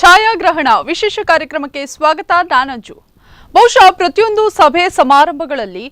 ಛಾಯಾಗ್ರಹಣ ವಿಶೇಷ ಕಾರ್ಯಕ್ರಮಕ್ಕೆ ಸ್ವಾಗತ. ನಾನಂಜು. ಬಹುಶಃ ಪ್ರತಿಯೊಂದು ಸಭೆ ಸಮಾರಂಭಗಳಲ್ಲಿ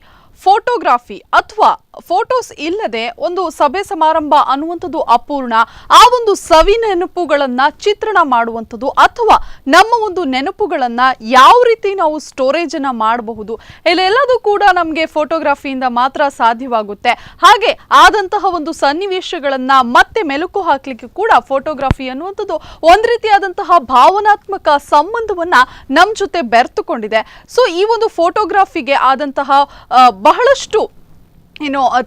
ಫೋಟೋಗ್ರಾಫಿ ಅಥವಾ ಫೋಟೋಸ್ ಇಲ್ಲದೆ ಒಂದು ಸಭೆ ಸಮಾರಂಭ ಅನ್ನುವಂಥದ್ದು ಅಪೂರ್ಣ. ಆ ಒಂದು ಸವಿ ನೆನಪುಗಳನ್ನ ಚಿತ್ರಣ ಮಾಡುವಂಥದ್ದು ಅಥವಾ ನಮ್ಮ ಒಂದು ನೆನಪುಗಳನ್ನ ಯಾವ ರೀತಿ ನಾವು ಸ್ಟೋರೇಜ್ ಅನ್ನ ಮಾಡಬಹುದು, ಇಲ್ಲೆಲ್ಲದೂ ಕೂಡ ನಮಗೆ ಫೋಟೋಗ್ರಾಫಿಯಿಂದ ಮಾತ್ರ ಸಾಧ್ಯವಾಗುತ್ತೆ. ಹಾಗೆ ಆದಂತಹ ಒಂದು ಸನ್ನಿವೇಶಗಳನ್ನ ಮತ್ತೆ ಮೆಲುಕು ಹಾಕ್ಲಿಕ್ಕೆ ಕೂಡ ಫೋಟೋಗ್ರಾಫಿ ಅನ್ನುವಂಥದ್ದು ಒಂದು ರೀತಿಯಾದಂತಹ ಭಾವನಾತ್ಮಕ ಸಂಬಂಧವನ್ನ ನಮ್ಮ ಜೊತೆ ಬೆರೆತುಕೊಂಡಿದೆ. ಸೊ ಈ ಒಂದು ಫೋಟೋಗ್ರಾಫಿಗೆ ಆದಂತಹ ಬಹಳಷ್ಟು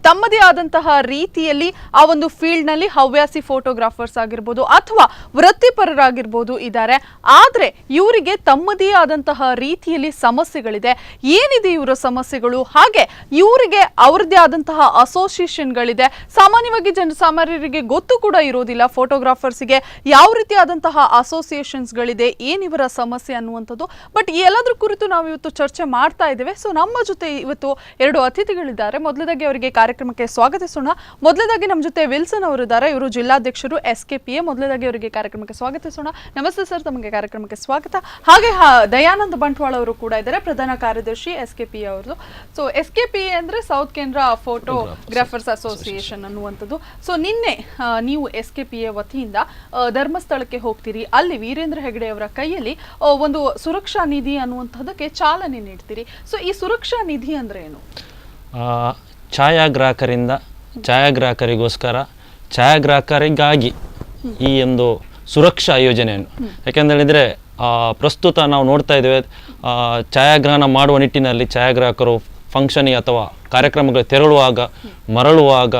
ತಮ್ಮದೇ ಆದಂತಹ ರೀತಿಯಲ್ಲಿ ಆ ಒಂದು ಫೀಲ್ಡ್ ನಲ್ಲಿ ಹವ್ಯಾಸಿ ಫೋಟೋಗ್ರಾಫರ್ಸ್ ಆಗಿರ್ಬೋದು ಅಥವಾ ವೃತ್ತಿಪರರಾಗಿರ್ಬೋದು ಇದ್ದಾರೆ. ಆದ್ರೆ ಇವರಿಗೆ ತಮ್ಮದೇ ಆದಂತಹ ರೀತಿಯಲ್ಲಿ ಸಮಸ್ಯೆಗಳಿದೆ. ಏನಿದೆ ಇವರ ಸಮಸ್ಯೆಗಳು, ಹಾಗೆ ಇವರಿಗೆ ಅವರದೇ ಆದಂತಹ ಅಸೋಸಿಯೇಷನ್ಗಳಿದೆ. ಸಾಮಾನ್ಯವಾಗಿ ಜನಸಾಮಾನ್ಯರಿಗೆ ಗೊತ್ತು ಕೂಡ ಇರೋದಿಲ್ಲ ಫೋಟೋಗ್ರಾಫರ್ಸ್ಗೆ ಯಾವ ರೀತಿಯಾದಂತಹ ಅಸೋಸಿಯೇಷನ್ಸ್ಗಳಿದೆ, ಏನಿವರ ಸಮಸ್ಯೆ ಅನ್ನುವಂಥದ್ದು. ಬಟ್ ಈ ಎಲ್ಲದ್ರ ಕುರಿತು ನಾವು ಇವತ್ತು ಚರ್ಚೆ ಮಾಡ್ತಾ ಇದ್ದೇವೆ. ಸೊ ನಮ್ಮ ಜೊತೆ ಇವತ್ತು ಎರಡು ಅತಿಥಿಗಳಿದ್ದಾರೆ. ಮೊದಲದಾಗಿ ಅವರಿಗೆ ಕಾರ್ಯಕ್ರಮಕ್ಕೆ ಸ್ವಾಗತಿಸೋಣ. ಮೊದಲದಾಗಿ ನಮ್ಮ ಜೊತೆ ವಿಲ್ಸನ್ ಅವರಿದ್ದಾರೆ. ಇವರು ಜಿಲ್ಲಾಧ್ಯಕ್ಷರು SKPA. ಮೊದಲದಾಗಿ ಅವರಿಗೆ ಕಾರ್ಯಕ್ರಮಕ್ಕೆ ಸ್ವಾಗತಿಸೋಣ. ನಮಸ್ತೆ ಸರ್, ತಮಗೆ ಕಾರ್ಯಕ್ರಮಕ್ಕೆ ಸ್ವಾಗತ. ಹಾಗೆ ದಯಾನಂದ್ ಬಂಟ್ವಾಳ ಅವರು ಕೂಡ ಇದ್ದಾರೆ, ಪ್ರಧಾನ ಕಾರ್ಯದರ್ಶಿ SKPA ಅವರದು. ಸೊ SKPA ಅಂದ್ರೆ ಸೌತ್ ಕೇಂದ್ರ ಫೋಟೋಗ್ರಾಫರ್ಸ್ ಅಸೋಸಿಯೇಷನ್ ಅನ್ನುವಂಥದ್ದು. ಸೊ ನಿನ್ನೆ ನೀವು SKPA ವತಿಯಿಂದ ಧರ್ಮಸ್ಥಳಕ್ಕೆ ಹೋಗ್ತೀರಿ. ಅಲ್ಲಿ ವೀರೇಂದ್ರ ಹೆಗಡೆ ಅವರ ಕೈಯಲ್ಲಿ ಒಂದು ಸುರಕ್ಷಾ ನಿಧಿ ಅನ್ನುವಂಥದ್ದಕ್ಕೆ ಚಾಲನೆ ನೀಡ್ತೀರಿ. ಸೊ ಈ ಸುರಕ್ಷಾ ನಿಧಿ ಅಂದ್ರೆ ಏನು? ಛಾಯಾಗ್ರಾಹಕರಿಂದ ಛಾಯಾಗ್ರಾಹಕರಿಗೋಸ್ಕರ ಛಾಯಾಗ್ರಾಹಕರಿಗಾಗಿ ಈ ಒಂದು ಸುರಕ್ಷಾ ಯೋಜನೆಯನ್ನು, ಯಾಕೆಂದೇಳಿದರೆ ಪ್ರಸ್ತುತ ನಾವು ನೋಡ್ತಾ ಇದ್ದೇವೆ, ಛಾಯಾಗ್ರಹಣ ಮಾಡುವ ನಿಟ್ಟಿನಲ್ಲಿ ಛಾಯಾಗ್ರಾಹಕರು ಫಂಕ್ಷನಿಗೆ ಅಥವಾ ಕಾರ್ಯಕ್ರಮಗಳಿಗೆ ತೆರಳುವಾಗ ಮರಳುವಾಗ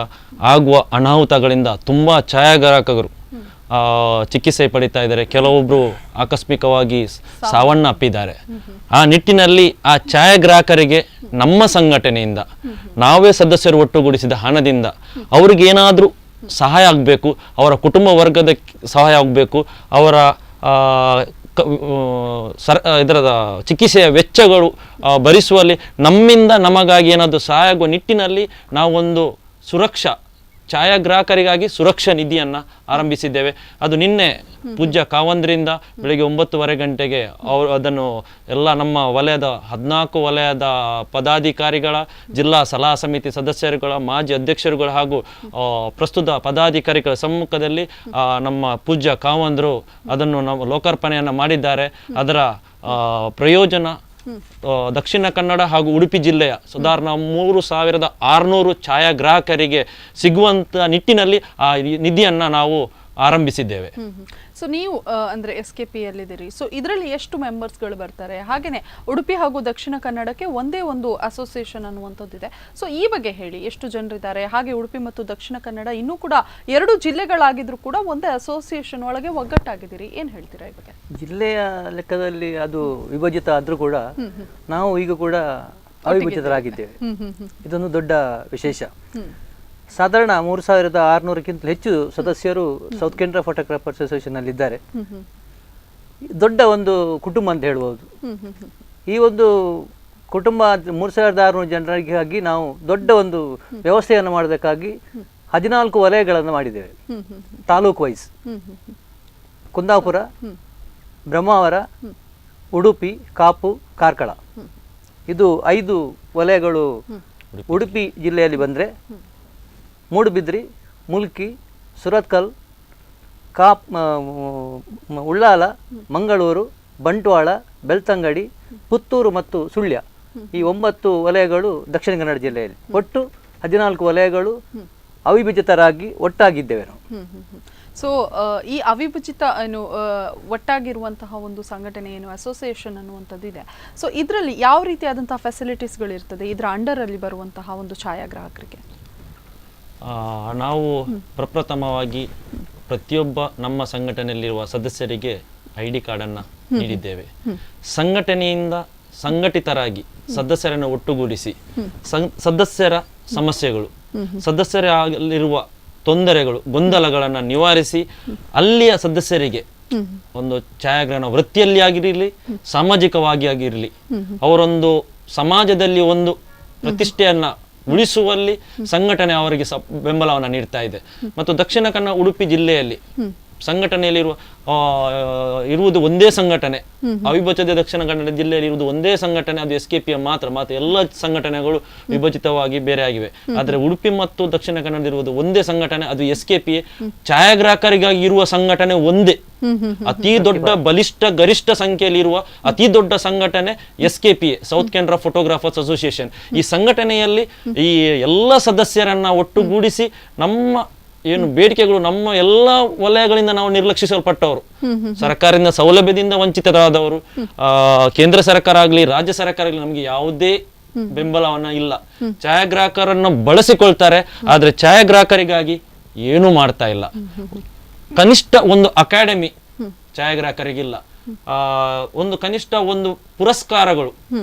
ಆಗುವ ಅನಾಹುತಗಳಿಂದ ತುಂಬ ಛಾಯಾಗ್ರಾಹಕರು ಚಿಕಿತ್ಸೆ ಪಡಿತಾ ಇದ್ದಾರೆ. ಕೆಲವೊಬ್ಬರು ಆಕಸ್ಮಿಕವಾಗಿ ಸಾವನ್ನಪ್ಪಿದ್ದಾರೆ. ಆ ನಿಟ್ಟಿನಲ್ಲಿ ಆ ಛಾಯಾಗ್ರಾಹಕರಿಗೆ ನಮ್ಮ ಸಂಘಟನೆಯಿಂದ ನಾವೇ ಸದಸ್ಯರು ಒಟ್ಟುಗೂಡಿಸಿದ ಹಣದಿಂದ ಅವ್ರಿಗೇನಾದರೂ ಸಹಾಯ ಆಗಬೇಕು, ಅವರ ಕುಟುಂಬ ವರ್ಗದ ಸಹಾಯ ಆಗಬೇಕು, ಅವರ ಇದರ ಚಿಕಿತ್ಸೆಯ ವೆಚ್ಚಗಳು ಭರಿಸುವಲ್ಲಿ ನಮ್ಮಿಂದ ನಮಗಾಗಿ ಏನಾದರೂ ಸಹಾಯ ಆಗುವ ನಿಟ್ಟಿನಲ್ಲಿ ನಾವೊಂದು ಛಾಯಾಗ್ರಾಹಕರಿಗಾಗಿ ಸುರಕ್ಷಾ ನಿಧಿಯನ್ನು ಆರಂಭಿಸಿದ್ದೇವೆ. ಅದು ನಿನ್ನೆ ಪೂಜ್ಯ ಕಾವಂದ್ರಿಂದ ಬೆಳಗ್ಗೆ 9:30 ಗಂಟೆಗೆ ಅವರು ಅದನ್ನು ಎಲ್ಲ ನಮ್ಮ ವಲಯದ 14 ವಲಯದ ಪದಾಧಿಕಾರಿಗಳ, ಜಿಲ್ಲಾ ಸಲಹಾ ಸಮಿತಿ ಸದಸ್ಯರುಗಳ, ಮಾಜಿ ಅಧ್ಯಕ್ಷರುಗಳು ಹಾಗೂ ಪ್ರಸ್ತುತ ಪದಾಧಿಕಾರಿಗಳ ಸಮ್ಮುಖದಲ್ಲಿ ನಮ್ಮ ಪೂಜ್ಯ ಕಾವಂದ್ರು ಅದನ್ನು ನಾವು ಲೋಕಾರ್ಪಣೆಯನ್ನು ಮಾಡಿದ್ದಾರೆ. ಅದರ ಪ್ರಯೋಜನ ದಕ್ಷಿಣ ಕನ್ನಡ ಹಾಗೂ ಉಡುಪಿ ಜಿಲ್ಲೆಯ ಸುಧಾರಣ 3600 ಛಾಯಾಗ್ರಾಹಕರಿಗೆ ಸಿಗುವಂತ ನಿಟ್ಟಿನಲ್ಲಿ ಆ ನಿಧಿಯನ್ನು ನಾವು ಆರಂಭಿಸಿದ್ದೇವೆ. ಸೊ ನೀವು ಅಂದ್ರೆ SKPA ಯಲ್ಲಿದ್ದೀರಿ. ಸೊ ಇದರಲ್ಲಿ ಎಷ್ಟು ಮೆಂಬರ್ಸ್ಗಳು ಬರ್ತಾರೆ? ಹಾಗೇನೆ ಉಡುಪಿ ಹಾಗೂ ದಕ್ಷಿಣ ಕನ್ನಡಕ್ಕೆ ಒಂದೇ ಒಂದು ಅಸೋಸಿಯೇಷನ್ ಅನ್ನುವಂಥದ್ದಿದೆ. ಸೊ ಈ ಬಗ್ಗೆ ಹೇಳಿ, ಎಷ್ಟು ಜನರಿದ್ದಾರೆ? ಹಾಗೆ ಉಡುಪಿ ಮತ್ತು ದಕ್ಷಿಣ ಕನ್ನಡ ಇನ್ನೂ ಕೂಡ 2 ಜಿಲ್ಲೆಗಳಾಗಿದ್ರು ಕೂಡ ಒಂದೇ ಅಸೋಸಿಯೇಷನ್ ಒಳಗೆ ಒಗ್ಗಟ್ಟಾಗಿದ್ದೀರಿ. ಏನ್ ಹೇಳ್ತೀರಾ ಈ ಬಗ್ಗೆ? ಜಿಲ್ಲೆಯ ಲೆಕ್ಕದಲ್ಲಿ ಅದು ವಿಭಜಿತ ಆದ್ರೂ ಕೂಡ ನಾವು ಈಗ ಕೂಡ ಅವಿಭಜಿತರಾಗಿದ್ದೇವೆ. ಇದೊಂದು ದೊಡ್ಡ ವಿಶೇಷ. ಸಾಧಾರಣ 3600ಕ್ಕಿಂತ ಹೆಚ್ಚು ಸದಸ್ಯರು ಸೌತ್ ಕೇಂದ್ರ ಫೋಟೋಗ್ರಾಫರ್ಸ್ ಅಸೋಸಿಯೇಷನ್ ಅಲ್ಲಿ ಇದ್ದಾರೆ. ದೊಡ್ಡ ಒಂದು ಕುಟುಂಬ ಅಂತ ಹೇಳ್ಬೋದು. ಈ ಒಂದು ಕುಟುಂಬ 3600 ಜನರಿಗಾಗಿ ನಾವು ದೊಡ್ಡ ಒಂದು ವ್ಯವಸ್ಥೆಯನ್ನು ಮಾಡೋದಕ್ಕಾಗಿ 14 ವಲಯಗಳನ್ನು ಮಾಡಿದ್ದೇವೆ. ತಾಲೂಕು ವೈಸ್ ಕುಂದಾಪುರ, ಬ್ರಹ್ಮಾವರ, ಉಡುಪಿ, ಕಾಪು, ಕಾರ್ಕಳ, ಇದು 5 ವಲಯಗಳು ಉಡುಪಿ ಜಿಲ್ಲೆಯಲ್ಲಿ ಬಂದರೆ ಮೂಡುಬಿದ್ರಿ, ಮುಲ್ಕಿ, ಸುರತ್ಕಲ್, ಉಳ್ಳಾಲ, ಮಂಗಳೂರು, ಬಂಟ್ವಾಳ, ಬೆಳ್ತಂಗಡಿ, ಪುತ್ತೂರು ಮತ್ತು ಸುಳ್ಯ, ಈ 9 ವಲಯಗಳು ದಕ್ಷಿಣ ಕನ್ನಡ ಜಿಲ್ಲೆಯಲ್ಲಿ. ಒಟ್ಟು 14 ವಲಯಗಳು ಅವಿಭಜಿತರಾಗಿ ಒಟ್ಟಾಗಿದ್ದೇವೆ ನಾವು. ಸೊ ಈ ಅವಿಭಜಿತ ಒಟ್ಟಾಗಿರುವಂತಹ ಒಂದು ಸಂಘಟನೆ ಏನು ಅಸೋಸಿಯೇಷನ್ ಅನ್ನುವಂಥದ್ದು ಇದೆ. ಸೊ ಇದರಲ್ಲಿ ಯಾವ ರೀತಿಯಾದಂತಹ ಫೆಸಿಲಿಟೀಸ್ಗಳಿರ್ತದೆ ಇದರ ಅಂಡರ್ ಅಲ್ಲಿ ಬರುವಂತಹ ಒಂದು ಛಾಯಾಗ್ರಾಹಕರಿಗೆ? ನಾವು ಪ್ರಪ್ರಥಮವಾಗಿ ಪ್ರತಿಯೊಬ್ಬ ನಮ್ಮ ಸಂಘಟನೆಯಲ್ಲಿರುವ ಸದಸ್ಯರಿಗೆ ID ಕಾರ್ಡನ್ನು ನೀಡಿದ್ದೇವೆ. ಸಂಘಟನೆಯಿಂದ ಸಂಘಟಿತರಾಗಿ ಸದಸ್ಯರನ್ನು ಒಟ್ಟುಗೂಡಿಸಿ ಸದಸ್ಯರ ಸಮಸ್ಯೆಗಳು, ಸದಸ್ಯರಲ್ಲಿರುವ ತೊಂದರೆಗಳು, ಗೊಂದಲಗಳನ್ನು ನಿವಾರಿಸಿ ಅಲ್ಲಿಯ ಸದಸ್ಯರಿಗೆ ಒಂದು ಛಾಯಾಗ್ರಹಣ ವೃತ್ತಿಯಲ್ಲಿ ಆಗಿರಲಿ, ಸಾಮಾಜಿಕವಾಗಿ ಆಗಿರಲಿ, ಅವರೊಂದು ಸಮಾಜದಲ್ಲಿ ಒಂದು ಪ್ರತಿಷ್ಠೆಯನ್ನ ಉಳಿಸುವಲ್ಲಿ ಸಂಘಟನೆ ಅವರಿಗೆ ಬೆಂಬಲವನ್ನು ನೀಡ್ತಾ ಇದೆ. ಮತ್ತು ದಕ್ಷಿಣ ಕನ್ನಡ ಉಡುಪಿ ಜಿಲ್ಲೆಯಲ್ಲಿ ಸಂಘಟನೆಯಲ್ಲಿ ಇರುವುದು ಒಂದೇ ಸಂಘಟನೆ, ಅವಿಭಜಿತ ದಕ್ಷಿಣ ಕನ್ನಡ ಜಿಲ್ಲೆಯಲ್ಲಿ ಇರುವುದು ಒಂದೇ ಸಂಘಟನೆ, ಅದು SKPM ಮಾತ್ರ ಎಲ್ಲ ಸಂಘಟನೆಗಳು ವಿಭಜಿತವಾಗಿ ಬೇರೆ ಆಗಿವೆ. ಆದ್ರೆ ಉಡುಪಿ ಮತ್ತು ದಕ್ಷಿಣ ಕನ್ನಡ ಇರುವುದು ಒಂದೇ ಸಂಘಟನೆ, ಅದು SKPA. ಛಾಯಾಗ್ರಾಹಕರಿಗಾಗಿ ಇರುವ ಸಂಘಟನೆ ಒಂದೇ, ಅತಿ ದೊಡ್ಡ ಬಲಿಷ್ಠ ಗರಿಷ್ಠ ಸಂಖ್ಯೆಯಲ್ಲಿ ಇರುವ ಅತಿ ದೊಡ್ಡ ಸಂಘಟನೆ SKPA, south Canara photographers association. ಈ ಸಂಘಟನೆಯಲ್ಲಿ ಈ ಎಲ್ಲ ಸದಸ್ಯರನ್ನ ಒಟ್ಟುಗೂಡಿಸಿ ನಮ್ಮ ಏನು ಬೇಡಿಕೆಗಳು, ನಮ್ಮ ಎಲ್ಲ ವಲಯಗಳಿಂದ ನಾವು ನಿರ್ಲಕ್ಷಿಸಲ್ಪಟ್ಟವರು, ಸರ್ಕಾರದಿಂದ ಸೌಲಭ್ಯದಿಂದ ವಂಚಿತರಾದವರು, ಕೇಂದ್ರ ಸರ್ಕಾರ ಆಗ್ಲಿ ರಾಜ್ಯ ಸರ್ಕಾರ ಆಗ್ಲಿ ನಮ್ಗೆ ಯಾವುದೇ ಬೆಂಬಲವನ್ನ ಇಲ್ಲ. ಛಾಯಾಗ್ರಾಹಕರನ್ನು ಬಳಸಿಕೊಳ್ತಾರೆ, ಆದ್ರೆ ಛಾಯಾಗ್ರಾಹಕರಿಗಾಗಿ ಏನೂ ಮಾಡ್ತಾ ಇಲ್ಲ. ಕನಿಷ್ಠ ಒಂದು ಅಕಾಡೆಮಿ ಛಾಯಾಗ್ರಾಹಕರಿಗಿಲ್ಲ, ಒಂದು ಕನಿಷ್ಠ ಒಂದು ಪುರಸ್ಕಾರಗಳು,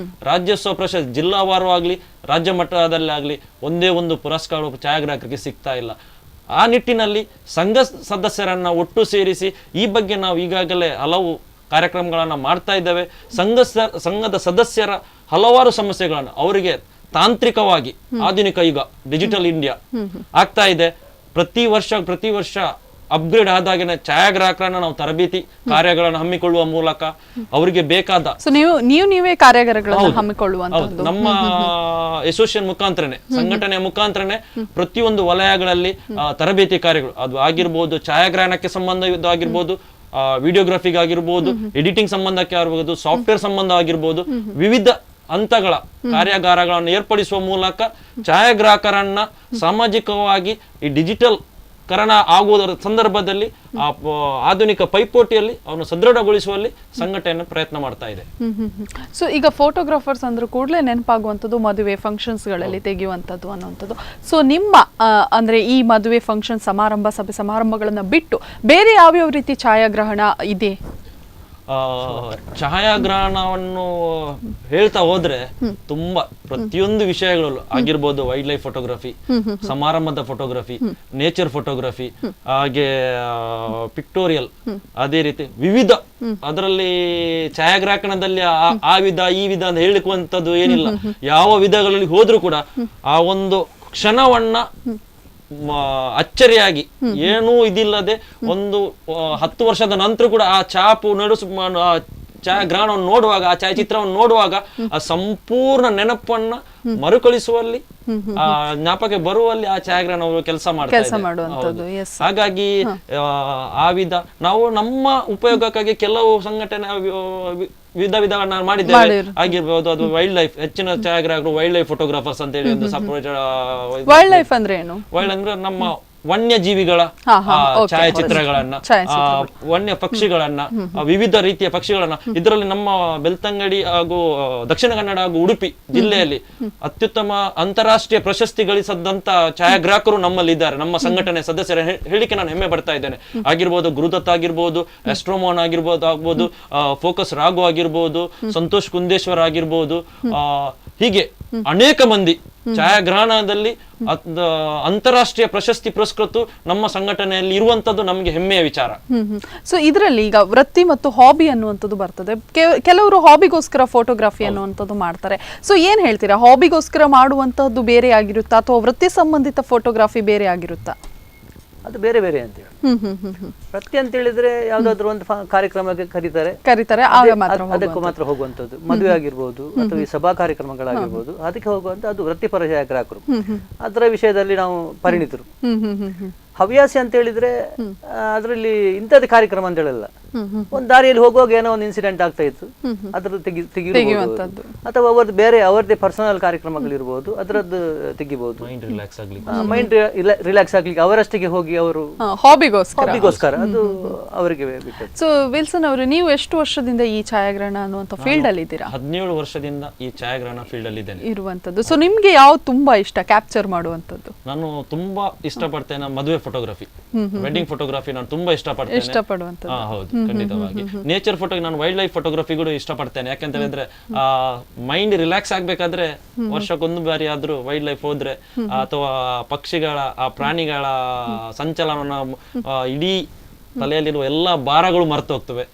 ರಾಜ್ಯೋತ್ಸವ ಪ್ರಶಸ್ತಿ ಜಿಲ್ಲಾವಾರವಾಗ್ಲಿ ರಾಜ್ಯ ಮಟ್ಟದಲ್ಲಾಗ್ಲಿ ಒಂದೇ ಒಂದು ಪುರಸ್ಕಾರ ಛಾಯಾಗ್ರಾಹಕರಿಗೆ ಸಿಗ್ತಾ ಇಲ್ಲ. ಆ ನಿಟ್ಟಿನಲ್ಲಿ ಸಂಘ ಸದಸ್ಯರನ್ನ ಒಟ್ಟು ಸೇರಿಸಿ ಈ ಬಗ್ಗೆ ನಾವು ಈಗಾಗಲೇ ಹಲವು ಕಾರ್ಯಕ್ರಮಗಳನ್ನ ಮಾಡ್ತಾ ಇದ್ದೇವೆ. ಸಂಘದ ಸದಸ್ಯರ ಹಲವಾರು ಸಮಸ್ಯೆಗಳನ್ನು ಅವರಿಗೆ ತಾಂತ್ರಿಕವಾಗಿ ಆಧುನಿಕ ಯುಗ ಡಿಜಿಟಲ್ ಇಂಡಿಯಾ ಆಗ್ತಾ ಇದೆ. ಪ್ರತಿ ವರ್ಷ ಅಪ್ಗ್ರೇಡ್ ಆದಾಗಿನ ಛಾಯಾಗ್ರಾಹಕರನ್ನ ನಾವು ತರಬೇತಿ ಕಾರ್ಯಗಳನ್ನು ಹಮ್ಮಿಕೊಳ್ಳುವ ಮೂಲಕ ಅವರಿಗೆ ಬೇಕಾದ ನೀವೇ ಕಾರ್ಯಾಗಾರಗಳನ್ನು ಹಮ್ಮಿಕೊಳ್ಳುವಂತದ್ದು ನಮ್ಮ ಅಸೋಸಿಯೇಷನ್ ಮುಖಾಂತರನೇ, ಸಂಘಟನೆಯ ಮುಖಾಂತರನೇ ಪ್ರತಿಯೊಂದು ವಲಯಗಳಲ್ಲಿ ತರಬೇತಿ ಕಾರ್ಯಗಳು, ಅದು ಆಗಿರ್ಬೋದು ಛಾಯಾಗ್ರಹಣಕ್ಕೆ ಸಂಬಂಧ ಆಗಿರ್ಬೋದು, ವಿಡಿಯೋಗ್ರಫಿಗೆ ಆಗಿರ್ಬೋದು, ಎಡಿಟಿಂಗ್ ಸಂಬಂಧಕ್ಕೆ ಆಗಿರ್ಬೋದು, ಸಾಫ್ಟ್ವೇರ್ ಸಂಬಂಧ ಆಗಿರ್ಬೋದು, ವಿವಿಧ ಹಂತಗಳ ಕಾರ್ಯಾಗಾರಗಳನ್ನು ಏರ್ಪಡಿಸುವ ಮೂಲಕ ಛಾಯಾಗ್ರಾಹಕರನ್ನ ಸಾಮಾಜಿಕವಾಗಿ ಈ ಡಿಜಿಟಲ್ ಕರಣ ಆಗುವುದರ ಸಂದರ್ಭದಲ್ಲಿ ಆಧುನಿಕ ಪೈಪೋಟಿಯಲ್ಲಿ ಅವನು ಸದೃಢಗೊಳಿಸುವಲ್ಲಿ ಸಂಘಟನೆ ಪ್ರಯತ್ನ ಮಾಡ್ತಾ ಇದೆ. ಸೊ ಈಗ ಫೋಟೋಗ್ರಾಫರ್ಸ್ ಅಂದ್ರೆ ಕೂಡಲೇ ನೆನಪಾಗುವಂಥದ್ದು ಮದುವೆ ಫಂಕ್ಷನ್ಸ್ಗಳಲ್ಲಿ ತೆಗೆಯುವಂಥದ್ದು ಅನ್ನುವಂಥದ್ದು. ಸೊ ನಿಮ್ಮ ಅಂದ್ರೆ ಈ ಮದುವೆ ಫಂಕ್ಷನ್ ಸಮಾರಂಭ ಸಭೆ ಸಮಾರಂಭಗಳನ್ನ ಬಿಟ್ಟು ಬೇರೆ ಯಾವ್ಯಾವ ರೀತಿ ಛಾಯಾಗ್ರಹಣ ಇದೆ? ಛಾಯಾಗ್ರಹಣವನ್ನು ಹೇಳ್ತಾ ಹೋದ್ರೆ ತುಂಬಾ ಪ್ರತಿಯೊಂದು ವಿಷಯಗಳು ಆಗಿರ್ಬೋದು, ವೈಲ್ಡ್ ಲೈಫ್ ಫೋಟೋಗ್ರಫಿ, ಸಮಾರಂಭದ ಫೋಟೋಗ್ರಫಿ, ನೇಚರ್ ಫೋಟೋಗ್ರಫಿ, ಹಾಗೆ ಪಿಕ್ಟೋರಿಯಲ್, ಅದೇ ರೀತಿ ವಿವಿಧ ಅದರಲ್ಲಿ ಛಾಯಾಗ್ರಹಣದಲ್ಲಿ ಆ ವಿಧ ಈ ವಿಧ ಅಂತ ಹೇಳಿಕುವಂಥದ್ದು ಏನಿಲ್ಲ. ಯಾವ ವಿಧಗಳಲ್ಲಿ ಹೋದ್ರೂ ಕೂಡ ಆ ಒಂದು ಕ್ಷಣವನ್ನ ಅಚ್ಚರಿಯಾಗಿ ಏನೂ ಇದಿಲ್ಲದೆ ಒಂದು 10 ವರ್ಷದ ನಂತರ ಕೂಡ ಆ ಛಾಪು ಛಾಯಾಗ್ರಹಣವನ್ನು ನೋಡುವಾಗ, ಆ ಛಾಯಾಚಿತ್ರವನ್ನು ನೋಡುವಾಗ ಆ ಸಂಪೂರ್ಣ ನೆನಪನ್ನ ಮರುಕಳಿಸುವಲ್ಲಿ, ಆ ಜ್ಞಾಪಕ ಬರುವಲ್ಲಿ ಆ ಛಾಯಾಗ್ರಹಣ ಕೆಲಸ ಮಾಡುವಂತದ್ದು. ಹಾಗಾಗಿ ಆ ವಿಧ ನಾವು ನಮ್ಮ ಉಪಯೋಗಕ್ಕಾಗಿ ಕೆಲವು ಸಂಘಟನೆ ವಿಧಗಳನ್ನ ಮಾಡಿದ್ದೇವೆ. ಆಗಿರ್ಬೋದು ಅದು ವೈಲ್ಡ್ ಲೈಫ್, ಹೆಚ್ಚಿನ ಛಾಯಾಗ್ರಾಹಕರು ವೈಲ್ಡ್ ಲೈಫ್ ಫೋಟೋಗ್ರಾಫರ್ಸ್ ಅಂತ ಹೇಳಿ ಒಂದು ಸಪರೇಟ್. ವೈಲ್ಡ್ ಲೈಫ್ ಅಂದ್ರೆ ಏನು? ವೈಲ್ಡ್ ಅಂದ್ರೆ ನಮ್ಮ ವನ್ಯಜೀವಿಗಳ ಛಾಯಾಚಿತ್ರಗಳನ್ನ, ವನ್ಯ ಪಕ್ಷಿಗಳನ್ನ, ವಿವಿಧ ರೀತಿಯ ಪಕ್ಷಿಗಳನ್ನ. ಇದರಲ್ಲಿ ನಮ್ಮ ಬೆಳ್ತಂಗಡಿ ಹಾಗೂ ದಕ್ಷಿಣ ಕನ್ನಡ ಹಾಗೂ ಉಡುಪಿ ಜಿಲ್ಲೆಯಲ್ಲಿ ಅತ್ಯುತ್ತಮ ಅಂತಾರಾಷ್ಟ್ರೀಯ ಪ್ರಶಸ್ತಿ ಗಳಿಸದಂತ ಛಾಯಾಗ್ರಾಹಕರು ನಮ್ಮಲ್ಲಿ ಇದ್ದಾರೆ. ನಮ್ಮ ಸಂಘಟನೆ ಸದಸ್ಯರ ಹೇಳಿಕೆ ನಾನು ಹೆಮ್ಮೆ ಪಡ್ತಾ ಇದ್ದೇನೆ. ಆಗಿರ್ಬೋದು ಗುರುದತ್ ಆಗಿರ್ಬೋದು, ಆಸ್ಟ್ರೋಮೋನ್ ಆಗ್ಬೋದು, ಫೋಕಸ್ ರಾಘು ಆಗಿರ್ಬೋದು, ಸಂತೋಷ್ ಕುಂದೇಶ್ವರ್ ಆಗಿರ್ಬೋದು, ಹೀಗೆ ಅನೇಕ ಮಂದಿ ಛಾಯಾಗ್ರಹಣದಲ್ಲಿ ಅಂತಾರಾಷ್ಟ್ರೀಯ ಪ್ರಶಸ್ತಿ ಪುರಸ್ಕೃತ ನಮ್ಮ ಸಂಘಟನೆಯಲ್ಲಿ ಇರುವಂತದ್ದು ನಮಗೆ ಹೆಮ್ಮೆಯ ವಿಚಾರ. ಸೊ ಇದರಲ್ಲಿ ಈಗ ವೃತ್ತಿ ಮತ್ತು ಹಾಬಿ ಅನ್ನುವಂಥದ್ದು ಬರ್ತದೆ. ಕೆಲವರು ಹಾಬಿಗೋಸ್ಕರ ಫೋಟೋಗ್ರಫಿ ಅನ್ನುವಂಥದ್ದು ಮಾಡ್ತಾರೆ. ಸೊ ಏನ್ ಹೇಳ್ತೀರಾ, ಹಾಬಿಗೋಸ್ಕರ ಮಾಡುವಂತದ್ದು ಬೇರೆ ಆಗಿರುತ್ತಾ ಅಥವಾ ವೃತ್ತಿ ಸಂಬಂಧಿತ ಫೋಟೋಗ್ರಫಿ ಬೇರೆ ಆಗಿರುತ್ತಾ? ಅದು ಬೇರೆ ಬೇರೆ ಅಂತೇಳಿ ವೃತ್ತಿ ಅಂತ ಹೇಳಿದ್ರೆ ಯಾವ್ದಾದ್ರು ಒಂದು ಕಾರ್ಯಕ್ರಮಕ್ಕೆ ಕರೀತಾರೆ, ಅದಕ್ಕೂ ಮಾತ್ರ ಹೋಗುವಂತದ್ದು. ಮದುವೆ ಆಗಿರ್ಬೋದು ಅಥವಾ ಈ ಸಭಾ ಕಾರ್ಯಕ್ರಮಗಳಾಗಿರ್ಬೋದು, ಅದಕ್ಕೆ ಹೋಗುವಂತ ಅದು ವೃತ್ತಿಪರ ಛಾಯಾಗ್ರಾಹಕರು. ಅದರ ವಿಷಯದಲ್ಲಿ ನಾವು ಪರಿಣಿತರು. ಹವ್ಯಾಸಿ ಅಂತ ಹೇಳಿದ್ರೆ ಅದರಲ್ಲಿ ಇಂಥದ್ದು ಕಾರ್ಯಕ್ರಮ ಅಂತ ಹೇಳಲ್ಲ, ಒಂದು ದಾರಿಯಲ್ಲಿ ಹೋಗುವಾಗ ಏನೋ ಒಂದು ಇನ್ಸಿಡೆಂಟ್ ಆಗ್ತಾ ಇತ್ತು, ಅದ್ರದ್ದು ತೆಗಿಬಹುದು, ಅಥವಾ ಅವರದೇ ಪರ್ಸನಲ್ ಕಾರ್ಯಕ್ರಮಗಳಿರ್ಬೋದು, ಅದರದ್ದು ತೆಗಿಬಹುದು. ಮೈಂಡ್ ರಿಲ್ಯಾಕ್ಸ್ ಆಗ್ಲಿಕ್ಕೆ ಅವರಷ್ಟಿಗೆ ಹೋಗಿ ಅವರು ಹಾಬಿಗೋಸ್ಕರ ಅದು ಅವರಿಗೆ ಬಿಟ್ಟದ್ದು. ಸೊ ವಿಲ್ಸನ್ ಅವರು, ನೀವು ಎಷ್ಟು ವರ್ಷದಿಂದ ಈ ಛಾಯಾಗ್ರಹಣ ಅನ್ನುವಂತ ಫೀಲ್ಡ್ ಅಲ್ಲಿ ಇದ್ದೀರಾ? 17 ವರ್ಷದಿಂದ ಈ ಛಾಯಾಗ್ರಹಣ ಫೀಲ್ಡ್ ಅಲ್ಲಿ ಇದ್ದೇನೆ ಇರುವಂತದ್ದು. ಸೊ ನಿಮ್ಗೆ ಯಾವ್ದು ತುಂಬಾ ಇಷ್ಟ ಕ್ಯಾಪ್ಚರ್ ಮಾಡುವಂತದ್ದು? ನಾನು ತುಂಬಾ ಇಷ್ಟಪಡ್ತೇನೆ ಮದುವೆ ಫೋಟೋಗ್ರಫಿ, ವೆಡ್ಡಿಂಗ್ ಫೋಟೋಗ್ರಫಿ ನಾನು ತುಂಬಾ ಇಷ್ಟಪಡ್ತೇನೆ. ಹೌದು, ಖಂಡಿತವಾಗಿ. ನೇಚರ್ ಫೋಟೋ, ನಾನು ವೈಲ್ಡ್ ಲೈಫ್ ಫೋಟೋಗ್ರಫಿ ಕೂಡ ಇಷ್ಟಪಡ್ತೇನೆ. ಯಾಕಂತ ಹೇಳಿದ್ರೆ ಮೈಂಡ್ ರಿಲ್ಯಾಕ್ಸ್ ಆಗ್ಬೇಕಾದ್ರೆ ವರ್ಷಕ್ಕೊಂದು ಬಾರಿ ಆದ್ರೂ ವೈಲ್ಡ್ ಲೈಫ್ ಹೋದ್ರೆ, ಅಥವಾ ಪಕ್ಷಿಗಳ ಪ್ರಾಣಿಗಳ ಸಂಚಲನ ಇಡೀ ತಲೆಯಲ್ಲಿರುವ ಎಲ್ಲಾ ಭಾರಗಳು ಮರೆತು ಹೋಗ್ತವೆ.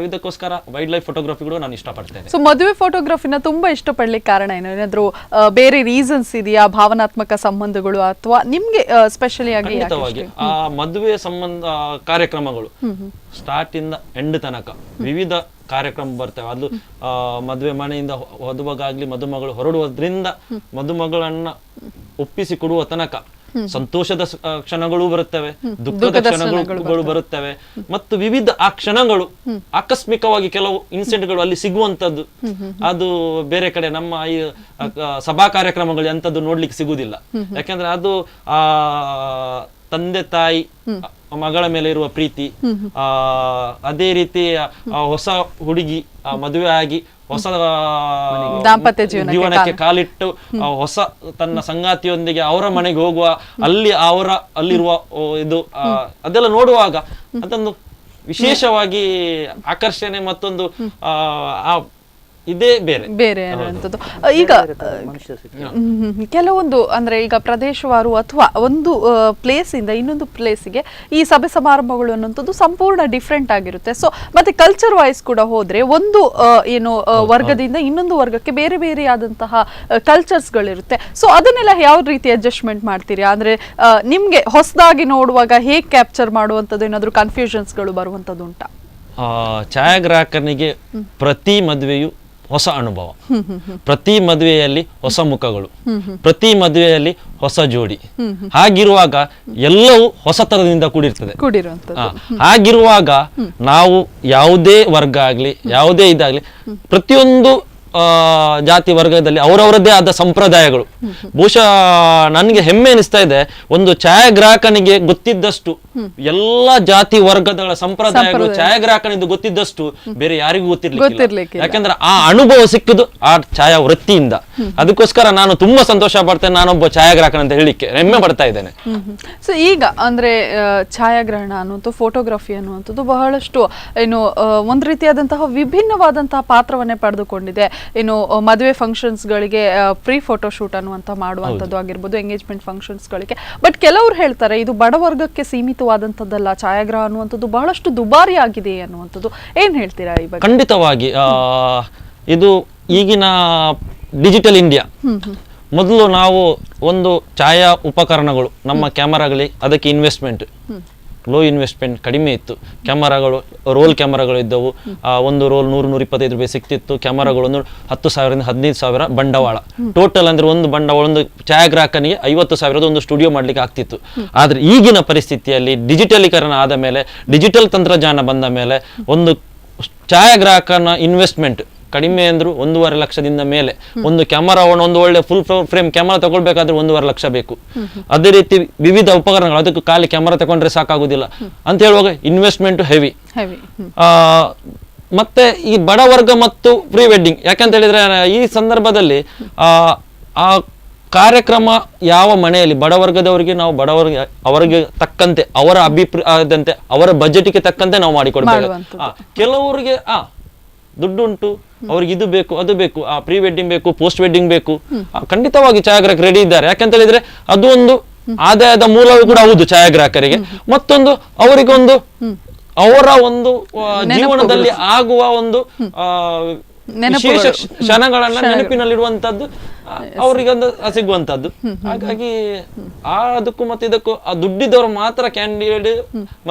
ಇದಕ್ಕೋಸ್ಕರ ವೈಲ್ಡ್ ಲೈಫ್ ಫೋಟೋಗ್ರಫಿಗಳು ನಾನು ಇಷ್ಟಪಡ್ತೇನೆ. ಸೊ ಮದುವೆ ಫೋಟೋಗ್ರಫಿನ ತುಂಬಾ ಇಷ್ಟಪಡ್ಲಿಕ್ಕೆ ಕಾರಣ ಏನು? ಏನಾದ್ರು ಬೇರೆ ರೀಸನ್ಸ್ ಇದೆಯಾ? ಭಾವನಾತ್ಮಕ ಸಂಬಂಧಗಳು ಅಥವಾ ನಿಮ್ಗೆ ಸ್ಪೆಷಲಿ ಆಗಿ? ಖಂಡಿತವಾಗಿ ಆ ಮದುವೆ ಸಂಬಂಧ ಕಾರ್ಯಕ್ರಮಗಳು ಸ್ಟಾರ್ಟ್ ಇಂದ ಎಂಡ್ ತನಕ ವಿವಿಧ ಕಾರ್ಯಕ್ರಮ ಬರ್ತವೆ. ಅದು ಮದುವೆ ಮನೆಯಿಂದ ವಧುವಾಗಲಿ ಮದುಮಗಳು ಹೊರಡುವುದರಿಂದ ಮದುಮಗಳನ್ನ ಒಪ್ಪಿಸಿ ಕೊಡುವ ತನಕ ಸಂತೋಷದ ಕ್ಷಣಗಳು ಬರುತ್ತವೆ, ದುಃಖದ ಕ್ಷಣಗಳು ಬರುತ್ತವೆ, ಮತ್ತು ವಿವಿಧ ಆ ಕ್ಷಣಗಳು ಆಕಸ್ಮಿಕವಾಗಿ ಕೆಲವು ಇನ್ಸಿಡೆಂಟ್ಗಳು ಅಲ್ಲಿ ಸಿಗುವಂತದ್ದು ಅದು ಬೇರೆ ಕಡೆ ನಮ್ಮ ಈ ಸಭಾ ಕಾರ್ಯಕ್ರಮಗಳು ಅಂತದ್ದು ನೋಡ್ಲಿಕ್ಕೆ ಸಿಗುವುದಿಲ್ಲ. ಯಾಕಂದ್ರೆ ಅದು ತಂದೆ ತಾಯಿ ಮಗಳ ಮೇಲೆ ಇರುವ ಪ್ರೀತಿ, ಅದೇ ರೀತಿ ಹೊಸ ಹುಡುಗಿ ಮದುವೆ ಆಗಿ ಹೊಸ ದಾಂಪತ್ಯ ಜೀವನಕ್ಕೆ ಕಾಲಿಟ್ಟು ಹೊಸ ತನ್ನ ಸಂಗಾತಿಯೊಂದಿಗೆ ಅವರ ಮನೆಗೆ ಹೋಗುವ ಅಲ್ಲಿರುವ ಇದು ಅದೆಲ್ಲ ನೋಡುವಾಗ ಅದೊಂದು ವಿಶೇಷವಾಗಿ ಆಕರ್ಷಣೆ ಮತ್ತೊಂದು ಇದೇ ಬೇರೆ ಅನ್ನುವಂಥದ್ದು. ಈಗ ಕೆಲವೊಂದು ಅಂದ್ರೆ ಈಗ ಪ್ರದೇಶವಾರು ಅಥವಾ ಒಂದು ಪ್ಲೇಸ್ ಇಂದ ಇನ್ನೊಂದು ಪ್ಲೇಸಿಗೆ ಈ ಸಭೆ ಸಮಾರಂಭಗಳು ಅನ್ನುವಂಥದ್ದು ಸಂಪೂರ್ಣ ಡಿಫ್ರೆಂಟ್ ಆಗಿರುತ್ತೆ. ಸೊ ಮತ್ತೆ ಕಲ್ಚರ್ ವೈಸ್ ಕೂಡ ಹೋದ್ರೆ ಒಂದು ಏನು ವರ್ಗದಿಂದ ಇನ್ನೊಂದು ವರ್ಗಕ್ಕೆ ಬೇರೆ ಬೇರೆ ಆದಂತಹ ಕಲ್ಚರ್ಸ್ಗಳಿರುತ್ತೆ. ಸೊ ಅದನ್ನೆಲ್ಲ ಯಾವ ರೀತಿ ಅಡ್ಜಸ್ಟ್ಮೆಂಟ್ ಮಾಡ್ತೀರಿ? ಅಂದ್ರೆ ನಿಮ್ಗೆ ಹೊಸದಾಗಿ ನೋಡುವಾಗ ಹೇಗೆ ಕ್ಯಾಪ್ಚರ್ ಮಾಡುವಂಥದ್ದು ಏನಾದ್ರು ಕನ್ಫ್ಯೂಷನ್ಸ್ಗಳು ಬರುವಂಥದ್ದು ಉಂಟಾ? ಛಾಯಾಗ್ರಾಹಕನಿಗೆ ಪ್ರತಿ ಮದುವೆಯು ಹೊಸ ಅನುಭವ, ಪ್ರತಿ ಮದುವೆಯಲ್ಲಿ ಹೊಸ ಮುಖಗಳು, ಪ್ರತಿ ಮದುವೆಯಲ್ಲಿ ಹೊಸ ಜೋಡಿ. ಹಾಗಿರುವಾಗ ಎಲ್ಲವೂ ಹೊಸತನದಿಂದ ಕೂಡಿರ್ತದೆ. ಹಾಗಿರುವಾಗ ನಾವು ಯಾವುದೇ ವರ್ಗ ಆಗ್ಲಿ ಯಾವುದೇ ಇದಾಗ್ಲಿ ಪ್ರತಿಯೊಂದು ಜಾತಿ ವರ್ಗದಲ್ಲಿ ಅವರವರದ್ದೇ ಆದ ಸಂಪ್ರದಾಯಗಳು. ಬಹುಶಃ ನನಗೆ ಹೆಮ್ಮೆ ಅನಿಸ್ತಾ ಇದೆ, ಒಂದು ಛಾಯಾಗ್ರಾಹಕನಿಗೆ ಗೊತ್ತಿದ್ದಷ್ಟು ಎಲ್ಲಾ ಜಾತಿ ವರ್ಗದ ಸಂಪ್ರದಾಯಗಳು ಛಾಯಾಗ್ರಾಹಕನಿಂದ ಗೊತ್ತಿದ್ದಷ್ಟು ಬೇರೆ ಯಾರಿಗೂ ಗೊತ್ತಿರ್ಲಿಕ್ಕೆ. ಯಾಕಂದ್ರೆ ಆ ಅನುಭವ ಸಿಕ್ಕುದು ಆ ಛಾಯಾ ವೃತ್ತಿಯಿಂದ. ಅದಕ್ಕೋಸ್ಕರ ನಾನು ತುಂಬಾ ಸಂತೋಷ ಪಡ್ತೇನೆ, ನಾನೊಬ್ಬ ಛಾಯಾಗ್ರಾಹಕನ ಅಂತ ಹೇಳಿಕ್ಕೆ ಹೆಮ್ಮೆ ಪಡ್ತಾ ಇದ್ದೇನೆ. ಸೊ ಈಗ ಅಂದ್ರೆ ಛಾಯಾಗ್ರಹಣ ಅನ್ನುವಂಥ ಫೋಟೋಗ್ರಫಿ ಅನ್ನುವಂಥದ್ದು ಬಹಳಷ್ಟು ಏನು ಒಂದು ರೀತಿಯಾದಂತಹ ವಿಭಿನ್ನವಾದಂತಹ ಪಾತ್ರವನ್ನೇ ಪಡೆದುಕೊಂಡಿದೆ. ಏನು ಮದುವೆ ಫಂಕ್ಷನ್ಸ್ ಗಳಿಗೆ ಪ್ರೀ ಫೋಟೋ ಶೂಟ್ ಅನ್ನುವಂತ ಮಾಡುವಂತದ್ದು ಆಗಿರ್ಬೋದು, ಎಂಗೇಜ್ಮೆಂಟ್ ಫಂಕ್ಷನ್ಸ್ ಗಳಿಗೆ. ಬಟ್ ಕೆಲವರು ಹೇಳ್ತಾರೆ ಇದು ಬಡವರ್ಗಕ್ಕೆ ಸೀಮಿತವಾದಂತದ್ದಲ್ಲ, ಛಾಯಾಗ್ರಹ ಅನ್ನುವಂಥದ್ದು ಬಹಳಷ್ಟು ದುಬಾರಿ ಆಗಿದೆ ಅನ್ನುವಂಥದ್ದು. ಏನ್ ಹೇಳ್ತೀರಾ ಈ ಬಗ್ಗೆ? ಖಂಡಿತವಾಗಿ ಇದು ಈಗಿನ ಡಿಜಿಟಲ್ ಇಂಡಿಯಾ. ಮೊದಲು ನಾವು ಒಂದು ಛಾಯಾ ಉಪಕರಣಗಳು ನಮ್ಮ ಕ್ಯಾಮರಾಗಲಿ ಅದಕ್ಕೆ ಇನ್ವೆಸ್ಟ್ಮೆಂಟ್ ಲೋ ಇನ್ವೆಸ್ಟ್ಮೆಂಟ್ ಕಡಿಮೆ ಇತ್ತು. ಕ್ಯಾಮರಾಗಳು ರೋಲ್ ಕ್ಯಾಮರಾಗಳು ಇದ್ದವು. ಒಂದು ರೋಲ್ 100-125 ರೂಪಾಯಿ ಸಿಕ್ತಿತ್ತು. ಕ್ಯಾಮರಾಗಳು ಒಂದು 10,000 15,000 ಬಂಡವಾಳ. ಟೋಟಲ್ ಅಂದ್ರೆ ಒಂದು ಬಂಡವಾಳ ಒಂದು ಛಾಯಾಗ್ರಾಹಕನಿಗೆ 50,000 ಒಂದು ಸ್ಟುಡಿಯೋ ಮಾಡ್ಲಿಕ್ಕೆ ಆಗ್ತಿತ್ತು. ಆದ್ರೆ ಈಗಿನ ಪರಿಸ್ಥಿತಿಯಲ್ಲಿ ಡಿಜಿಟಲೀಕರಣ ಆದ ಮೇಲೆ, ಡಿಜಿಟಲ್ ತಂತ್ರಜ್ಞಾನ ಬಂದ ಮೇಲೆ ಒಂದು ಛಾಯಾಗ್ರಾಹಕನ ಇನ್ವೆಸ್ಟ್ಮೆಂಟ್ ಕಡಿಮೆ ಅಂದ್ರು 1.5 ಲಕ್ಷದಿಂದ ಮೇಲೆ. ಒಂದು ಕ್ಯಾಮರಾವನ್ನು ಒಂದು ಒಳ್ಳೆ ಫುಲ್ ಫ್ರೇಮ್ ಕ್ಯಾಮರಾ ತಗೊಳ್ಬೇಕಾದ್ರೆ 1.5 ಲಕ್ಷ ಬೇಕು. ಅದೇ ರೀತಿ ವಿವಿಧ ಉಪಕರಣಗಳು, ಅದಕ್ಕೆ ಖಾಲಿ ಕ್ಯಾಮರಾ ತಗೊಂಡ್ರೆ ಸಾಕಾಗುದಿಲ್ಲ ಅಂತ ಹೇಳುವಾಗ ಇನ್ವೆಸ್ಟ್ಮೆಂಟ್ ಹೆವಿ. ಮತ್ತೆ ಈ ಬಡವರ್ಗ ಮತ್ತು ಪ್ರೀ ವೆಡ್ಡಿಂಗ್, ಯಾಕಂತ ಹೇಳಿದ್ರೆ ಈ ಸಂದರ್ಭದಲ್ಲಿ ಆ ಕಾರ್ಯಕ್ರಮ ಯಾವ ಮನೆಯಲ್ಲಿ ಬಡವರ್ಗದವರಿಗೆ ನಾವು ಅವರಿಗೆ ತಕ್ಕಂತೆ ಅವರ ಅಭಿಪ್ರಾಯದಂತೆ ಅವರ ಬಜೆಟ್ಗೆ ತಕ್ಕಂತೆ ನಾವು ಮಾಡಿಕೊಡ್ಬೇಕು. ಕೆಲವರಿಗೆ ದುಡ್ಡುಂಟು, ಅವ್ರಿಗೆ ಇದು ಬೇಕು ಅದು ಬೇಕು, ಪ್ರೀ ವೆಡ್ಡಿಂಗ್ ಬೇಕು, ಪೋಸ್ಟ್ ವೆಡ್ಡಿಂಗ್ ಬೇಕು, ಖಂಡಿತವಾಗಿ ಛಾಯಾಗ್ರಾಹಕರು ರೆಡಿ ಇದ್ದಾರೆ. ಯಾಕಂತ ಹೇಳಿದ್ರೆ ಅದು ಒಂದು ಆದಾಯದ ಮೂಲವೂ ಕೂಡ ಹೌದು ಛಾಯಾಗ್ರಾಹಕರಿಗೆ. ಮತ್ತೊಂದು ಅವರಿಗೊಂದು ಅವರ ಒಂದು ಜೀವನದಲ್ಲಿ ಆಗುವ ಒಂದು ವಿಶೇಷ ಕ್ಷಣಗಳನ್ನ ನೆನಪಿನಲ್ಲಿಡುವಂತದ್ದು ಅವರಿಗೊಂದು ಸಿಗುವಂತದ್ದು. ಹಾಗಾಗಿ ಅದಕ್ಕೂ ಮತ್ತೆ ಇದಕ್ಕೂ ಆ ದುಡ್ಡಿದ್ದವರು ಮಾತ್ರ ಕ್ಯಾಂಡಿಡೇಟ್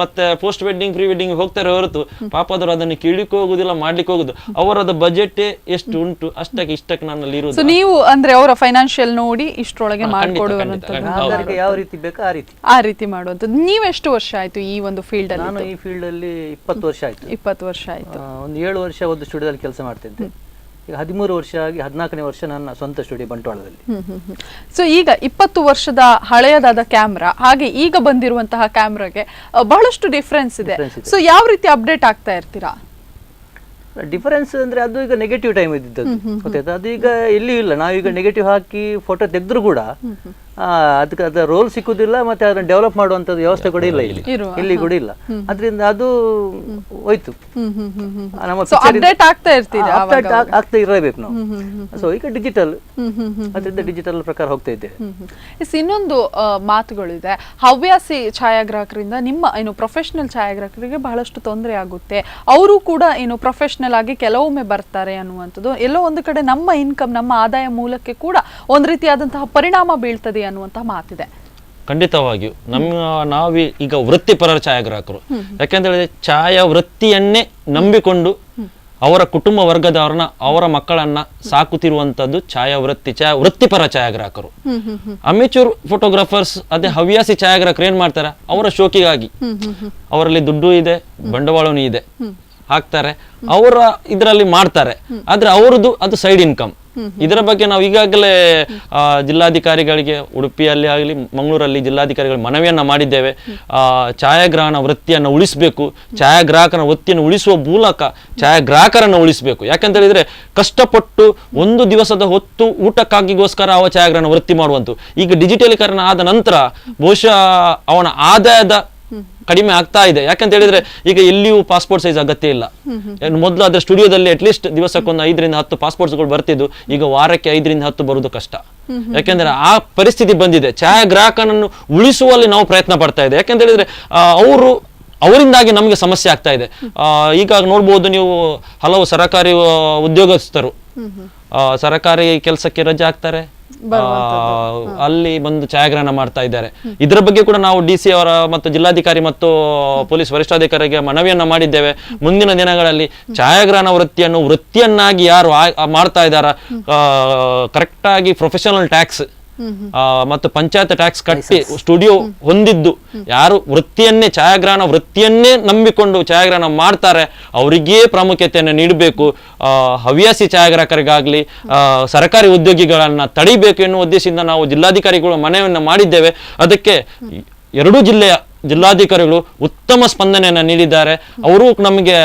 ಮತ್ತೆ ಪೋಸ್ಟ್ ವೆಡ್ಡಿಂಗ್ ಪ್ರೀ ವೆಡ್ಡಿಂಗ್ ಹೋಗ್ತಾರೆ ಹೊರತು ಪಾಪದವರು ಅದನ್ನು ಕೀಳಿಕ್ಕೆ ಹೋಗುದಿಲ್ಲ, ಮಾಡ್ಲಿಕ್ಕೆ ಹೋಗುದು. ಅವರದ ಬಜೆಟ್ ಎಷ್ಟು ಉಂಟು ಅಷ್ಟಕ್ಕೆ ಇಷ್ಟಕ್ಕೆ ನನ್ನಲ್ಲಿ ಇರುವುದು. ನೀವು ಅಂದ್ರೆ ಅವರ ಫೈನಾನ್ಷಿಯಲ್ ನೋಡಿ ಇಷ್ಟರೊಳಗೆ ಮಾಡಿಕೊಡುವಂತದ್ದು, ಯಾವ ರೀತಿ ಬೇಕು ಆ ರೀತಿ ಮಾಡುವಂತದ್ದು. ನೀವು ಎಷ್ಟು ವರ್ಷ ಆಯ್ತು ಈ ಒಂದು ಫೀಲ್ಡ್ ಅಲ್ಲಿ? ನಾನು ಈ ಫೀಲ್ಡ್ ಅಲ್ಲಿ 20 ವರ್ಷ ಆಯ್ತು. 20 ವರ್ಷ ಆಯ್ತು. ಒಂದು 7 ವರ್ಷ ಒಂದು ಸ್ಟುಡಿಯೋದಲ್ಲಿ ಕೆಲಸ ಮಾಡ್ತಿದ್ದೆ. ಈಗ 13 ವರ್ಷ ಆಗಿ 14ನೇ ವರ್ಷ ನನ್ನ ಸ್ವಂತ ಸ್ಟುಡಿಯೋ ಬಂಟ್ವಾಳದಲ್ಲಿ. ಸೊ ಈಗ 20 ವರ್ಷದ ಹಳೆಯದಾದ ಕ್ಯಾಮ್ರಾ ಹಾಗೆ ಈಗ ಬಂದಿರುವಂತಹ ಕ್ಯಾಮ್ರಾಗೆ ಬಹಳಷ್ಟು ಡಿಫರೆನ್ಸ್ ಇದೆ. ಸೊ ಯಾವ ರೀತಿ ಅಪ್ಡೇಟ್ ಆಗ್ತಾ ಇರ್ತೀರಾ? ಡಿಫರೆನ್ಸ್ ಅಂದ್ರೆ ಅದು ಈಗ ನೆಗೆಟಿವ್ ಟೈಮ್ ಇದ್ದಿದ್ದು ಗೊತ್ತಾಯ್ತಾ. ಅದು ಈಗ ಎಲ್ಲಿಯೂ ಇಲ್ಲ. ನಾವೀಗ ನೆಗೆಟಿವ್ ಹಾಕಿ ಫೋಟೋ ತೆಗೆದ್ರು ಕೂಡ ಅದಕ್ಕೆ ಅದರ ರೋಲ್ ಸಿಕ್ಕುದಿಲ್ಲ, ಮತ್ತೆ ಅದನ್ನು ಡೆವಲಪ್ ಮಾಡುವಂಥದ್ದು ವ್ಯವಸ್ಥೆ ಕೂಡ ಇಲ್ಲ ಇಲ್ಲಿ ಕೂಡ ಇಲ್ಲ. ಅದರಿಂದ ಅದು ಹೋಯ್ತು. ನಮ್ಮ ಅಪ್ಡೇಟ್ ಆಗ್ತಾ ಇರ್ತೀರಾ, ಆಗ್ತಾ ಇರಬೇಕು ನಾವು. ಸೊ ಈಗ ಡಿಜಿಟಲ್, ಅದರಿಂದ ಡಿಜಿಟಲ್ ಪ್ರಕಾರ ಹೋಗ್ತಾ ಇದ್ದೇವೆ. ಇನ್ನೊಂದು ಮಾತುಗಳಿದೆ, ಹವ್ಯಾಸಿ ಛಾಯಾಗ್ರಾಹಕರಿಂದ ನಿಮ್ಮ ಏನು ಪ್ರೊಫೆಷನಲ್ ಛಾಯಾಗ್ರಾಹಕರಿಗೆ ಬಹಳಷ್ಟು ತೊಂದರೆ ಆಗುತ್ತೆ, ಅವರು ಕೂಡ ಏನು ಪ್ರೊಫೆಷನಲ್ ಆಗಿ ಕೆಲವೊಮ್ಮೆ ಬರ್ತಾರೆ ಅನ್ನುವಂಥದ್ದು. ಎಲ್ಲೋ ಒಂದು ಕಡೆ ನಮ್ಮ ಇನ್ಕಮ್, ನಮ್ಮ ಆದಾಯ ಮೂಲಕ್ಕೆ ಕೂಡ ಒಂದು ರೀತಿಯಾದಂತಹ ಪರಿಣಾಮ ಬೀಳ್ತದೆ ಅನ್ನುವಂತಹ ಮಾತಿದೆ. ಖಂಡಿತವಾಗಿಯೂ ನಾವು ಈಗ ವೃತ್ತಿಪರ ಛಾಯಾಗ್ರಾಹಕರು, ಯಾಕೆಂತ ಹೇಳಿದ್ರೆ ಛಾಯಾ ವೃತ್ತಿಯನ್ನೇ ನಂಬಿಕೊಂಡು ಅವರ ಕುಟುಂಬ ವರ್ಗದವರನ್ನ, ಅವರ ಮಕ್ಕಳನ್ನ ಸಾಕುತ್ತಿರುವಂತದ್ದು ವೃತ್ತಿಪರ ಛಾಯಾಗ್ರಾಹಕರು. ಅಮೆಚೂರ್ ಫೋಟೋಗ್ರಾಫರ್ಸ್, ಅದೇ ಹವ್ಯಾಸಿ ಛಾಯಾಗ್ರಾಹಕರು ಏನ್ ಮಾಡ್ತಾರೆ, ಅವರ ಶೋಕಿಗಾಗಿ, ಅವರಲ್ಲಿ ದುಡ್ಡು ಇದೆ, ಬಂಡವಾಳನೂ ಇದೆ, ಹಾಕ್ತಾರೆ, ಅವರ ಇದರಲ್ಲಿ ಮಾಡ್ತಾರೆ, ಆದ್ರೆ ಅವರದ್ದು ಅದು ಸೈಡ್ ಇನ್ಕಮ್. ಇದರ ಬಗ್ಗೆ ನಾವು ಈಗಾಗಲೇ ಜಿಲ್ಲಾಧಿಕಾರಿಗಳಿಗೆ, ಉಡುಪಿಯಲ್ಲಿ ಆಗಲಿ ಮಂಗಳೂರಲ್ಲಿ ಜಿಲ್ಲಾಧಿಕಾರಿಗಳು ಮನವಿಯನ್ನ ಮಾಡಿದ್ದೇವೆ. ಛಾಯಾಗ್ರಹಣ ವೃತ್ತಿಯನ್ನು ಉಳಿಸಬೇಕು, ಛಾಯಾಗ್ರಾಹಕನ ವೃತ್ತಿಯನ್ನು ಉಳಿಸುವ ಮೂಲಕ ಛಾಯಾಗ್ರಾಹಕರನ್ನು ಉಳಿಸಬೇಕು. ಯಾಕಂತ ಹೇಳಿದ್ರೆ ಕಷ್ಟಪಟ್ಟು ಒಂದು ದಿವಸದ ಹೊತ್ತು ಊಟಕ್ಕಾಗಿಗೋಸ್ಕರ ಅವ ಛಾಯಾಗ್ರಹಣ ವೃತ್ತಿ ಮಾಡುವಂತು. ಈಗ ಡಿಜಿಟಲೀಕರಣ ಆದ ನಂತರ ಬಹುಶಃ ಅವನ ಆದಾಯದ ಕಡಿಮೆ ಆಗ್ತಾ ಇದೆ. ಯಾಕಂತ ಹೇಳಿದ್ರೆ ಈಗ ಎಲ್ಲಿಯೂ ಪಾಸ್ಪೋರ್ಟ್ ಸೈಜ್ ಅಗತ್ಯ ಇಲ್ಲ. ಮೊದಲು ಅದ್ರ ಸ್ಟುಡಿಯೋದಲ್ಲಿ ಅಟ್ಲೀಸ್ಟ್ ದಿವಸಕ್ಕೊಂದು 5 ರಿಂದ 10 ಪಾಸ್ಪೋರ್ಟ್ಸ್ಗಳು ಬರ್ತಿದ್ದು, ಈಗ ವಾರಕ್ಕೆ 5 ರಿಂದ 10 ಬರುವುದು ಕಷ್ಟ. ಯಾಕೆಂದ್ರೆ ಆ ಪರಿಸ್ಥಿತಿ ಬಂದಿದೆ. ಛಾಯಾಗ್ರಾಹಕನನ್ನು ಉಳಿಸುವಲ್ಲಿ ನಾವು ಪ್ರಯತ್ನ ಪಡ್ತಾ ಇದೆ. ಯಾಕಂತ ಹೇಳಿದ್ರೆ ಅವರಿಂದಾಗಿ ನಮಗೆ ಸಮಸ್ಯೆ ಆಗ್ತಾ ಇದೆ. ಈಗ ನೋಡ್ಬೋದು ನೀವು, ಹಲವು ಸರಕಾರಿ ಉದ್ಯೋಗಸ್ಥರು ಸರಕಾರಿ ಕೆಲಸಕ್ಕೆ ರಜೆ ಹಾಕ್ತಾರೆ, ಅಲ್ಲಿ ಬಂದು ಛಾಯಾಗ್ರಹಣ ಮಾಡ್ತಾ ಇದ್ದಾರೆ. ಇದರ ಬಗ್ಗೆ ಕೂಡ ನಾವು DC ಅವರ ಮತ್ತು ಜಿಲ್ಲಾಧಿಕಾರಿ ಮತ್ತು ಪೊಲೀಸ್ ವರಿಷ್ಠಾಧಿಕಾರಿಗೆ ಮನವಿಯನ್ನ ಮಾಡಿದ್ದೇವೆ. ಮುಂದಿನ ದಿನಗಳಲ್ಲಿ ಛಾಯಾಗ್ರಹಣ ವೃತ್ತಿಯನ್ನಾಗಿ ಯಾರು ಮಾಡ್ತಾ ಇದ್ದಾರ, ಕರೆಕ್ಟ್ ಆಗಿ ಪ್ರೊಫೆಷನಲ್ ಟ್ಯಾಕ್ಸ್ ಮತ್ತು ಪಂಚಾಯತ್ ಟ್ಯಾಕ್ಸ್ ಕಟ್ಟಿ ಸ್ಟುಡಿಯೋ ಹೊಂದಿದ್ದು ಯಾರು ಛಾಯಾಗ್ರಹಣ ವೃತ್ತಿಯನ್ನೇ ನಂಬಿಕೊಂಡು ಛಾಯಾಗ್ರಹಣ ಮಾಡ್ತಾರೆ, ಅವರಿಗೇ ಪ್ರಾಮುಖ್ಯತೆಯನ್ನು ನೀಡಬೇಕು. ಹವ್ಯಾಸಿ ಛಾಯಾಗ್ರಾಹಕರಿಗಾಗ್ಲಿ ಸರ್ಕಾರಿ ಉದ್ಯೋಗಿಗಳನ್ನ ತಡಿಬೇಕು ಎನ್ನುವ ಉದ್ದೇಶದಿಂದ ನಾವು ಜಿಲ್ಲಾಧಿಕಾರಿಗಳು ಮನವಿಯನ್ನು ಮಾಡಿದ್ದೇವೆ. ಅದಕ್ಕೆ 2 ಜಿಲ್ಲೆಯ ಜಿಲ್ಲಾಧಿಕಾರಿಗಳು ಉತ್ತಮ ಸ್ಪಂದನೆಯನ್ನು ನೀಡಿದ್ದಾರೆ. ಅವರು ನಮಗೆ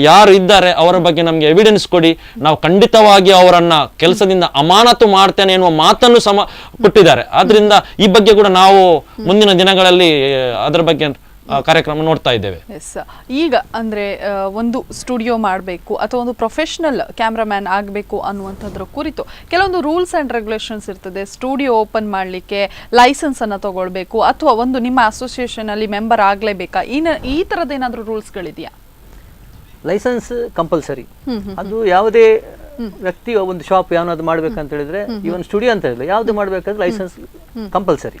ಯಾರು ಇದ್ದಾರೆ ಅವರ ಬಗ್ಗೆ ನಮಗೆ ಎವಿಡೆನ್ಸ್ ಕೊಡಿ, ನಾವು ಖಂಡಿತವಾಗಿ ಅವರನ್ನ ಕೆಲಸದಿಂದ ಅಮಾನತು ಮಾಡ್ತೇನೆ ಎನ್ನುವ ಮಾತನ್ನು ಕೊಟ್ಟಿದ್ದಾರೆ. ಆದ್ರಿಂದ ಈ ಬಗ್ಗೆ ಕೂಡ ನಾವು ಮುಂದಿನ ದಿನಗಳಲ್ಲಿ ಅದರ ಬಗ್ಗೆ ಕಾರ್ಯಕ್ರಮ ನೋಡ್ತಾ ಇದ್ದೇವೆ. ಈಗ ಅಂದ್ರೆ ಒಂದು ಸ್ಟುಡಿಯೋ ಮಾಡಬೇಕು ಅಥವಾ ಒಂದು ಪ್ರೊಫೆಷನಲ್ ಕ್ಯಾಮ್ರಾಮ್ಯಾನ್ ಆಗಬೇಕು ಅನ್ನುವಂಥದ್ರ ಕುರಿತು ಕೆಲವೊಂದು ರೂಲ್ಸ್ ಅಂಡ್ ರೆಗ್ಯುಲೇಷನ್ಸ್ ಇರ್ತದೆ. ಸ್ಟುಡಿಯೋ ಓಪನ್ ಮಾಡಲಿಕ್ಕೆ ಲೈಸೆನ್ಸ್ ಅನ್ನ ತಗೊಳ್ಬೇಕು ಅಥವಾ ಒಂದು ನಿಮ್ಮ ಅಸೋಸಿಯೇಷನ್ ಅಲ್ಲಿ ಮೆಂಬರ್ ಆಗಲೇಬೇಕಾ, ಈ ತರದ ಏನಾದರೂ ರೂಲ್ಸ್ಗಳಿದೆಯಾ? Licence compulsory. ಅದು ಯಾವುದೇ ವ್ಯಕ್ತಿ ಒಂದು ಶಾಪ್ ಯಾವ್ದು ಮಾಡ್ಬೇಕಂತ ಹೇಳಿದ್ರೆ, ಇವನ್ ಸ್ಟುಡಿಯೋ ಅಂತ ಹೇಳಿದ್ರೆ ಯಾವ್ದು ಮಾಡ್ಬೇಕಾದ್ರೆ ಲೈಸೆನ್ಸ್ ಕಂಪಲ್ಸರಿ.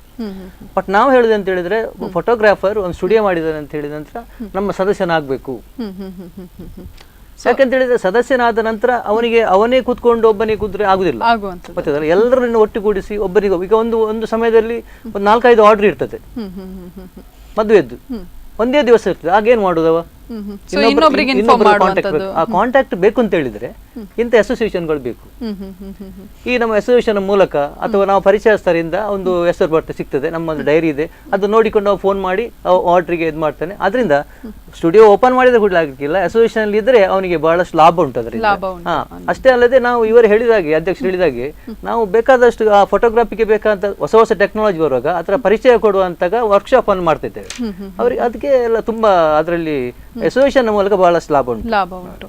ಬಟ್ ನಾವು ಹೇಳುದು ಅಂತ ಹೇಳಿದ್ರೆ, ಫೋಟೋಗ್ರಾಫರ್ ಒಂದು ಸ್ಟುಡಿಯೋ ಮಾಡಿದಾರೆ ಅಂತ ಹೇಳಿದ ನಂತರ ನಮ್ಮ ಸದಸ್ಯನಾಗಬೇಕು. ಯಾಕಂತ ಹೇಳಿದ್ರೆ ಸದಸ್ಯನಾದ ನಂತರ ಅವನೇ ಕೂತ್ಕೊಂಡು ಒಬ್ಬನಿಗೆ ಕೂತ್ರೆ ಆಗುದಿಲ್ಲ, ಗೊತ್ತಿಲ್ಲ. ಎಲ್ಲರನ್ನು ಒಟ್ಟುಗೂಡಿಸಿ ಒಬ್ಬನಿಗೆ, ಈಗ ಒಂದು ಸಮಯದಲ್ಲಿ ಒಂದು 4-5 ಆರ್ಡರ್ ಇರ್ತದೆ ಮದುವೆದ್ದು, ಒಂದೇ ದಿವಸ ಇರ್ತದೆ. ಆಗೇನ್ ಮಾಡುದವ, ಕಾಂಟ್ಯಾಕ್ಟ್ ಬೇಕು ಅಂತ ಹೇಳಿದ್ರೆ ಇಂಥ ಅಸೋಸಿಯೇಷನ್ಗಳು ಬೇಕು. ಈ ನಮ್ಮ ಅಸೋಸಿಯೇಷನ್ ಮೂಲಕ ಅಥವಾ ನಾವು ಪರಿಚಯಸ್ಥರಿಂದ ಒಂದು ಹೆಸರು ಬರ್ತದೆ, ಸಿಗ್ತದೆ, ನಮ್ಮ ಡೈರಿ ಇದೆ, ಅದು ನೋಡಿಕೊಂಡು ನಾವು ಫೋನ್ ಮಾಡಿ ಆರ್ಡ್ರಿಗೆ ಇದು ಮಾಡ್ತಾನೆ. ಅದರಿಂದ ಸ್ಟುಡಿಯೋ ಓಪನ್ ಮಾಡಿದ್ರೆ ಕೂಡ ಆಗಲಿಕ್ಕಿಲ್ಲ, ಅಸೋಸಿಯೇಷನ್ ಇದ್ರೆ ಅವನಿಗೆ ಬಹಳಷ್ಟು ಲಾಭ ಉಂಟು ಅದರಿಂದ. ಅಷ್ಟೇ ಅಲ್ಲದೆ ನಾವು ಇವರು ಹೇಳಿದಾಗೆ, ಅಧ್ಯಕ್ಷರು ಹೇಳಿದಾಗೆ, ನಾವು ಬೇಕಾದಷ್ಟು ಆ ಫೋಟೋಗ್ರಾಫಿಗೆ ಬೇಕಾದ ಹೊಸ ಟೆಕ್ನಾಲಜಿ ಬರುವಾಗ ಅದರ ಪರಿಚಯ ಕೊಡುವಂತಾಗ ವರ್ಕ್ಶಾಪ್ ಅನ್ನು ಮಾಡ್ತಿದ್ದೇವೆ. ಅವ್ರಿಗೆ ಅದಕ್ಕೆ ಎಲ್ಲ ತುಂಬಾ ಅದರಲ್ಲಿ ಅಸೋಸಿಯೇಷನ್ ಮೂಲಕ ಬಹಳಷ್ಟು ಲಾಭ ಉಂಟು.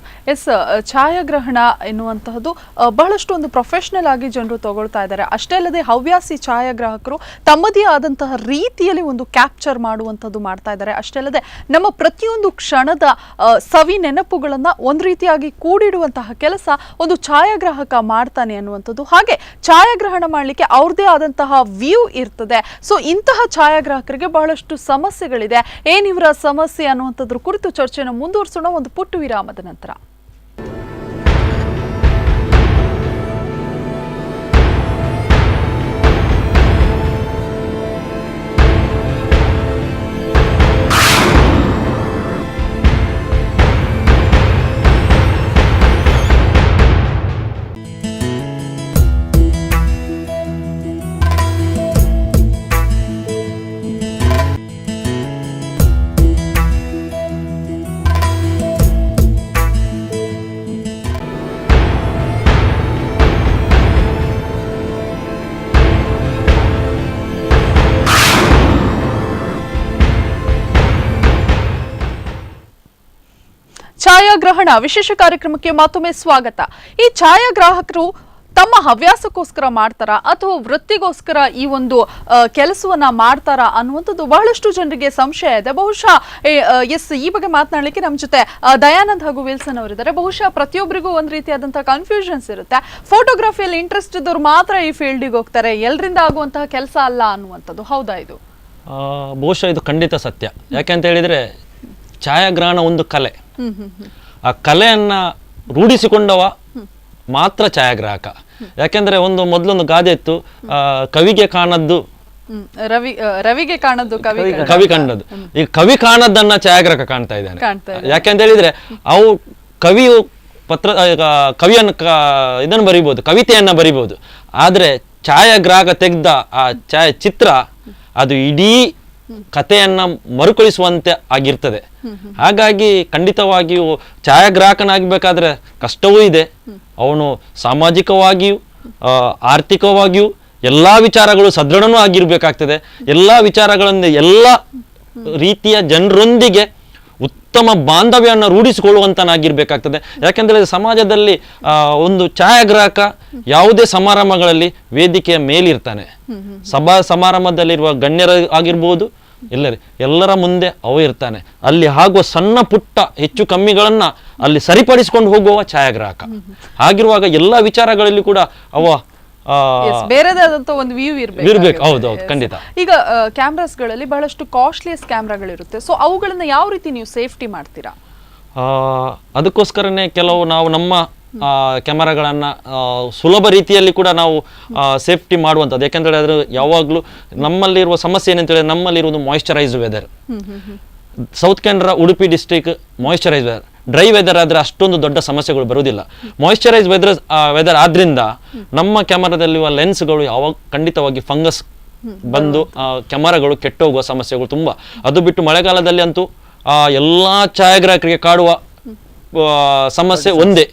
ಛಾಯಾಗ್ರಹಣ ಎನ್ನುವಂತಹದ್ದು ಬಹಳಷ್ಟು ಒಂದು ಪ್ರೊಫೆಷನಲ್ ಆಗಿ ಜನರು ತಗೊಳ್ತಾ ಇದ್ದಾರೆ. ಅಷ್ಟೇ ಅಲ್ಲದೆ ಹವ್ಯಾಸಿ ಛಾಯಾಗ್ರಾಹಕರು ತಮ್ಮದೇ ಆದಂತಹ ರೀತಿಯಲ್ಲಿ ಒಂದು ಕ್ಯಾಪ್ಚರ್ ಮಾಡುವಂಥದ್ದು ಮಾಡ್ತಾ ಇದ್ದಾರೆ. ಅಷ್ಟೇ ಅಲ್ಲದೆ ನಮ್ಮ ಪ್ರತಿಯೊಂದು ಕ್ಷಣದ ಸವಿ ನೆನಪುಗಳನ್ನ ಒಂದು ರೀತಿಯಾಗಿ ಕೂಡಿಡುವಂತಹ ಕೆಲಸ ಒಂದು ಛಾಯಾಗ್ರಾಹಕ ಮಾಡ್ತಾನೆ ಅನ್ನುವಂಥದ್ದು. ಹಾಗೆ ಛಾಯಾಗ್ರಹಣ ಮಾಡಲಿಕ್ಕೆ ಅವ್ರದೇ ಆದಂತಹ ವ್ಯೂ ಇರ್ತದೆ. ಸೊ ಇಂತಹ ಛಾಯಾಗ್ರಾಹಕರಿಗೆ ಬಹಳಷ್ಟು ಸಮಸ್ಯೆಗಳಿದೆ. ಏನಿವರ ಸಮಸ್ಯೆ ಅನ್ನುವಂಥದ್ರ ಕುರಿತು ಚರ್ಚೆಯನ್ನು ಮುಂದುವರಿಸೋಣ ಒಂದು ಪುಟ್ಟ ವಿರಾಮದ ನಂತರ. ಛಾಯಾಗ್ರಹಣ ವಿಶೇಷ ಕಾರ್ಯಕ್ರಮಕ್ಕೆ ಮತ್ತೊಮ್ಮೆ ಸ್ವಾಗತ. ಈ ಛಾಯಾಗ್ರಾಹಕರು ತಮ್ಮ ಹವ್ಯಾಸಕ್ಕೋಸ್ಕರ ಮಾಡ್ತಾರ ಅಥವಾ ವೃತ್ತಿಗೋಸ್ಕರ ಈ ಒಂದು ಕೆಲಸವನ್ನ ಮಾಡ್ತಾರ ಅನ್ನುವಂಥದ್ದು ಬಹಳಷ್ಟು ಜನರಿಗೆ ಸಂಶಯ ಇದೆ. ಬಹುಶಃ ಈ ಬಗ್ಗೆ ಮಾತನಾಡಲಿಕ್ಕೆ ನಮ್ಮ ಜೊತೆ ದಯಾನಂದ್ ಹಾಗೂ ವಿಲ್ಸನ್ ಅವರಿದ್ದಾರೆ. ಬಹುಶಃ ಪ್ರತಿಯೊಬ್ಬರಿಗೂ ಒಂದು ರೀತಿಯಾದಂತಹ ಕನ್ಫ್ಯೂಷನ್ಸ್ ಇರುತ್ತೆ. ಫೋಟೋಗ್ರಫಿಯಲ್ಲಿ ಇಂಟ್ರೆಸ್ಟ್ ಇದ್ದವ್ರು ಮಾತ್ರ ಈ ಫೀಲ್ಡಿಗೆ ಹೋಗ್ತಾರೆ, ಎಲ್ಲರಿಂದ ಆಗುವಂತಹ ಕೆಲಸ ಅಲ್ಲ ಅನ್ನುವಂಥದ್ದು ಹೌದಾ? ಇದು ಬಹುಶಃ ಇದು ಖಂಡಿತ ಸತ್ಯ. ಯಾಕೆಂತ ಹೇಳಿದ್ರೆ ಛಾಯಾಗ್ರಹಣ ಒಂದು ಕಲೆ. ಆ ಕಲೆಯನ್ನ ರೂಢಿಸಿಕೊಂಡವ ಮಾತ್ರ ಛಾಯಾಗ್ರಾಹಕ. ಯಾಕೆಂದ್ರೆ ಮೊದಲೊಂದು ಗಾದೆ ಇತ್ತು, ಕವಿಗೆ ಕಾಣದ್ದು ರವಿಗೆ ಕಾಣದ್ದು ಕವಿ ಕಂಡದ್ದು. ಈಗ ಕವಿ ಕಾಣದ್ದನ್ನ ಛಾಯಾಗ್ರಾಹಕ ಕಾಣ್ತಾ ಇದ್ದಾನೆ. ಯಾಕೆಂತ ಹೇಳಿದ್ರೆ ಅವು ಕವಿಯು ಕವಿಯನ್ನು ಇದನ್ನು ಬರಿಬಹುದು, ಕವಿತೆಯನ್ನ ಬರಿಬಹುದು. ಆದ್ರೆ ಛಾಯಾಗ್ರಾಹಕ ತೆಗೆದ ಆ ಛಾಯಾಚಿತ್ರ ಅದು ಇಡೀ ಕಥೆಯನ್ನ ಮರುಕಳಿಸುವಂತೆ ಆಗಿರ್ತದೆ. ಹಾಗಾಗಿ ಖಂಡಿತವಾಗಿಯೂ ಛಾಯಾಗ್ರಾಹಕನಾಗಬೇಕಾದ್ರೆ ಕಷ್ಟವೂ ಇದೆ. ಅವನು ಸಾಮಾಜಿಕವಾಗಿಯೂ ಆರ್ಥಿಕವಾಗಿಯೂ ಎಲ್ಲ ವಿಚಾರಗಳು ಸದೃಢನೂ ಆಗಿರ್ಬೇಕಾಗ್ತದೆ. ಎಲ್ಲ ವಿಚಾರಗಳನ್ನು ಎಲ್ಲ ರೀತಿಯ ಜನರೊಂದಿಗೆ ಉತ್ತಮ ಬಾಂಧವ್ಯವನ್ನು ರೂಢಿಸಿಕೊಳ್ಳುವಂತನಾಗಿರ್ಬೇಕಾಗ್ತದೆ. ಯಾಕೆಂದರೆ ಸಮಾಜದಲ್ಲಿ ಒಂದು ಛಾಯಾಗ್ರಾಹಕ ಯಾವುದೇ ಸಮಾರಂಭಗಳಲ್ಲಿ ವೇದಿಕೆಯ ಮೇಲಿರ್ತಾನೆ. ಸಭಾ ಸಮಾರಂಭದಲ್ಲಿರುವ ಗಣ್ಯರ ಆಗಿರ್ಬೋದು, ಎಲ್ಲರ ಮುಂದೆ ಅವ ಇರ್ತಾನೆ. ಅಲ್ಲಿ ಆಗುವ ಸಣ್ಣ ಪುಟ್ಟ ಹೆಚ್ಚು ಕಮ್ಮಿಗಳನ್ನ ಅಲ್ಲಿ ಸರಿಪಡಿಸಿಕೊಂಡು ಹೋಗುವ ಛಾಯಾಗ್ರಾಹಕ. ಹಾಗಿರುವಾಗ ಎಲ್ಲ ವಿಚಾರಗಳಲ್ಲಿ ಕೂಡ ಅವ ಬೇರೆದಾದಂತ ಒಂದು ವ್ಯೂ ಇರ್ಬೇಕು. ಹೌದೌದು, ಖಂಡಿತ. ಈಗ ಕ್ಯಾಮ್ರಾಸ್ಗಳಲ್ಲಿ ಬಹಳಷ್ಟು ಕಾಸ್ಟ್ಲಿಯಸ್ ಕ್ಯಾಮ್ರಾಗಳಿರುತ್ತೆ. ಸೊ ಅವುಗಳನ್ನ ಯಾವ ರೀತಿ ನೀವು ಸೇಫ್ಟಿ ಮಾಡ್ತೀರಾ? ಅದಕ್ಕೋಸ್ಕರನೇ ಕೆಲವು ನಾವು ನಮ್ಮ ಕ್ಯಾಮರಾಗಳನ್ನ ಸುಲಭ ರೀತಿಯಲ್ಲಿ ಕೂಡ ನಾವು ಸೇಫ್ಟಿ ಮಾಡುವಂಥದ್ದು. ಯಾಕೆಂದ್ರೆ ಅದ್ರ ಯಾವಾಗಲೂ ನಮ್ಮಲ್ಲಿರುವ ಸಮಸ್ಯೆ ಏನಂತ ಹೇಳಿದ್ರೆ, ನಮ್ಮಲ್ಲಿರುವುದು moisturise weather. South Canara Udupi district moisturise weather. Dry weather ಆದ್ರೆ ಅಷ್ಟೊಂದು ದೊಡ್ಡ ಸಮಸ್ಯೆಗಳು ಬರುವುದಿಲ್ಲ. ಮಾಯಿಶ್ಚರೈಸ್ ವೆದರ್ ಆದ್ರಿಂದ ನಮ್ಮ ಕ್ಯಾಮರಾದಲ್ಲಿರುವ ಲೆನ್ಸ್ಗಳು ಯಾವಾಗ ಖಂಡಿತವಾಗಿ ಫಂಗಸ್ ಬಂದು ಕ್ಯಾಮರಾಗಳು ಕೆಟ್ಟೋಗುವ ಸಮಸ್ಯೆಗಳು ತುಂಬಾ. ಅದು ಬಿಟ್ಟು ಮಳೆಗಾಲದಲ್ಲಿ ಅಂತೂ ಎಲ್ಲಾ ಛಾಯಾಗ್ರಾಹಕರಿಗೆ ಕಾಡುವ ಸಮಸ್ಯೆ ಒಂದೇ,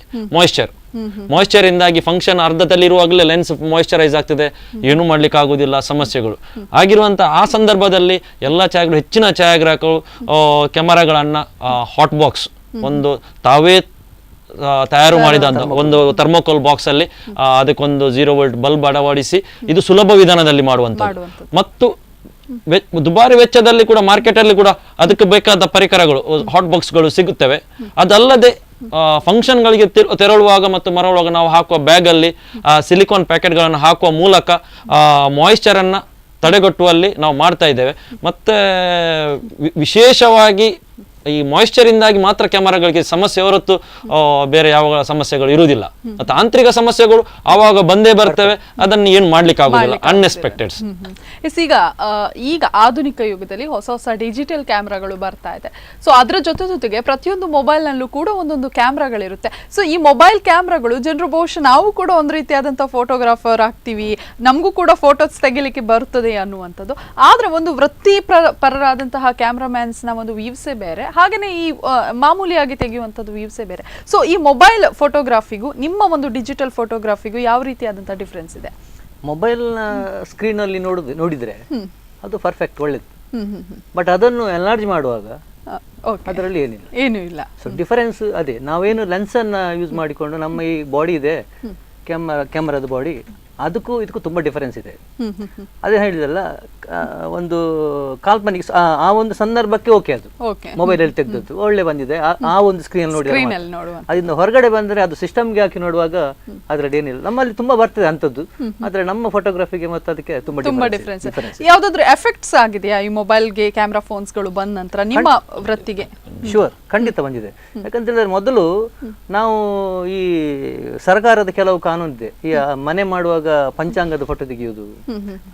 ಮಾಯಿಶ್ಚರ್ ಇಂದಾಗಿ ಫಂಕ್ಷನ್ ಅರ್ಧದಲ್ಲಿರುವಾಗಲೇ ಲೆನ್ಸ್ ಮಾಯಿಶ್ಚರೈಸ್ ಆಗ್ತದೆ, ಏನೂ ಮಾಡ್ಲಿಕ್ಕೆ ಆಗುದಿಲ್ಲ, ಸಮಸ್ಯೆಗಳು ಆಗಿರುವಂತ ಆ ಸಂದರ್ಭದಲ್ಲಿ ಎಲ್ಲ ಹೆಚ್ಚಿನ ಛಾಯಾಗ್ರಾಹಕರು ಕ್ಯಾಮರಾಗಳನ್ನ ಹಾಟ್ ಬಾಕ್ಸ್, ಒಂದು ತಾವೇ ತಯಾರು ಮಾಡಿದಂತ ಒಂದು ಥರ್ಮೋಕೋಲ್ ಬಾಕ್ಸ್ ಅಲ್ಲಿ ಅದಕ್ಕೊಂದು 0 ವೋಲ್ಟ್ ಬಲ್ಬ್ ಅಳವಡಿಸಿ, ಇದು ಸುಲಭ ವಿಧಾನದಲ್ಲಿ ಮಾಡುವಂಥದ್ದು. ಮತ್ತು ದುಬಾರಿ ವೆಚ್ಚದಲ್ಲಿ ಕೂಡ ಮಾರ್ಕೆಟ್ ಅಲ್ಲಿ ಕೂಡ ಅದಕ್ಕೆ ಬೇಕಾದ ಪರಿಕರಗಳು, ಹಾಟ್ ಬಾಕ್ಸ್ಗಳು ಸಿಗುತ್ತವೆ. ಅದಲ್ಲದೆ ಫಂಕ್ಷನ್ಗಳಿಗೆ ತೆರಳುವಾಗ ಮತ್ತು ಮರಳುವಾಗ ನಾವು ಹಾಕುವ ಬ್ಯಾಗ್ ಅಲ್ಲಿ ಸಿಲಿಕಾನ್ ಪ್ಯಾಕೆಟ್ಗಳನ್ನು ಹಾಕುವ ಮೂಲಕ ಮಾಯಿಶ್ಚರ್ ಅನ್ನ ತಡೆಗಟ್ಟುವಲ್ಲಿ ನಾವು ಮಾಡ್ತಾ ಇದ್ದೇವೆ. ಮತ್ತೆ ವಿಶೇಷವಾಗಿ ಈ ಮಾಯಿಶ್ಚರ್ ಇಂದಾಗಿ ಮಾತ್ರ ಕ್ಯಾಮರಾಗಳಿಗೆ ಸಮಸ್ಯೆ ಹೊರತು ಬೇರೆ ಯಾವ ಸಮಸ್ಯೆಗಳು ಇರುವುದಿಲ್ಲ. ತಾಂತ್ರಿಕ ಸಮಸ್ಯೆಗಳು ಆವಾಗ ಬಂದೇ ಬರ್ತವೆ, ಅದನ್ನು ಏನು ಮಾಡ್ಲಿಕ್ಕೆ ಆಗುದಿಲ್ಲ, ಅನ್ಎಕ್ಸ್ಪೆಕ್ಟೆಡ್. ಈಗ ಆಧುನಿಕ ಯುಗದಲ್ಲಿ ಹೊಸ ಹೊಸ ಡಿಜಿಟಲ್ ಕ್ಯಾಮ್ರಾಗಳು ಬರ್ತಾ ಇದೆ. ಸೊ ಅದರ ಜೊತೆಗೆ ಪ್ರತಿಯೊಂದು ಮೊಬೈಲ್ ನಲ್ಲೂ ಕೂಡ ಒಂದೊಂದು ಕ್ಯಾಮ್ರಾಗಳಿರುತ್ತೆ. ಸೊ ಈ ಮೊಬೈಲ್ ಕ್ಯಾಮ್ರಾಗಳು ಜನರು ಬಹುಶಃ ನಾವು ಕೂಡ ಒಂದು ರೀತಿಯಾದಂತಹ ಫೋಟೋಗ್ರಾಫರ್ ಆಗ್ತೀವಿ, ನಮಗೂ ಕೂಡ ಫೋಟೋಸ್ ತೆಗಿಲಿಕ್ಕೆ ಬರ್ತದೆ ಅನ್ನುವಂಥದ್ದು. ಆದ್ರೆ ಒಂದು ವೃತ್ತಿಪರರಾದಂತಹ ಕ್ಯಾಮ್ರಾಮ್ಯಾನ್ಸ್ ನ ಒಂದು ವ್ಯೂಸೇ ಬೇರೆ, ಹಾಗೇನೆ ಈ ಮಾಮೂಲಿಯಾಗಿ ತೆಗೆಯುವಂಥದ್ದು ವ್ಯೂಸೇ ಬೇರೆ. ಸೊ ಈ ಮೊಬೈಲ್ ಫೋಟೋಗ್ರಾಫಿಗೂ ನಿಮ್ಮ ಒಂದು ಡಿಜಿಟಲ್ ಫೋಟೋಗ್ರಾಫಿಗೂ ಯಾವ ರೀತಿಯಾದಂತಹ ಡಿಫ್ರೆನ್ಸ್ ಇದೆ? ಮೊಬೈಲ್ನ ಸ್ಕ್ರೀನಲ್ಲಿ ನೋಡಿದ್ರೆ ಅದು ಪರ್ಫೆಕ್ಟ್, ಒಳ್ಳೇದು. ಬಟ್ ಅದನ್ನು ಎನ್ಲಾರ್ಜ್ ಮಾಡುವಾಗ ಅದರಲ್ಲಿ ಏನೂ ಇಲ್ಲ. ಸೊ ಡಿಫರೆನ್ಸ್ ಅದೇ, ನಾವೇನು ಲೆನ್ಸ್ ಅನ್ನ ಯೂಸ್ ಮಾಡಿಕೊಂಡು ನಮ್ಮ ಈ ಬಾಡಿ ಇದೆ, ಕ್ಯಾಮರಾದ ಬಾಡಿ, ಅದಕ್ಕೂ ಇದಕ್ಕೂ ತುಂಬಾ ಡಿಫರೆನ್ಸ್ ಇದೆ. ಅದೇ ಹೇಳಿದಲ್ಲ, ಒಂದು ಕಾಲ್ಪನಿಕ ಆ ಒಂದು ಸಂದರ್ಭಕ್ಕೆ ಓಕೆ, ಅದು ಮೊಬೈಲ್ ಅಲ್ಲಿ ತೆಗೆದದ್ದು ಒಳ್ಳೆ ಬಂದಿದೆ, ಆ ಒಂದು ಸ್ಕ್ರೀನ್ ನೋಡಿ. ಅದರಿಂದ ಹೊರಗಡೆ ಬಂದ್ರೆ ಅದು ಸಿಸ್ಟಮ್ಗೆ ಹಾಕಿ ನೋಡುವಾಗ ಅದ್ರಲ್ಲಿ ಏನಿಲ್ಲ. ನಮ್ಮಲ್ಲಿ ತುಂಬಾ ಬರ್ತದೆ ಅಂತದ್ದು, ಆದ್ರೆ ನಮ್ಮ ಫೋಟೋಗ್ರಫಿಗೆ ಮತ್ತು ಅದಕ್ಕೆ ತುಂಬಾ ಡಿಫರೆನ್ಸ್. ಯಾವ್ದಾದ್ರು ಎಫೆಕ್ಟ್ಸ್ ಆಗಿದೆಯಾ ಈ ಮೊಬೈಲ್ಗೆ ಕ್ಯಾಮ್ರಾ ಫೋನ್ಸ್ ಗಳು ಬಂದ ನಂತರ ನಿಮ್ಮ ವೃತ್ತಿಗೆ? ಶೂರ್, ಖಂಡಿತ ಬಂದಿದೆ. ಯಾಕಂತ ಹೇಳಿದ್ರೆ ಮೊದಲು ನಾವು ಈ ಸರ್ಕಾರದ ಕೆಲವು ಕಾನೂನು ಇದೆ. ಈ ಮನೆ ಮಾಡುವಾಗ ಪಂಚಾಂಗದ ಫೋಟೋ ತೆಗೆಯುವುದು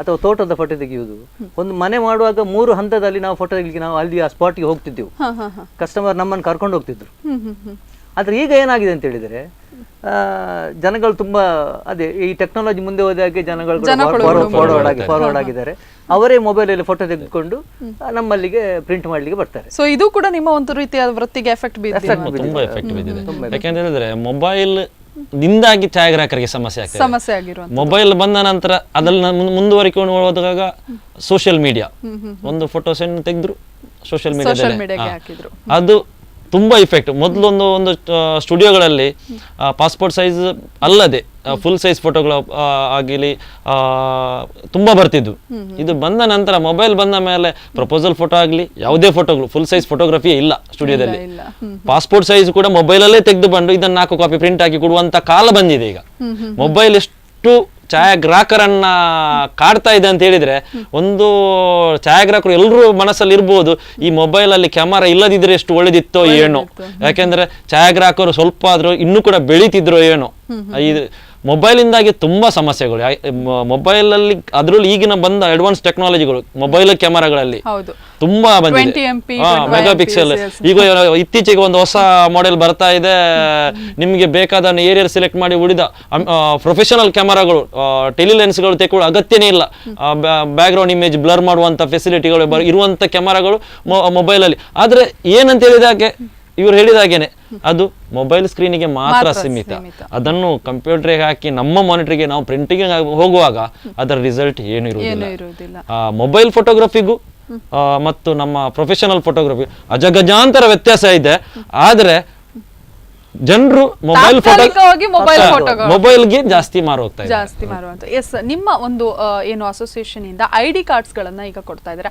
ಅಥವಾ ತೋಟದ ಫೋಟೋ ತೆಗೆಯುವುದು. ಒಂದು ಮನೆ ಮಾಡುವಾಗ 3 ಹಂತದಲ್ಲಿ ನಾವು ಫೋಟೋ ತೆಗಿಲಿಕ್ಕೆ ನಾವು ಅಲ್ಲಿ ಆ ಸ್ಪಾಟ್ಗೆ ಹೋಗ್ತಿದ್ದೆವು. ಕಸ್ಟಮರ್ ನಮ್ಮನ್ನು ಕರ್ಕೊಂಡು ಹೋಗ್ತಿದ್ರು. ಆದ್ರೆ ಈಗ ಏನಾಗಿದೆ ಅಂತ ಹೇಳಿದ್ರೆ, ಜನಗಳು ತುಂಬಾ ಅದೇ ಈ ಟೆಕ್ನಾಲಜಿ ಮುಂದೆ ಹೋದಾಗೆ ಜನಗಳು ಫಾರ್ವರ್ಡ್ ಆಗಿದ್ದಾರೆ. ಅವರೇ ಮೊಬೈಲ್ ಅಲ್ಲಿ ಫೋಟೋ ತೆಗೆದುಕೊಂಡು ನಮ್ಮಲ್ಲಿಗೆ ಪ್ರಿಂಟ್ ಮಾಡ್ಲಿಕ್ಕೆ ಬರ್ತಾರೆ. ಸೊ ಇದು ಕೂಡ ನಿಮ್ಮ ಒಂದು ರೀತಿಯ ವೃತ್ತಿಗೆ ಎಫೆಕ್ಟ್ ಬಿದ್ದಿದೆ, ತುಂಬಾ ಎಫೆಕ್ಟ್ ಬಿದ್ದಿದೆ. ಯಾಕೆಂತ ಹೇಳಿದ್ರೆ ಮೊಬೈಲ್ ನಿಂದಾಗಿ ಛಾಯಾಗ್ರಾಹಕರಿಗೆ ಸಮಸ್ಯೆ ಆಗಿರುವಂತ. ಮೊಬೈಲ್ ಬಂದ ನಂತರ ಅದನ್ನ ಮುಂದುವರಿಕೊಂಡು ಹೋದಾಗ ಸೋಷಿಯಲ್ ಮೀಡಿಯಾ, ಒಂದು ಫೋಟೋಸ್ ತೆಗೆದ್ರು ಸೋಷಿಯಲ್ ಮೀಡಿಯಾದಲ್ಲಿ ಅದು ತುಂಬ ಇಫೆಕ್ಟ್. ಮೊದಲೊಂದು ಸ್ಟುಡಿಯೋಗಳಲ್ಲಿ ಪಾಸ್ಪೋರ್ಟ್ ಸೈಜ್ ಅಲ್ಲದೆ ಫುಲ್ ಸೈಜ್ ಫೋಟೋಗಳು ಆಗಲಿ ತುಂಬ ಬರ್ತಿದ್ವು. ಇದು ಬಂದ ನಂತರ ಮೊಬೈಲ್ ಬಂದ ಮೇಲೆ ಪ್ರಪೋಸಲ್ ಫೋಟೋ ಆಗಲಿ ಯಾವುದೇ ಫೋಟೋಗಳು ಫುಲ್ ಸೈಜ್ ಫೋಟೋಗ್ರಫಿ ಇಲ್ಲ ಸ್ಟುಡಿಯೋದಲ್ಲಿ. ಪಾಸ್ಪೋರ್ಟ್ ಸೈಜ್ ಕೂಡ ಮೊಬೈಲಲ್ಲೇ ತೆಗೆದು ಬಂದು ಇದನ್ನು 4 ಕಾಪಿ ಪ್ರಿಂಟ್ ಹಾಕಿ ಕೊಡುವಂತ ಕಾಲ ಬಂದಿದೆ ಈಗ. ಮೊಬೈಲ್ ಎಷ್ಟು ಛಾಯಾಗ್ರಾಹಕರನ್ನ ಕಾಡ್ತಾ ಇದೆ ಅಂತ ಹೇಳಿದ್ರೆ, ಒಂದು ಛಾಯಾಗ್ರಾಹಕರು ಎಲ್ಲರೂ ಮನಸ್ಸಲ್ಲಿ ಇರ್ಬೋದು, ಈ ಮೊಬೈಲ್ ಅಲ್ಲಿ ಕ್ಯಾಮರಾ ಇಲ್ಲದಿದ್ರೆ ಎಷ್ಟು ಒಳ್ಳೇದಿತ್ತೋ ಏನೋ. ಯಾಕೆಂದ್ರೆ ಛಾಯಾಗ್ರಾಹಕರು ಸ್ವಲ್ಪ ಆದ್ರೂ ಇನ್ನೂ ಕೂಡ ಬೆಳೀತಿದ್ರು ಏನೋ. ಇದು ಮೊಬೈಲ್ ಇಂದಾಗಿ ತುಂಬಾ ಸಮಸ್ಯೆಗಳು. ಮೊಬೈಲ್ ಅಲ್ಲಿ ಅದ್ರಲ್ಲಿ ಈಗಿನ ಬಂದ ಅಡ್ವಾನ್ಸ್ ಟೆಕ್ನಾಲಜಿಗಳು ಮೊಬೈಲ್ ಕ್ಯಾಮರಾಗಳಲ್ಲಿ ತುಂಬಾ ಬಂದಿದೆ. Mega pixel. ಈಗ ಇತ್ತೀಚೆಗೆ ಒಂದು ಹೊಸ ಮಾಡೆಲ್ ಬರ್ತಾ ಇದೆ, ನಿಮ್ಗೆ ಬೇಕಾದ ಏರಿಯರ್ ಸೆಲೆಕ್ಟ್ ಮಾಡಿ ಉಳಿದ ಪ್ರೊಫೆಷನಲ್ ಕ್ಯಾಮರಾಗಳು ಟೆಲಿಲೆನ್ಸ್ಗಳು ತೆಕೊಳ್ಳೋ ಅಗತ್ಯನೇ ಇಲ್ಲ. ಬ್ಯಾಕ್ ಗ್ರೌಂಡ್ ಇಮೇಜ್ ಬ್ಲರ್ ಮಾಡುವಂತ ಫೆಸಿಲಿಟಿಗಳು ಇರುವಂತ ಕ್ಯಾಮರಾಗಳು ಮೊಬೈಲ್ ಅಲ್ಲಿ. ಆದ್ರೆ ಏನಂತ ಹೇಳಿದಾಗೆ ಇವ್ರು ಹೇಳಿದಾಗೇನೆ ಅದು ಮೊಬೈಲ್ ಸ್ಕ್ರೀನಿಗೆ ಮಾತ್ರ ಸೀಮಿತ. ಅದನ್ನು ಕಂಪ್ಯೂಟರ್ಗೆ ಹಾಕಿ ನಮ್ಮ ಮಾನಿಟರ್ಗೆ ನಾವು ಪ್ರಿಂಟಿಂಗ್ ಹೋಗುವಾಗ ಅದರ ರಿಸಲ್ಟ್ ಏನು ಇರುವುದಿಲ್ಲ. ಮೊಬೈಲ್ ಫೋಟೋಗ್ರಫಿಗೂ ಮತ್ತು ನಮ್ಮ ಪ್ರೊಫೆಷನಲ್ ಫೋಟೋಗ್ರಫಿ ಅಜಗಜಾಂತರ ವ್ಯತ್ಯಾಸ ಇದೆ. ಆದ್ರೆ ಜನರು ಮೊಬೈಲ್ಗೆ ಜಾಸ್ತಿ ಮಾರುವಂತ. ಎಸ್, ನಿಮ್ಮ ಒಂದು ಏನು ಅಸೋಸಿಯೇಷನ್ ಇಂದ ID ಕಾರ್ಡ್ಸ್ ಗಳನ್ನ ಈಗ ಕೊಡ್ತಾ ಇದ್ದಾರೆ.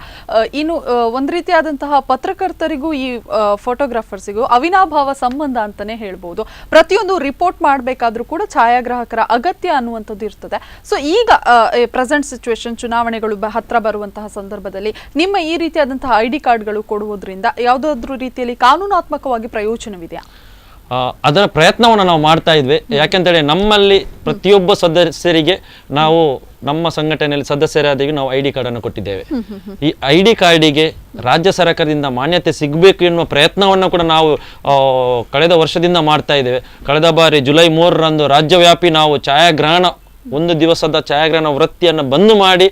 ಇನ್ನು ಒಂದ್ ರೀತಿಯಾದಂತಹ ಪತ್ರಕರ್ತರಿಗೂ ಈ ಫೋಟೋಗ್ರಾಫರ್ಸಿಗೂ ಅವಿನಾಭಾವ ಸಂಬಂಧ ಅಂತಾನೆ ಹೇಳ್ಬೋದು. ಪ್ರತಿಯೊಂದು ರಿಪೋರ್ಟ್ ಮಾಡ್ಬೇಕಾದ್ರೂ ಕೂಡ ಛಾಯಾಗ್ರಾಹಕರ ಅಗತ್ಯ ಅನ್ನುವಂಥದ್ದು ಇರ್ತದೆ. ಸೊ ಈಗ ಪ್ರೆಸೆಂಟ್ ಸಿಚುವೇಶನ್, ಚುನಾವಣೆಗಳು ಹತ್ರ ಬರುವಂತಹ ಸಂದರ್ಭದಲ್ಲಿ ನಿಮ್ಮ ಈ ರೀತಿಯಾದಂತಹ ID ಕಾರ್ಡ್ಗಳು ಕೊಡುವುದರಿಂದ ಯಾವುದಾದ್ರೂ ರೀತಿಯಲ್ಲಿ ಕಾನೂನಾತ್ಮಕವಾಗಿ ಪ್ರಯೋಜನವಿದೆಯಾ? ಅದರ ಪ್ರಯತ್ನವನ್ನು ನಾವು ಮಾಡ್ತಾ ಇದ್ವಿ. ಯಾಕೆಂತೇಳಿ ನಮ್ಮಲ್ಲಿ ಪ್ರತಿಯೊಬ್ಬ ಸದಸ್ಯರಿಗೆ ನಾವು ನಮ್ಮ ಸಂಘಟನೆಯಲ್ಲಿ ಸದಸ್ಯರಾದಿಗೆ ನಾವು ID ಕಾರ್ಡನ್ನು ಕೊಟ್ಟಿದ್ದೇವೆ. ಈ ID ಕಾರ್ಡಿಗೆ ರಾಜ್ಯ ಸರ್ಕಾರದಿಂದ ಮಾನ್ಯತೆ ಸಿಗಬೇಕು ಎನ್ನುವ ಪ್ರಯತ್ನವನ್ನು ಕೂಡ ನಾವು ಕಳೆದ ವರ್ಷದಿಂದ ಮಾಡ್ತಾ ಇದ್ದೇವೆ. ಕಳೆದ ಬಾರಿ ಜುಲೈ 3ರಂದು ರಾಜ್ಯವ್ಯಾಪಿ ನಾವು ಛಾಯಾಗ್ರಹಣ, 1 ದಿವಸದ ಛಾಯಾಗ್ರಹಣ ವೃತ್ತಿಯನ್ನು ಬಂದ್ ಮಾಡಿ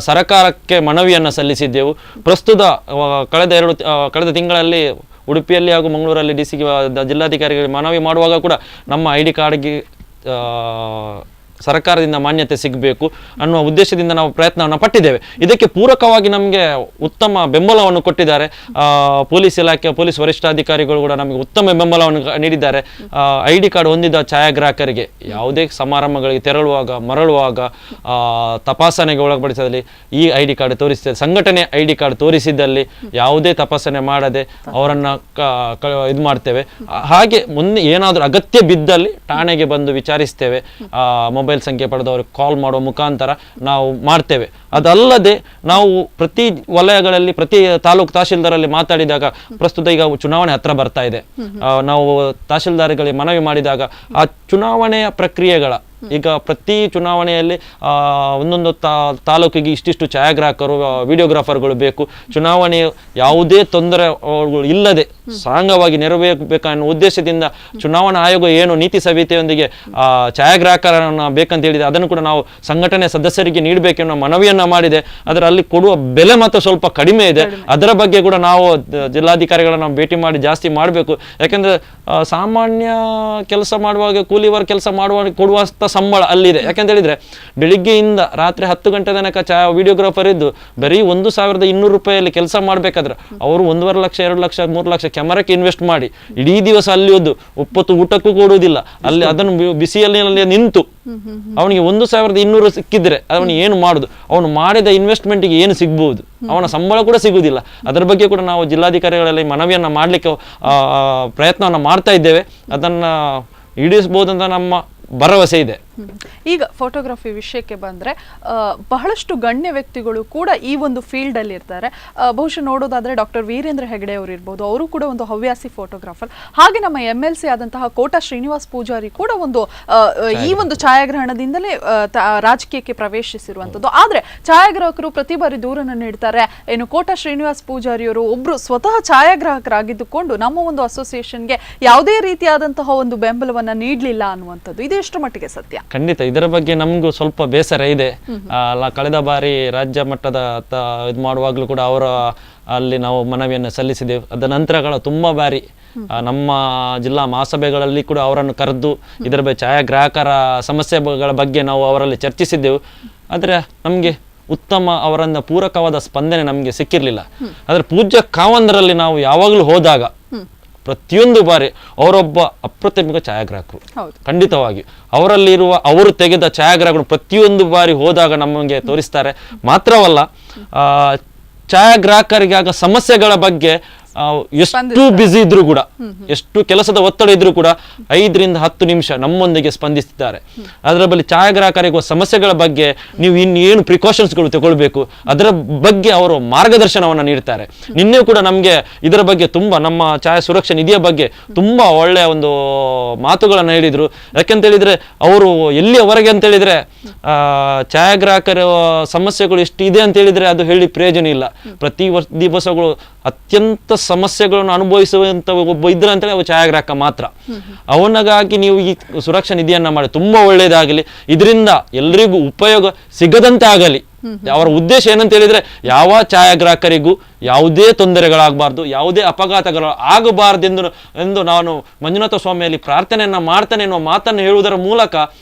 ಸರ್ಕಾರಕ್ಕೆ ಮನವಿಯನ್ನು ಸಲ್ಲಿಸಿದ್ದೆವು. ಪ್ರಸ್ತುತ ಕಳೆದ ತಿಂಗಳಲ್ಲಿ ಉಡುಪಿಯಲ್ಲಿ ಹಾಗೂ ಮಂಗಳೂರಲ್ಲಿ DC ಜಿಲ್ಲಾಧಿಕಾರಿಗಳಿಗೆ ಮನವಿ ಮಾಡುವಾಗ ಕೂಡ ನಮ್ಮ ID ಕಾರ್ಡ್ಗೆ ಸರ್ಕಾರದಿಂದ ಮಾನ್ಯತೆ ಸಿಗಬೇಕು ಅನ್ನುವ ಉದ್ದೇಶದಿಂದ ನಾವು ಪ್ರಯತ್ನವನ್ನು ಪಟ್ಟಿದ್ದೇವೆ. ಇದಕ್ಕೆ ಪೂರಕವಾಗಿ ನಮಗೆ ಉತ್ತಮ ಬೆಂಬಲವನ್ನು ಕೊಟ್ಟಿದ್ದಾರೆ. ಪೊಲೀಸ್ ಇಲಾಖೆ, ಪೊಲೀಸ್ ವರಿಷ್ಠಾಧಿಕಾರಿಗಳು ಕೂಡ ನಮಗೆ ಉತ್ತಮ ಬೆಂಬಲವನ್ನು ನೀಡಿದ್ದಾರೆ. ID ಕಾರ್ಡ್ ಹೊಂದಿದ ಛಾಯಾಗ್ರಾಹಕರಿಗೆ ಯಾವುದೇ ಸಮಾರಂಭಗಳಿಗೆ ಮರಳುವಾಗ ತಪಾಸಣೆಗೆ ಒಳಪಡಿಸಿದಲ್ಲಿ ಈ ID ಕಾರ್ಡ್ ತೋರಿಸಿದರೆ, ಸಂಘಟನೆ ID ಕಾರ್ಡ್ ತೋರಿಸಿದಲ್ಲಿ ಯಾವುದೇ ತಪಾಸಣೆ ಮಾಡದೆ ಅವರನ್ನು ಇದು ಮಾಡ್ತೇವೆ. ಹಾಗೆ ಮುಂದೆ ಏನಾದರೂ ಅಗತ್ಯ ಬಿದ್ದಲ್ಲಿ ಠಾಣೆಗೆ ಬಂದು ವಿಚಾರಿಸ್ತೇವೆ. ಮೊಬೈಲ್ ಸಂಖ್ಯೆ ಪಡೆದವರಿಗೆ ಕಾಲ್ ಮಾಡುವ ಮುಖಾಂತರ ನಾವು ಮಾಡ್ತೇವೆ. ಅದಲ್ಲದೆ ನಾವು ಪ್ರತಿ ವಲಯಗಳಲ್ಲಿ, ಪ್ರತಿ ತಾಲೂಕು ತಹಶೀಲ್ದಾರಲ್ಲಿ ಮಾತಾಡಿದಾಗ, ಪ್ರಸ್ತುತ ಈಗ ಚುನಾವಣೆ ಹತ್ರ ಬರ್ತಾ ಇದೆ, ನಾವು ತಹಶೀಲ್ದಾರ್ಗಳಿಗೆ ಮನವಿ ಮಾಡಿದಾಗ ಆ ಚುನಾವಣೆಯ ಪ್ರಕ್ರಿಯೆಗಳ, ಈಗ ಪ್ರತಿ ಚುನಾವಣೆಯಲ್ಲಿ ಒಂದೊಂದು ತಾಲೂಕಿಗೆ ಇಷ್ಟಿಷ್ಟು ಛಾಯಾಗ್ರಾಹಕರು, ವಿಡಿಯೋಗ್ರಾಫರ್ಗಳು ಬೇಕು, ಚುನಾವಣೆ ಯಾವುದೇ ತೊಂದರೆ ಇಲ್ಲದೆ ಸಾಂಗವಾಗಿ ನೆರವೇರಬೇಕನ್ನೋ ಉದ್ದೇಶದಿಂದ ಚುನಾವಣಾ ಆಯೋಗ ಏನು ನೀತಿ ಸಂಹಿತೆಯೊಂದಿಗೆ ಛಾಯಾಗ್ರಾಹಕರನ್ನು ಬೇಕಂತ ಹೇಳಿದೆ, ಅದನ್ನು ಕೂಡ ನಾವು ಸಂಘಟನೆ ಸದಸ್ಯರಿಗೆ ನೀಡಬೇಕೆನ್ನೋ ಮನವಿಯನ್ನ ಮಾಡಿದೆ. ಅದರಲ್ಲಿ ಕೊಡುವ ಬೆಲೆ ಮಾತ್ರ ಸ್ವಲ್ಪ ಕಡಿಮೆ ಇದೆ. ಅದರ ಬಗ್ಗೆ ಕೂಡ ನಾವು ಜಿಲ್ಲಾಧಿಕಾರಿಗಳನ್ನ ಭೇಟಿ ಮಾಡಿ ಜಾಸ್ತಿ ಮಾಡಬೇಕು. ಯಾಕೆಂದ್ರೆ ಸಾಮಾನ್ಯ ಕೆಲಸ ಮಾಡುವಾಗ, ಕೂಲಿ ವರ್ಗ ಕೆಲಸ ಮಾಡುವಾಗ ಕೊಡುವಂತ ಸಂಬಳ ಅಲ್ಲಿದೆ. ಯಾಕಂತ ಹೇಳಿದ್ರೆ ಬೆಳಿಗ್ಗೆಯಿಂದ ರಾತ್ರಿ 10 ಗಂಟೆ ತನಕ ವಿಡಿಯೋಗ್ರಾಫರ್ ಇದ್ದು ಬರೀ 1,200 ರೂಪಾಯಿಯಲ್ಲಿ ಕೆಲಸ ಮಾಡ್ಬೇಕಾದ್ರೆ ಅವರು 1.5 ಲಕ್ಷ, 2 ಲಕ್ಷ, 3 ಲಕ್ಷ ಕ್ಯಾಮರಾಕ್ಕೆ ಇನ್ವೆಸ್ಟ್ ಮಾಡಿ ಇಡೀ ದಿವಸ ಅಲ್ಲಿ ಒಪ್ಪತ್ತು ಊಟಕ್ಕೂ ಕೊಡುವುದಿಲ್ಲ. ಅಲ್ಲಿ ಅದನ್ನು ಬಿಸಿಯಲ್ಲಿ ನಿಂತು ಅವನಿಗೆ 1,200 ಸಿಕ್ಕಿದ್ರೆ ಅವನಿಗೆ ಏನು ಮಾಡುದು? ಅವನು ಮಾಡಿದ ಇನ್ವೆಸ್ಟ್ಮೆಂಟ್ಗೆ ಏನು ಸಿಗ್ಬಹುದು? ಅವನ ಸಂಬಳ ಕೂಡ ಸಿಗುವುದಿಲ್ಲ. ಅದರ ಬಗ್ಗೆ ಕೂಡ ನಾವು ಜಿಲ್ಲಾಧಿಕಾರಿಗಳಲ್ಲಿ ಮನವಿಯನ್ನ ಮಾಡಲಿಕ್ಕೆ ಪ್ರಯತ್ನವನ್ನು ಮಾಡ್ತಾ ಇದ್ದೇವೆ. ಅದನ್ನ ಈಡೇರಿಸಬಹುದಂತ ನಮ್ಮ ಭರವಸೆ ಇದೆ. ಈಗ ಫೋಟೋಗ್ರಫಿ ವಿಷಯಕ್ಕೆ ಬಂದ್ರೆ ಬಹಳಷ್ಟು ಗಣ್ಯ ವ್ಯಕ್ತಿಗಳು ಕೂಡ ಈ ಒಂದು ಫೀಲ್ಡ್ ಅಲ್ಲಿ ಇರ್ತಾರೆ. ಬಹುಶಃ ನೋಡೋದಾದ್ರೆ ಡಾಕ್ಟರ್ ವೀರೇಂದ್ರ ಹೆಗಡೆ ಅವರು ಇರ್ಬೋದು, ಅವರು ಕೂಡ ಒಂದು ಹವ್ಯಾಸಿ ಫೋಟೋಗ್ರಾಫರ್. ಹಾಗೆ ನಮ್ಮ MLC ಆದಂತಹ ಕೋಟಾ ಶ್ರೀನಿವಾಸ್ ಪೂಜಾರಿ ಕೂಡ ಒಂದು ಈ ಒಂದು ಛಾಯಾಗ್ರಹಣದಿಂದಲೇ ರಾಜಕೀಯಕ್ಕೆ ಪ್ರವೇಶಿಸಿರುವಂತದ್ದು. ಆದ್ರೆ ಛಾಯಾಗ್ರಾಹಕರು ಪ್ರತಿ ಬಾರಿ ದೂರನ್ನು ನೀಡ್ತಾರೆ. ಏನು ಕೋಟಾ ಶ್ರೀನಿವಾಸ್ ಪೂಜಾರಿಯವರು ಒಬ್ರು ಸ್ವತಃ ಛಾಯಾಗ್ರಾಹಕರಾಗಿದ್ದುಕೊಂಡು ನಮ್ಮ ಒಂದು ಅಸೋಸಿಯೇಷನ್ಗೆ ಯಾವುದೇ ರೀತಿಯಾದಂತಹ ಒಂದು ಬೆಂಬಲವನ್ನ ನೀಡಲಿಲ್ಲ ಅನ್ನುವಂಥದ್ದು, ಇದು ಎಷ್ಟು ಮಟ್ಟಿಗೆ ಸತ್ಯ? ಖಂಡಿತ ಇದರ ಬಗ್ಗೆ ನಮಗೂ ಸ್ವಲ್ಪ ಬೇಸರ ಇದೆ. ಕಳೆದ ಬಾರಿ ರಾಜ್ಯ ಮಟ್ಟದ ಇದು ಮಾಡುವಾಗಲೂ ಕೂಡ ಅಲ್ಲಿ ನಾವು ಮನವಿಯನ್ನು ಸಲ್ಲಿಸಿದೆವು. ಅದ ನಂತರಗಳ ತುಂಬಾ ಬಾರಿ ನಮ್ಮ ಜಿಲ್ಲಾ ಮಹಾಸಭೆಗಳಲ್ಲಿ ಕೂಡ ಅವರನ್ನು ಕರೆದು ಇದರ ಬಗ್ಗೆ ಛಾಯಾಗ್ರಾಹಕರ ಸಮಸ್ಯೆಗಳ ಬಗ್ಗೆ ನಾವು ಅವರಲ್ಲಿ ಚರ್ಚಿಸಿದ್ದೆವು. ಆದರೆ ನಮಗೆ ಉತ್ತಮ ಅವರನ್ನ ಪೂರಕವಾದ ಸ್ಪಂದನೆ ನಮಗೆ ಸಿಕ್ಕಿರಲಿಲ್ಲ. ಆದರೆ ಪೂಜ್ಯ ಕಾವಂದರಲ್ಲಿ ನಾವು ಯಾವಾಗಲೂ ಹೋದಾಗ ಪ್ರತಿಯೊಂದು ಬಾರಿ ಅವರೊಬ್ಬ ಅಪ್ರತಿಮ ಛಾಯಾಗ್ರಾಹಕರು. ಹೌದು. ಖಂಡಿತವಾಗಿ ಅವರಲ್ಲಿರುವ ಅವರು ತೆಗೆದ ಛಾಯಾಗ್ರಾಹಕರು ಪ್ರತಿಯೊಂದು ಬಾರಿ ಹೋದಾಗ ನಮಗೆ ತೋರಿಸ್ತಾರೆ. ಮಾತ್ರವಲ್ಲ, ಛಾಯಾಗ್ರಾಹಕರಿಗೆ ಆಗ ಸಮಸ್ಯೆಗಳ ಬಗ್ಗೆ ಎಷ್ಟು ಬ್ಯುಸಿ ಇದ್ರು ಕೂಡ, ಎಷ್ಟು ಕೆಲಸದ ಒತ್ತಡ ಇದ್ರೂ ಕೂಡ 5 ರಿಂದ 10 ನಿಮಿಷ ನಮ್ಮೊಂದಿಗೆ ಸ್ಪಂದಿಸಿದ್ದಾರೆ. ಅದರ ಬಳಿ ಛಾಯಾಗ್ರಾಹಕರಿಗೆ ಸಮಸ್ಯೆಗಳ ಬಗ್ಗೆ ನೀವು ಇನ್ನೇನು ಪ್ರಿಕಾಷನ್ಸ್ಗಳು ತಗೊಳ್ಬೇಕು ಅದರ ಬಗ್ಗೆ ಅವರು ಮಾರ್ಗದರ್ಶನವನ್ನು ನೀಡ್ತಾರೆ. ನಿನ್ನೆ ಕೂಡ ನಮಗೆ ಇದರ ಬಗ್ಗೆ ತುಂಬಾ, ನಮ್ಮ ಛಾಯಾ ಸುರಕ್ಷಾ ನಿಧಿಯ ಬಗ್ಗೆ ತುಂಬಾ ಒಳ್ಳೆಯ ಒಂದು ಮಾತುಗಳನ್ನು ಹೇಳಿದ್ರು. ಯಾಕೆಂತ ಹೇಳಿದ್ರೆ ಅವರು ಎಲ್ಲಿಯವರೆಗೆ ಅಂತ ಹೇಳಿದ್ರೆ ಛಾಯಾಗ್ರಾಹಕರ ಸಮಸ್ಯೆಗಳು ಎಷ್ಟು ಇದೆ ಅಂತ ಹೇಳಿದ್ರೆ ಅದು ಹೇಳಿ ಪ್ರಯೋಜನ ಇಲ್ಲ. ಪ್ರತಿ ದಿವಸಗಳು ಅತ್ಯಂತ ಸಮಸ್ಯೆಗಳನ್ನು ಅನುಭವಿಸುವಂತ ಒಬ್ಬ ಇದ್ರೆ ಅಂತೇಳಿ ಅವ ಛಾಯಾಗ್ರಾಹಕ ಮಾತ್ರ. ಅವನಿಗಾಗಿ ನೀವು ಈ ಸುರಕ್ಷಾ ನಿಧಿಯನ್ನ ಮಾಡಿ ತುಂಬಾ ಒಳ್ಳೇದಾಗಲಿ, ಇದರಿಂದ ಎಲ್ರಿಗೂ ಉಪಯೋಗ ಸಿಗದಂತೆ ಆಗಲಿ. ಅವರ ಉದ್ದೇಶ ಏನಂತ ಹೇಳಿದ್ರೆ ಯಾವ ಛಾಯಾಗ್ರಾಹಕರಿಗೂ ಯಾವುದೇ ತೊಂದರೆಗಳಾಗಬಾರ್ದು, ಯಾವುದೇ ಅಪಘಾತಗಳು ಆಗಬಾರ್ದು ಎಂದು ನಾನು ಮಂಜುನಾಥ ಸ್ವಾಮಿಯಲ್ಲಿ ಪ್ರಾರ್ಥನೆಯನ್ನ ಮಾಡ್ತಾನೆ ಎನ್ನುವ ಮಾತನ್ನು ಹೇಳುವುದರ ಮೂಲಕ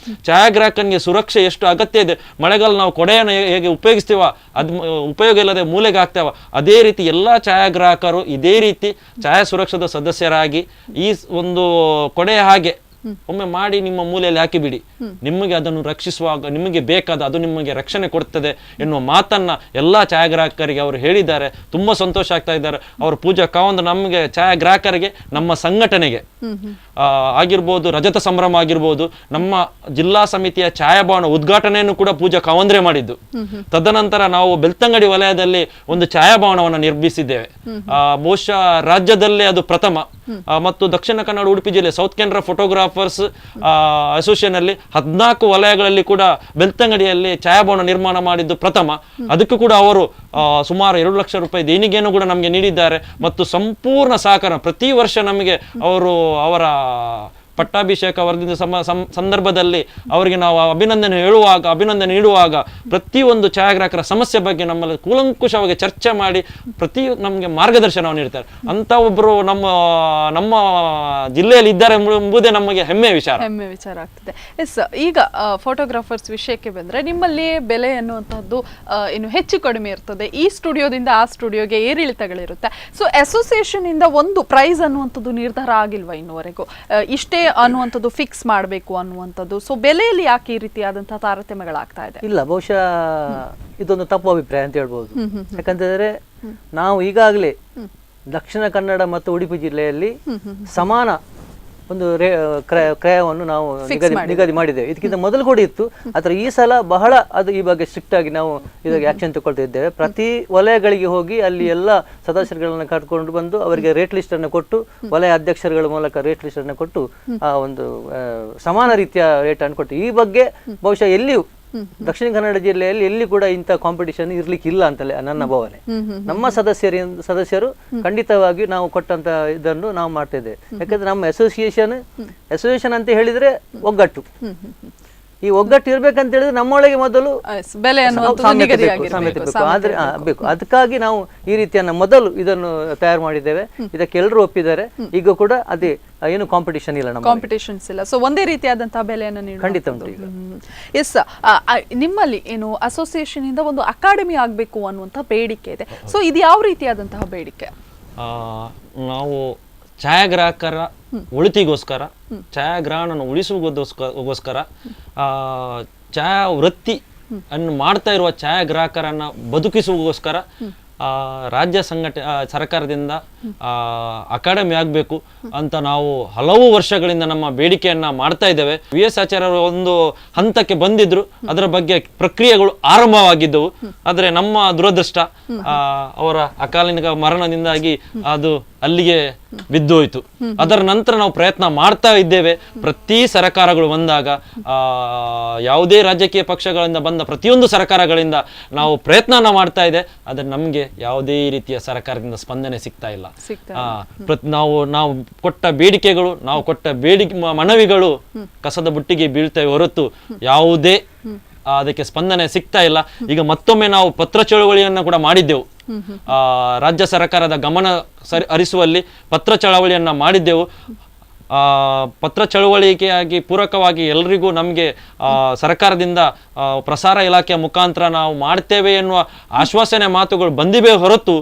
ಛಾಯಾಗ್ರಾಹಕನಿಗೆ ಸುರಕ್ಷೆ ಎಷ್ಟು ಅಗತ್ಯ ಇದೆ. ಮಳೆಗಾಲ ನಾವು ಕೊಡೆಯನ್ನು ಹೇಗೆ ಉಪಯೋಗಿಸ್ತೀವ, ಅದು ಉಪಯೋಗ ಇಲ್ಲದೆ ಮೂಲೆಗೆ ಹಾಕ್ತೇವ, ಅದೇ ರೀತಿ ಎಲ್ಲ ಛಾಯಾಗ್ರಾಹಕರು ಇದೇ ರೀತಿ ಛಾಯಾ ಸುರಕ್ಷಾದ ಸದಸ್ಯರಾಗಿ ಈ ಒಂದು ಕೊಡೆಯ ಹಾಗೆ ಒಮ್ಮೆ ಮಾಡಿ ನಿಮ್ಮ ಮೂಲೆಯಲ್ಲಿ ಹಾಕಿಬಿಡಿ. ನಿಮಗೆ ಅದನ್ನು ರಕ್ಷಿಸುವಾಗ ನಿಮಗೆ ಬೇಕಾದ ಅದು ನಿಮಗೆ ರಕ್ಷಣೆ ಕೊಡ್ತದೆ ಎನ್ನುವ ಮಾತನ್ನ ಎಲ್ಲಾ ಛಾಯಾಗ್ರಾಹಕರಿಗೆ ಅವರು ಹೇಳಿದ್ದಾರೆ. ತುಂಬಾ ಸಂತೋಷ ಆಗ್ತಾ ಇದ್ದಾರೆ. ಅವರು ಪೂಜಾ ಕಾವಂದ್ ನಮಗೆ ಛಾಯಾಗ್ರಾಹಕರಿಗೆ, ನಮ್ಮ ಸಂಘಟನೆಗೆ ಆಗಿರ್ಬೋದು, ರಜತ ಸಂಭ್ರಮ ಆಗಿರ್ಬೋದು, ನಮ್ಮ ಜಿಲ್ಲಾ ಸಮಿತಿಯ ಛಾಯಾಭವನ ಉದ್ಘಾಟನೆಯನ್ನು ಕೂಡ ಪೂಜಾ ಕಾವಂದ್ರೆ ಮಾಡಿದ್ದು. ತದನಂತರ ನಾವು ಬೆಳ್ತಂಗಡಿ ವಲಯದಲ್ಲಿ ಒಂದು ಛಾಯಾಭವನವನ್ನು ನಿರ್ಮಿಸಿದ್ದೇವೆ. ಬಹುಶಃ ರಾಜ್ಯದಲ್ಲೇ ಅದು ಪ್ರಥಮ. ಮತ್ತು ದಕ್ಷಿಣ ಕನ್ನಡ ಉಡುಪಿ ಜಿಲ್ಲೆ ಸೌತ್ ಕೆನರಾ ಫೋಟೋಗ್ರಾಫರ್ಸ್ ಅಸೋಸಿಯೇಷನ್ ಅಲ್ಲಿ 14 ವಲಯಗಳಲ್ಲಿ ಕೂಡ ಬೆಳ್ತಂಗಡಿಯಲ್ಲಿ ಛಾಯಾಭವನ ನಿರ್ಮಾಣ ಮಾಡಿದ್ದು ಪ್ರಥಮ. ಅದಕ್ಕೂ ಕೂಡ ಅವರು ಸುಮಾರು 2 ಲಕ್ಷ ರೂಪಾಯಿ ದೇಣಿಗೆಯನ್ನು ಕೂಡ ನಮಗೆ ನೀಡಿದ್ದಾರೆ. ಮತ್ತು ಸಂಪೂರ್ಣ ಸಹಕಾರ ಪ್ರತಿ ವರ್ಷ ನಮಗೆ ಅವರು ಅವರ ಪಟ್ಟಾಭಿಷೇಕ ವರದಿದ ಸಂದರ್ಭದಲ್ಲಿ ಅವರಿಗೆ ನಾವು ಅಭಿನಂದನೆ ನೀಡುವಾಗ ಪ್ರತಿಯೊಂದು ಛಾಯಾಗ್ರಾಹಕರ ಸಮಸ್ಯೆ ಬಗ್ಗೆ ನಮ್ಮಲ್ಲಿ ಕೂಲಂಕುಷವಾಗಿ ಚರ್ಚೆ ಮಾಡಿ ನಮಗೆ ಮಾರ್ಗದರ್ಶನವನ್ನು ನೀಡ್ತಾರೆ. ಅಂತ ಒಬ್ಬರು ನಮ್ಮ ಜಿಲ್ಲೆಯಲ್ಲಿ ಇದ್ದಾರೆ ಎಂಬುದೇ ನಮಗೆ ಹೆಮ್ಮೆ ವಿಚಾರ ಆಗ್ತದೆ. ಎಸ್, ಈಗ ಫೋಟೋಗ್ರಾಫರ್ಸ್ ವಿಷಯಕ್ಕೆ ಬಂದ್ರೆ ನಿಮ್ಮಲ್ಲಿ ಬೆಲೆ ಅನ್ನುವಂತಹದ್ದು ಇನ್ನು ಹೆಚ್ಚು ಕಡಿಮೆ ಇರ್ತದೆ. ಈ ಸ್ಟುಡಿಯೋದಿಂದ ಆ ಸ್ಟುಡಿಯೋಗೆ ಏರಿಳಿತಗಳಿರುತ್ತೆ. ಸೊ ಅಸೋಸಿಯೇಷನ್ ಇಂದ ಒಂದು ಪ್ರೈಸ್ ಅನ್ನುವಂಥದ್ದು ನಿರ್ಧಾರ ಆಗಿಲ್ವಾ ಇನ್ನುವರೆಗೂ? ಇಷ್ಟೇ ಅನ್ನುವಂಥದ್ದು ಫಿಕ್ಸ್ ಮಾಡಬೇಕು ಅನ್ನುವಂಥದ್ದು. ಸೊ ಬೆಲೆಯಲ್ಲಿ ಯಾಕೆ ಈ ರೀತಿಯಾದಂತಹ ತಾರತಮ್ಯಗಳಾಗ್ತಾ ಇದೆ? ಇಲ್ಲ, ಬಹುಶಃ ಇದೊಂದು ತಪ್ಪು ಅಭಿಪ್ರಾಯ ಅಂತ ಹೇಳ್ಬೋದು. ಯಾಕಂತಂದ್ರೆ ನಾವು ಈಗಾಗಲೇ ದಕ್ಷಿಣ ಕನ್ನಡ ಮತ್ತು ಉಡುಪಿ ಜಿಲ್ಲೆಯಲ್ಲಿ ಸಮಾನ ಒಂದು ಕ್ರಯವನ್ನು ನಾವು ನಿಗದಿ ಮಾಡಿದ್ದೇವೆ. ಇದಕ್ಕಿಂತ ಮೊದಲು ಕೂಡ ಇತ್ತು. ಆದರೆ ಈ ಸಲ ಬಹಳ ಅದು ಈ ಬಗ್ಗೆ ಸ್ಟ್ರಿಕ್ಟ್ ಆಗಿ ನಾವು ಇದಕ್ಕೆ ಆಕ್ಷನ್ ತಗೊಳ್ತಿದ್ದೇವೆ. ಪ್ರತಿ ವಲಯಗಳಿಗೆ ಹೋಗಿ ಅಲ್ಲಿ ಎಲ್ಲ ಸದಸ್ಯರುಗಳನ್ನ ಕರ್ಕೊಂಡು ಬಂದು ಅವರಿಗೆ ರೇಟ್ ಲಿಸ್ಟ್ ಅನ್ನು ಕೊಟ್ಟು, ವಲಯ ಅಧ್ಯಕ್ಷರುಗಳ ಮೂಲಕ ರೇಟ್ ಲಿಸ್ಟ್ ಅನ್ನು ಕೊಟ್ಟು ಆ ಒಂದು ಸಮಾನ ರೀತಿಯ ರೇಟ್ ಅನ್ನು ಕೊಟ್ಟು, ಈ ಬಗ್ಗೆ ಬಹುಶಃ ಎಲ್ಲಿಯೂ ದಕ್ಷಿಣ ಕನ್ನಡ ಜಿಲ್ಲೆಯಲ್ಲಿ ಎಲ್ಲಿ ಕೂಡ ಇಂಥ ಕಾಂಪಿಟಿಷನ್ ಇರ್ಲಿಕ್ಕಿಲ್ಲ ಅಂತಲೇ ನನ್ನ ಭಾವನೆ. ನಮ್ಮ ಸದಸ್ಯರು ಖಂಡಿತವಾಗಿ ನಾವು ಕೊಟ್ಟಂತ ಇದನ್ನು ನಾವು ಮಾಡ್ತಾ ಇದ್ದೇವೆ. ಯಾಕಂದ್ರೆ ನಮ್ಮ ಅಸೋಸಿಯೇಷನ್ ಅಂತ ಹೇಳಿದ್ರೆ ಒಗ್ಗಟ್ಟು. ಈ ಒಗ್ಗಟ್ಟು ಇರ್ಬೇಕಂತ ಹೇಳಿದ್ರೆ ನಮ್ಮೊಳಗೆ ಮೊದಲು ಬೆಲೆ ಬೇಕು. ಅದಕ್ಕಾಗಿ ನಾವು ಈ ರೀತಿಯನ್ನ ಮೊದಲು ಇದನ್ನು ತಯಾರು ಮಾಡಿದ್ದೇವೆ. ಇದಕ್ಕೆ ಎಲ್ಲರೂ ಒಪ್ಪಿದ್ದಾರೆ. ಈಗ ಕೂಡ ಅದೇ ಏನು ಕಾಂಪಿಟಿಷನ್ ಇಲ್ಲ, ಕಾಂಪಿಟೇಷನ್ಸ್ ಇಲ್ಲ. ಸೊ ಒಂದೇ ರೀತಿಯಾದಂತಹ ಬೆಲೆಯನ್ನು ನೀಡಿ ಖಂಡಿತ ಉಂಟು ಈಗ. ಎಸ್, ನಿಮ್ಮಲ್ಲಿ ಏನು ಅಸೋಸಿಯೇಷನ್ ಇಂದ ಒಂದು ಅಕಾಡೆಮಿ ಆಗ್ಬೇಕು ಅನ್ನುವಂತಹ ಬೇಡಿಕೆ ಇದೆ. ಸೊ ಇದು ಯಾವ ರೀತಿಯಾದಂತಹ ಬೇಡಿಕೆ? ನಾವು ಛಾಯಾಗ್ರಾಹಕರ ಒಳಿತಿಗೋಸ್ಕರ, ಛಾಯಾಗ್ರಹಣ ಉಳಿಸುವುದಕ್ಕೋಸ್ಕರ, ಛಾಯಾ ವೃತ್ತಿ ಅನ್ನು ಮಾಡ್ತಾ ಇರುವ ಛಾಯಾಗ್ರಾಹಕರನ್ನ ಬದುಕಿಸುವುದಕ್ಕೋಸ್ಕರ ರಾಜ್ಯ ಸರ್ಕಾರದಿಂದ ಅಕಾಡೆಮಿ ಆಗಬೇಕು ಅಂತ ನಾವು ಹಲವು ವರ್ಷಗಳಿಂದ ನಮ್ಮ ಬೇಡಿಕೆಯನ್ನ ಮಾಡ್ತಾ ಇದ್ದೇವೆ. VS ಆಚಾರ್ಯರು ಒಂದು ಹಂತಕ್ಕೆ ಬಂದಿದ್ರು, ಅದರ ಬಗ್ಗೆ ಪ್ರಕ್ರಿಯೆಗಳು ಆರಂಭವಾಗಿದ್ದವು. ಆದರೆ ನಮ್ಮ ದುರದೃಷ್ಟ ಅವರ ಅಕಾಲಿಕ ಮರಣದಿಂದಾಗಿ ಅದು ಅಲ್ಲಿಗೆ ಬಿದ್ದೋಯ್ತು. ಅದರ ನಂತರ ನಾವು ಪ್ರಯತ್ನ ಮಾಡ್ತಾ ಇದ್ದೇವೆ. ಪ್ರತಿ ಸರ್ಕಾರಗಳು ಬಂದಾಗ, ಯಾವುದೇ ರಾಜಕೀಯ ಪಕ್ಷಗಳಿಂದ ಬಂದ ಪ್ರತಿಯೊಂದು ಸರ್ಕಾರಗಳಿಂದ ನಾವು ಪ್ರಯತ್ನ ಮಾಡ್ತಾ ಇದೆ. ಆದರೆ ನಮ್ಗೆ ಯಾವುದೇ ರೀತಿಯ ಸರ್ಕಾರದಿಂದ ಸ್ಪಂದನೆ ಸಿಗ್ತಾ ಇಲ್ಲ. ನಾವು ಕೊಟ್ಟ ಬೇಡಿಕೆಗಳು, ನಾವು ಕೊಟ್ಟ ಮನವಿಗಳು ಕಸದ ಬುಟ್ಟಿಗೆ ಬೀಳ್ತೇವೆ ಹೊರತು ಯಾವುದೇ ಅದಕ್ಕೆ ಸ್ಪಂದನೆ ಸಿಗ್ತಾ ಇಲ್ಲ. ಈಗ ಮತ್ತೊಮ್ಮೆ ನಾವು ಪತ್ರ ಚಳವಳಿಯನ್ನ ಕೂಡ ಮಾಡಿದ್ದೆವು. ರಾಜ್ಯ ಸರ್ಕಾರದ ಗಮನ ಹರಿಸುವಲ್ಲಿ ಪತ್ರ ಚಳವಳಿಯನ್ನ ಮಾಡಿದ್ದೆವು. ಪತ್ರ ಚಳುವಳಿಕೆಯಾಗಿ ಪೂರಕವಾಗಿ ಎಲ್ರಿಗೂ ನಮಗೆ ಸರ್ಕಾರದಿಂದ ಪ್ರಸಾರ ಇಲಾಖೆಯ ಮುಖಾಂತರ ನಾವು ಮಾಡ್ತೇವೆ ಎನ್ನುವ ಆಶ್ವಾಸನೆ ಮಾತುಗಳು ಬಂದಿವೆ ಹೊರತು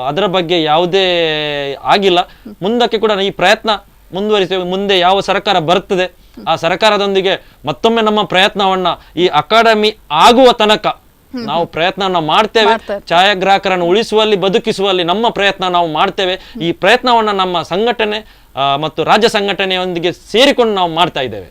ಅದರ ಬಗ್ಗೆ ಯಾವುದೇ ಆಗಿಲ್ಲ. ಮುಂದಕ್ಕೆ ಕೂಡ ಈ ಪ್ರಯತ್ನ ಮುಂದುವರಿಸ್ತೇವೆ. ಮುಂದೆ ಯಾವ ಸರ್ಕಾರ ಬರ್ತದೆ ಆ ಸರ್ಕಾರದೊಂದಿಗೆ ಮತ್ತೊಮ್ಮೆ ನಮ್ಮ ಪ್ರಯತ್ನವನ್ನ ಈ ಅಕಾಡೆಮಿ ಆಗುವ ತನಕ ನಾವು ಪ್ರಯತ್ನ ಮಾಡ್ತೇವೆ. ಛಾಯಾಗ್ರಾಹಕರನ್ನು ಉಳಿಸುವಲ್ಲಿ ಬದುಕಿಸುವಲ್ಲಿ ನಮ್ಮ ಪ್ರಯತ್ನ ನಾವು ಮಾಡ್ತೇವೆ. ಈ ಪ್ರಯತ್ನವನ್ನ ನಮ್ಮ ಸಂಘಟನೆ ಮತ್ತು ರಾಜ್ಯ ಸಂಘಟನೆಯೊಂದಿಗೆ ಸೇರಿಕೊಂಡು ನಾವು ಮಾಡ್ತಾ ಇದ್ದೇವೆ.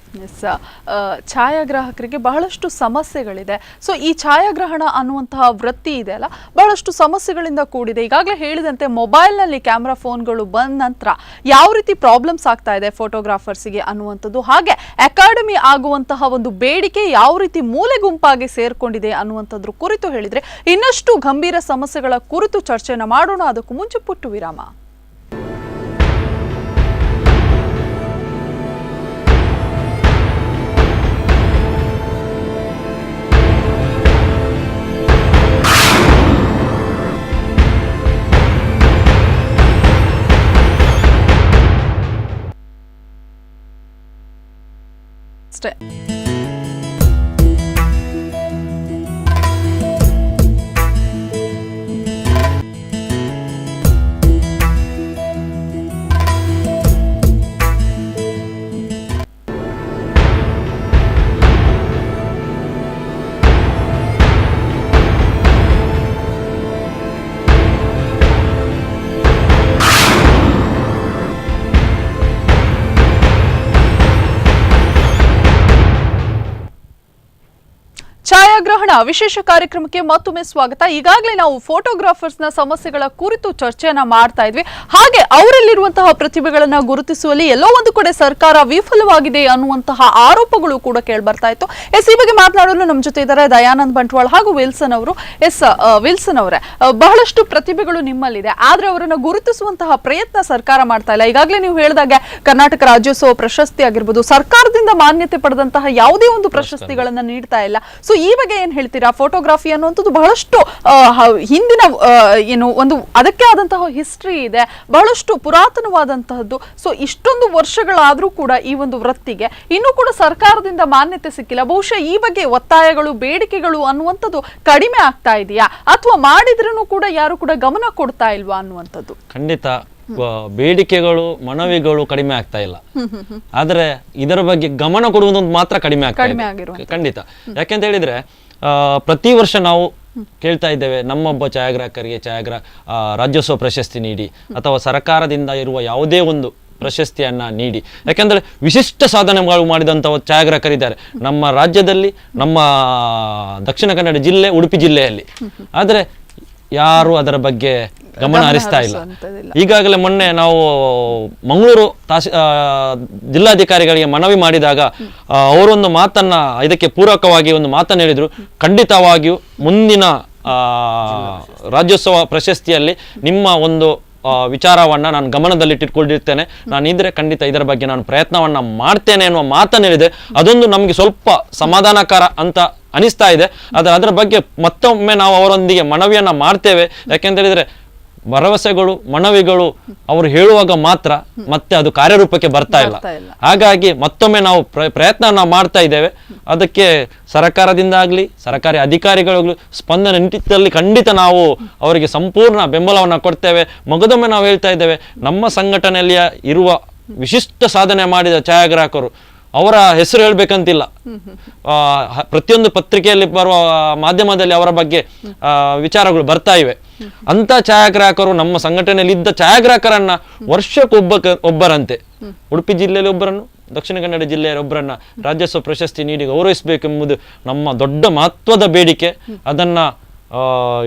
ಛಾಯಾಗ್ರಾಹಕರಿಗೆ ಬಹಳಷ್ಟು ಸಮಸ್ಯೆಗಳಿದೆ. ಸೊ ಈ ಛಾಯಾಗ್ರಹಣ ಅನ್ನುವಂತಹ ವೃತ್ತಿ ಇದೆ ಅಲ್ಲ, ಬಹಳಷ್ಟು ಸಮಸ್ಯೆಗಳಿಂದ ಕೂಡಿದೆ. ಈಗಾಗಲೇ ಹೇಳಿದಂತೆ ಮೊಬೈಲ್ನಲ್ಲಿ ಕ್ಯಾಮ್ರಾ ಫೋನ್ಗಳು ಬಂದ ನಂತರ ಯಾವ ರೀತಿ ಪ್ರಾಬ್ಲಮ್ಸ್ ಆಗ್ತಾ ಇದೆ ಫೋಟೋಗ್ರಾಫರ್ಸಿಗೆ ಅನ್ನುವಂಥದ್ದು, ಹಾಗೆ ಅಕಾಡೆಮಿ ಆಗುವಂತಹ ಒಂದು ಬೇಡಿಕೆ ಯಾವ ರೀತಿ ಮೂಲೆ ಗುಂಪಾಗಿ ಸೇರ್ಕೊಂಡಿದೆ ಅನ್ನುವಂಥದ್ರ ಕುರಿತು ಹೇಳಿದ್ರೆ ಇನ್ನಷ್ಟು ಗಂಭೀರ ಸಮಸ್ಯೆಗಳ ಕುರಿತು ಚರ್ಚೆನ ಮಾಡೋಣ. ಅದಕ್ಕೂ ಮುಂಚೆ ಪುಟ್ಟು ವಿರಾಮ. ಛಾಯಾಗ್ರಹಣ ವಿಶೇಷ ಕಾರ್ಯಕ್ರಮಕ್ಕೆ ಮತ್ತೊಮ್ಮೆ ಸ್ವಾಗತ. ಈಗಾಗಲೇ ನಾವು ಫೋಟೋಗ್ರಾಫರ್ಸ್ನ ಸಮಸ್ಯೆಗಳ ಕುರಿತು ಚರ್ಚೆಯನ್ನ ಮಾಡ್ತಾ ಇದ್ವಿ. ಹಾಗೆ ಅವರಲ್ಲಿರುವಂತಹ ಪ್ರತಿಭೆಗಳನ್ನ ಗುರುತಿಸುವಲ್ಲಿ ಎಲ್ಲೋ ಒಂದು ಕಡೆ ಸರ್ಕಾರ ವಿಫಲವಾಗಿದೆ ಅನ್ನುವಂತಹ ಆರೋಪಗಳು ಕೂಡ ಕೇಳ್ಬರ್ತಾ ಇತ್ತು. ಈ ಬಗ್ಗೆ ಮಾತನಾಡಲು ನಮ್ಮ ಜೊತೆ ಇದ್ದಾರೆ ದಯಾನಂದ್ ಬಂಟ್ವಾಳ ಹಾಗೂ ವಿಲ್ಸನ್ ಅವರು. ವಿಲ್ಸನ್ ಅವರೇ, ಬಹಳಷ್ಟು ಪ್ರತಿಭೆಗಳು ನಿಮ್ಮಲ್ಲಿದೆ, ಆದ್ರೆ ಅವರನ್ನ ಗುರುತಿಸುವಂತಹ ಪ್ರಯತ್ನ ಸರ್ಕಾರ ಮಾಡ್ತಾ ಇಲ್ಲ. ಈಗಾಗಲೇ ನೀವು ಹೇಳಿದಾಗೆ ಕರ್ನಾಟಕ ರಾಜ್ಯೋತ್ಸವ ಪ್ರಶಸ್ತಿ ಆಗಿರ್ಬೋದು, ಸರ್ಕಾರದಿಂದ ಮಾನ್ಯತೆ ಪಡೆದಂತಹ ಯಾವುದೇ ಒಂದು ಪ್ರಶಸ್ತಿಗಳನ್ನ ನೀಡ್ತಾ ಇಲ್ಲ. ಸೊ ಈ ಬಗ್ಗೆ ಏನ್ ಹೇಳ್ತೀರಾ? ಫೋಟೋಗ್ರಫಿ ಅನ್ನುವಂಥದ್ದು ಬಹಳಷ್ಟು ಹಿಂದಿನ ಏನು ಒಂದು ಅದಕ್ಕೆ ಆದಂತಹ ಹಿಸ್ಟ್ರಿ ಇದೆ, ಬಹಳಷ್ಟು ಪುರಾತನವಾದಂತಹದ್ದು. ಸೊ ಇಷ್ಟೊಂದು ವರ್ಷಗಳಾದ್ರೂ ಕೂಡ ಈ ಒಂದು ವೃತ್ತಿಗೆ ಇನ್ನೂ ಕೂಡ ಸರ್ಕಾರದಿಂದ ಮಾನ್ಯತೆ ಸಿಕ್ಕಿಲ್ಲ. ಬಹುಶಃ ಈ ಬಗ್ಗೆ ಒತ್ತಾಯಗಳು, ಬೇಡಿಕೆಗಳು ಅನ್ನುವಂಥದ್ದು ಕಡಿಮೆ ಆಗ್ತಾ ಇದೆಯಾ, ಅಥವಾ ಮಾಡಿದ್ರೂ ಕೂಡ ಯಾರು ಕೂಡ ಗಮನ ಕೊಡ್ತಾ ಇಲ್ವಾ ಅನ್ನುವಂಥದ್ದು? ಖಂಡಿತ ಬೇಡಿಕೆಗಳು, ಮನವಿಗಳು ಕಡಿಮೆ ಆಗ್ತಾ ಇಲ್ಲ, ಆದ್ರೆ ಇದರ ಬಗ್ಗೆ ಗಮನ ಕೊಡುವುದು ಮಾತ್ರ ಕಡಿಮೆ ಆಗ್ತಾ ಇದೆ. ಖಂಡಿತ. ಯಾಕೆಂತ ಹೇಳಿದ್ರೆ ಪ್ರತಿ ವರ್ಷ ನಾವು ಕೇಳ್ತಾ ಇದ್ದೇವೆ, ನಮ್ಮೊಬ್ಬ ಛಾಯಾಗ್ರಾಹಕರಿಗೆ ರಾಜ್ಯೋತ್ಸವ ಪ್ರಶಸ್ತಿ ನೀಡಿ ಅಥವಾ ಸರ್ಕಾರದಿಂದ ಇರುವ ಯಾವುದೇ ಒಂದು ಪ್ರಶಸ್ತಿಯನ್ನ ನೀಡಿ. ಯಾಕೆಂದ್ರೆ ವಿಶಿಷ್ಟ ಸಾಧನೆಗಳು ಮಾಡಿದಂತಹ ಛಾಯಾಗ್ರಾಹಕರಿದ್ದಾರೆ ನಮ್ಮ ರಾಜ್ಯದಲ್ಲಿ, ನಮ್ಮ ದಕ್ಷಿಣ ಕನ್ನಡ ಜಿಲ್ಲೆ, ಉಡುಪಿ ಜಿಲ್ಲೆಯಲ್ಲಿ. ಆದ್ರೆ ಯಾರು ಅದರ ಬಗ್ಗೆ ಗಮನ ಹರಿಸ್ತಾ ಇಲ್ಲ. ಈಗಾಗಲೇ ಮೊನ್ನೆ ನಾವು ಮಂಗಳೂರು ಜಿಲ್ಲಾಧಿಕಾರಿಗಳಿಗೆ ಮನವಿ ಮಾಡಿದಾಗ ಅವರೊಂದು ಮಾತನ್ನ, ಇದಕ್ಕೆ ಪೂರಕವಾಗಿ ಒಂದು ಮಾತನ್ನು ಹೇಳಿದ್ರು. ಖಂಡಿತವಾಗಿಯೂ ಮುಂದಿನ ರಾಜ್ಯೋತ್ಸವ ಪ್ರಶಸ್ತಿಯಲ್ಲಿ ನಿಮ್ಮ ಒಂದು ವಿಚಾರವನ್ನ ನಾನು ಗಮನದಲ್ಲಿಟ್ಟಿಟ್ಕೊಂಡಿರ್ತೇನೆ, ನಾನು ಇದ್ರೆ ಖಂಡಿತ ಇದರ ಬಗ್ಗೆ ನಾನು ಪ್ರಯತ್ನವನ್ನ ಮಾಡ್ತೇನೆ ಎನ್ನುವ ಮಾತನ್ನು ಹೇಳಿದೆ. ಅದೊಂದು ನಮಗೆ ಸ್ವಲ್ಪ ಸಮಾಧಾನಕರ ಅಂತ ಅನಿಸ್ತಾ ಇದೆ. ಅದರ ಬಗ್ಗೆ ಮತ್ತೊಮ್ಮೆ ನಾವು ಅವರೊಂದಿಗೆ ಮನವಿಯನ್ನ ಮಾಡ್ತೇವೆ. ಯಾಕೆಂತ ಹೇಳಿದ್ರೆ ಭರವಸೆಗಳು, ಮನವಿಗಳು ಅವರು ಹೇಳುವಾಗ ಮಾತ್ರ ಮತ್ತೆ ಅದು ಕಾರ್ಯರೂಪಕ್ಕೆ ಬರ್ತಾ ಇಲ್ಲ. ಹಾಗಾಗಿ ಮತ್ತೊಮ್ಮೆ ನಾವು ಪ್ರಯತ್ನ ಮಾಡ್ತಾ ಇದ್ದೇವೆ. ಅದಕ್ಕೆ ಸರ್ಕಾರದಿಂದ ಆಗ್ಲಿ, ಸರ್ಕಾರಿ ಅಧಿಕಾರಿಗಳು ಸ್ಪಂದನೆ ನಿಟ್ಟಿನಲ್ಲಿ ಖಂಡಿತ ನಾವು ಅವರಿಗೆ ಸಂಪೂರ್ಣ ಬೆಂಬಲವನ್ನ ಕೊಡ್ತೇವೆ. ಮಗದೊಮ್ಮೆ ನಾವು ಹೇಳ್ತಾ ಇದ್ದೇವೆ, ನಮ್ಮ ಸಂಘಟನೆಯಲ್ಲಿ ಇರುವ ವಿಶಿಷ್ಟ ಸಾಧನೆ ಮಾಡಿದ ಛಾಯಾಗ್ರಾಹಕರು, ಅವರ ಹೆಸರು ಹೇಳ್ಬೇಕಂತಿಲ್ಲ, ಪ್ರತಿಯೊಂದು ಪತ್ರಿಕೆಯಲ್ಲಿ ಬರುವ ಮಾಧ್ಯಮದಲ್ಲಿ ಅವರ ಬಗ್ಗೆ ವಿಚಾರಗಳು ಬರ್ತಾ ಇವೆ. ಅಂತ ಛಾಯಾಗ್ರಾಹಕರು, ನಮ್ಮ ಸಂಘಟನೆಯಲ್ಲಿ ಇದ್ದ ಛಾಯಾಗ್ರಾಹಕರನ್ನ ವರ್ಷಕ್ಕೊಬ್ಬರಂತೆ ಉಡುಪಿ ಜಿಲ್ಲೆಯಲ್ಲಿ ಒಬ್ಬರನ್ನು, ದಕ್ಷಿಣ ಕನ್ನಡ ಜಿಲ್ಲೆಯ ಒಬ್ಬರನ್ನ ರಾಜ್ಯೋತ್ಸವ ಪ್ರಶಸ್ತಿ ನೀಡಿ ಗೌರವಿಸಬೇಕೆಂಬುದು ನಮ್ಮ ದೊಡ್ಡ ಮಹತ್ವದ ಬೇಡಿಕೆ. ಅದನ್ನ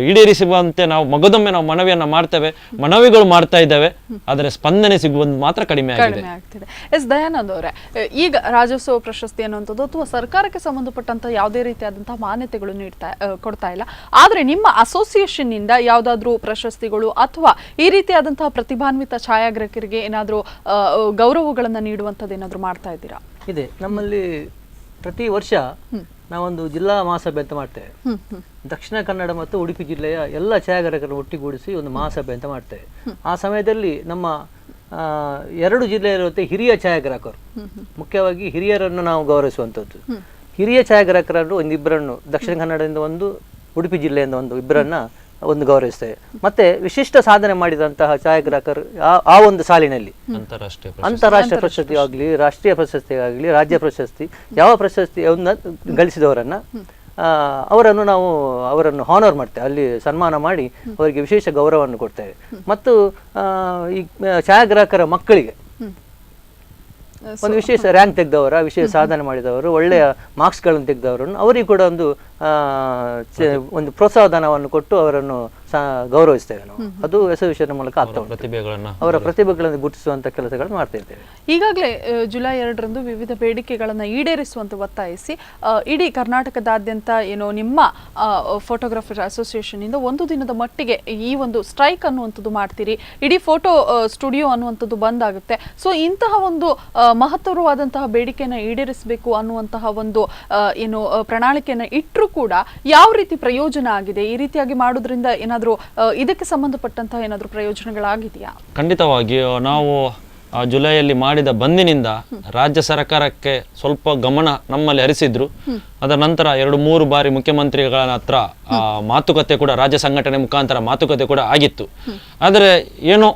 ಈಡೇರಿಸುವಂತೆ ನಾವು ಮಗದೊಮ್ಮೆ ನಾವು ಮನವಿಯನ್ನ ಮಾಡ್ತೇವೆ, ಮನವಿಗಳು ಮಾಡ್ತಾ ಇದ್ದೇವೆ. ಆದರೆ ಸ್ಪಂದನೆ ಸಿಗುವುದು ಮಾತ್ರ ಕಡಿಮೆ ಆಗ್ತಿದೆ. ದಯಾನಂದ್ ಅವರೇ, ಈಗ ರಾಜ್ಯೋತ್ಸವ ಪ್ರಶಸ್ತಿ ಅನ್ನುವಂಥದ್ದು ಅಥವಾ ಸರ್ಕಾರಕ್ಕೆ ಸಂಬಂಧಪಟ್ಟಂತ ಯಾವುದೇ ರೀತಿಯಾದಂತಹ ಮಾನ್ಯತೆಗಳು ಕೊಡ್ತಾ ಇಲ್ಲ. ಆದ್ರೆ ನಿಮ್ಮ ಅಸೋಸಿಯೇಷನ್ ಇಂದ ಯಾವ್ದಾದ್ರು ಪ್ರಶಸ್ತಿಗಳು ಅಥವಾ ಈ ರೀತಿಯಾದಂತಹ ಪ್ರತಿಭಾನ್ವಿತ ಛಾಯಾಗ್ರಾಹಕರಿಗೆ ಏನಾದ್ರೂ ಗೌರವಗಳನ್ನ ನೀಡುವಂಥದ್ದು ಏನಾದ್ರು ಮಾಡ್ತಾ ಇದ್ದೀರಾ? ಇದೆ. ನಮ್ಮಲ್ಲಿ ಪ್ರತಿ ವರ್ಷ ನಾವೊಂದು ಜಿಲ್ಲಾ ಮಹಾಸಭೆ ಅಂತ ಮಾಡ್ತೇವೆ. ದಕ್ಷಿಣ ಕನ್ನಡ ಮತ್ತು ಉಡುಪಿ ಜಿಲ್ಲೆಯ ಎಲ್ಲ ಛಾಯಾಗ್ರಾಹಕರನ್ನು ಒಟ್ಟಿಗೂಡಿಸಿ ಒಂದು ಮಹಾಸಭೆ ಅಂತ ಮಾಡ್ತೇವೆ. ಆ ಸಮಯದಲ್ಲಿ ನಮ್ಮ 2 ಜಿಲ್ಲೆಯಲ್ಲಿರುತ್ತೆ ಹಿರಿಯ ಛಾಯಾಗ್ರಾಹಕರು, ಮುಖ್ಯವಾಗಿ ಹಿರಿಯರನ್ನು ನಾವು ಗೌರವಿಸುವಂಥದ್ದು. ಹಿರಿಯ ಛಾಯಾಗ್ರಾಹಕರನ್ನು ಒಂದಿಬ್ಬರನ್ನು ದಕ್ಷಿಣ ಕನ್ನಡದಿಂದ ಒಂದು, ಉಡುಪಿ ಜಿಲ್ಲೆಯಿಂದ ಒಂದು ಗೌರವಿಸ್ತೇವೆ. ಮತ್ತೆ ವಿಶಿಷ್ಟ ಸಾಧನೆ ಮಾಡಿದಂತಹ ಛಾಯಾಗ್ರಾಹಕರು ಆ ಒಂದು ಸಾಲಿನಲ್ಲಿ ಅಂತಾರಾಷ್ಟ್ರೀಯ ಪ್ರಶಸ್ತಿ ಆಗಲಿ, ರಾಷ್ಟ್ರೀಯ ಪ್ರಶಸ್ತಿ ಆಗಲಿ, ರಾಜ್ಯ ಪ್ರಶಸ್ತಿ, ಯಾವ ಪ್ರಶಸ್ತಿಯನ್ನು ಗಳಿಸಿದವರನ್ನ ಅವರನ್ನು ಹಾನರ್ ಮಾಡ್ತೇವೆ, ಅಲ್ಲಿ ಸನ್ಮಾನ ಮಾಡಿ ಅವರಿಗೆ ವಿಶೇಷ ಗೌರವವನ್ನು ಕೊಡ್ತೇವೆ. ಮತ್ತು ಈ ಛಾಯಾಗ್ರಾಹಕರ ಮಕ್ಕಳಿಗೆ ಒಂದು ವಿಶೇಷ ರ್ಯಾಂಕ್ ತೆಗೆದವರ, ವಿಶೇಷ ಸಾಧನೆ ಮಾಡಿದವರು, ಒಳ್ಳೆಯ ಮಾರ್ಕ್ಸ್ಗಳನ್ನು ತೆಗೆದವರನ್ನು ಅವರಿಗೆ ಕೂಡ ಒಂದು ಪ್ರೋತ್ಸಾಹಧನವನ್ನು ಕೊಟ್ಟು ಅವರನ್ನು ಗೌರವಿಸ್ತೇವೆ ನಾವು. ಅದು ಅಸೋಸಿಯೇಷನ್ ಮೂಲಕ ಆಗ್ತಾ ಉಂಟು. ಅವರ ಪ್ರತಿಭೆಗಳನ್ನು ಗುರುತಿಸುವಂತ ಕೆಲಸಗಳನ್ನು ಮಾಡ್ತಾ ಇದ್ದೇವೆ. ಈಗಾಗಲೇ ಜುಲೈ 2ರಂದು ವಿವಿಧ ಬೇಡಿಕೆಗಳನ್ನು ಈಡೇರಿಸುವಂತೆ ಒತ್ತಾಯಿಸಿ ಇಡೀ ಕರ್ನಾಟಕದಾದ್ಯಂತ ಏನೋ ನಿಮ್ಮ ಫೋಟೋಗ್ರಾಫರ್ ಅಸೋಸಿಯೇಷನ್ ಇಂದ ಒಂದು ದಿನದ ಮಟ್ಟಿಗೆ ಈ ಒಂದು ಸ್ಟ್ರೈಕ್ ಅನ್ನುವಂಥದ್ದು ಮಾಡ್ತೀರಿ, ಇಡೀ ಫೋಟೋ ಸ್ಟುಡಿಯೋ ಅನ್ನುವಂಥದ್ದು ಬಂದ್ ಆಗುತ್ತೆ. ಸೊ ಇಂತಹ ಒಂದು ಮಹತ್ತರವಾದಂತಹ ಬೇಡಿಕೆಯನ್ನು ಈಡೇರಿಸಬೇಕು ಅನ್ನುವಂತಹ ಒಂದು ಏನು ಪ್ರಣಾಳಿಕೆಯನ್ನು ಇಟ್ಟರೂ ಕೂಡ ಯಾವ ರೀತಿ ಪ್ರಯೋಜನ ಆಗಿದೆ? ಈ ರೀತಿಯಾಗಿ ಮಾಡೋದ್ರಿಂದ ಏನಾದರೂ ಇದಕ್ಕೆ ಸಂಬಂಧಪಟ್ಟಂತಹ ಏನಾದರೂ ಪ್ರಯೋಜನಗಳಾಗಿದೆಯಾ? ಖಂಡಿತವಾಗಿ ನಾವು ಜುಲೈಯಲ್ಲಿ ಮಾಡಿದ ಬಂದಿನಿಂದ ರಾಜ್ಯ ಸರ್ಕಾರಕ್ಕೆ ಸ್ವಲ್ಪ ಗಮನ ನಮ್ಮಲ್ಲಿ ಹರಿಸಿದ್ರು. ಅದರ ನಂತರ 2-3 ಬಾರಿ ಮುಖ್ಯಮಂತ್ರಿಗಳ ಹತ್ರ ಮಾತುಕತೆ ಕೂಡ, ರಾಜ್ಯ ಸಂಘಟನೆ ಮುಖಾಂತರ ಮಾತುಕತೆ ಕೂಡ ಆಗಿತ್ತು. ಆದರೆ ಏನೋ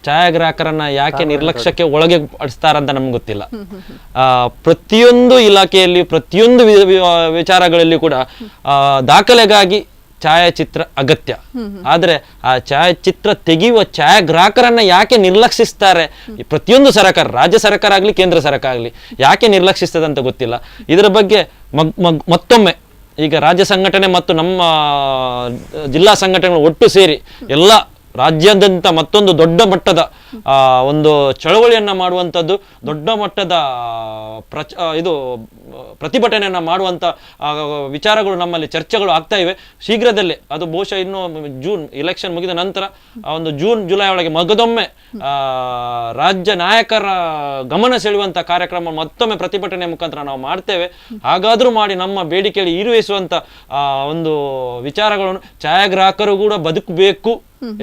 ಛಾಯಾಗ್ರಾಹಕರನ್ನ ಯಾಕೆ ನಿರ್ಲಕ್ಷ್ಯಕ್ಕೆ ಒಳಗೆ ಪಡಿಸ್ತಾರಂತ ನಮ್ಗೆ ಗೊತ್ತಿಲ್ಲ. ಪ್ರತಿಯೊಂದು ಇಲಾಖೆಯಲ್ಲಿ, ಪ್ರತಿಯೊಂದು ವಿಚಾರಗಳಲ್ಲಿ ಕೂಡ ದಾಖಲೆಗಾಗಿ ಛಾಯಾಚಿತ್ರ ಅಗತ್ಯ. ಆದ್ರೆ ಆ ಛಾಯಾಚಿತ್ರ ತೆಗೆಯುವ ಛಾಯಾಗ್ರಾಹಕರನ್ನ ಯಾಕೆ ನಿರ್ಲಕ್ಷಿಸ್ತಾರೆ? ಪ್ರತಿಯೊಂದು ಸರ್ಕಾರ, ರಾಜ್ಯ ಸರ್ಕಾರ ಆಗ್ಲಿ, ಕೇಂದ್ರ ಸರ್ಕಾರ ಆಗ್ಲಿ, ಯಾಕೆ ನಿರ್ಲಕ್ಷಿಸ್ತದೆ ಅಂತ ಗೊತ್ತಿಲ್ಲ. ಇದರ ಬಗ್ಗೆ ಮತ್ತೊಮ್ಮೆ ಈಗ ರಾಜ್ಯ ಸಂಘಟನೆ ಮತ್ತು ನಮ್ಮ ಜಿಲ್ಲಾ ಸಂಘಟನೆಗಳು ಒಟ್ಟು ಸೇರಿ ಎಲ್ಲ ರಾಜ್ಯಾದ್ಯಂತ ಮತ್ತೊಂದು ದೊಡ್ಡ ಮಟ್ಟದ ಒಂದು ಚಳವಳಿಯನ್ನ ಮಾಡುವಂಥದ್ದು, ದೊಡ್ಡ ಮಟ್ಟದ ಪ್ರತಿಭಟನೆಯನ್ನ ಮಾಡುವಂತ ವಿಚಾರಗಳು ನಮ್ಮಲ್ಲಿ ಚರ್ಚೆಗಳು ಆಗ್ತಾ ಇವೆ. ಶೀಘ್ರದಲ್ಲೇ, ಅದು ಬಹುಶಃ ಇನ್ನು ಜೂನ್ ಎಲೆಕ್ಷನ್ ಮುಗಿದ ನಂತರ ಒಂದು ಜುಲೈ ಒಳಗೆ ಮಗದೊಮ್ಮೆ ರಾಜ್ಯ ನಾಯಕರ ಗಮನ ಸೆಳೆಯುವಂತ ಕಾರ್ಯಕ್ರಮ ಮತ್ತೊಮ್ಮೆ ಪ್ರತಿಭಟನೆ ಮುಖಾಂತರ ನಾವು ಮಾಡ್ತೇವೆ. ಹಾಗಾದ್ರೂ ಮಾಡಿ ನಮ್ಮ ಬೇಡಿಕೆಯಲ್ಲಿ ಈಡೇರಿಸುವಂತ ಒಂದು ವಿಚಾರಗಳನ್ನು, ಛಾಯಾಗ್ರಾಹಕರು ಕೂಡ ಬದುಕಬೇಕು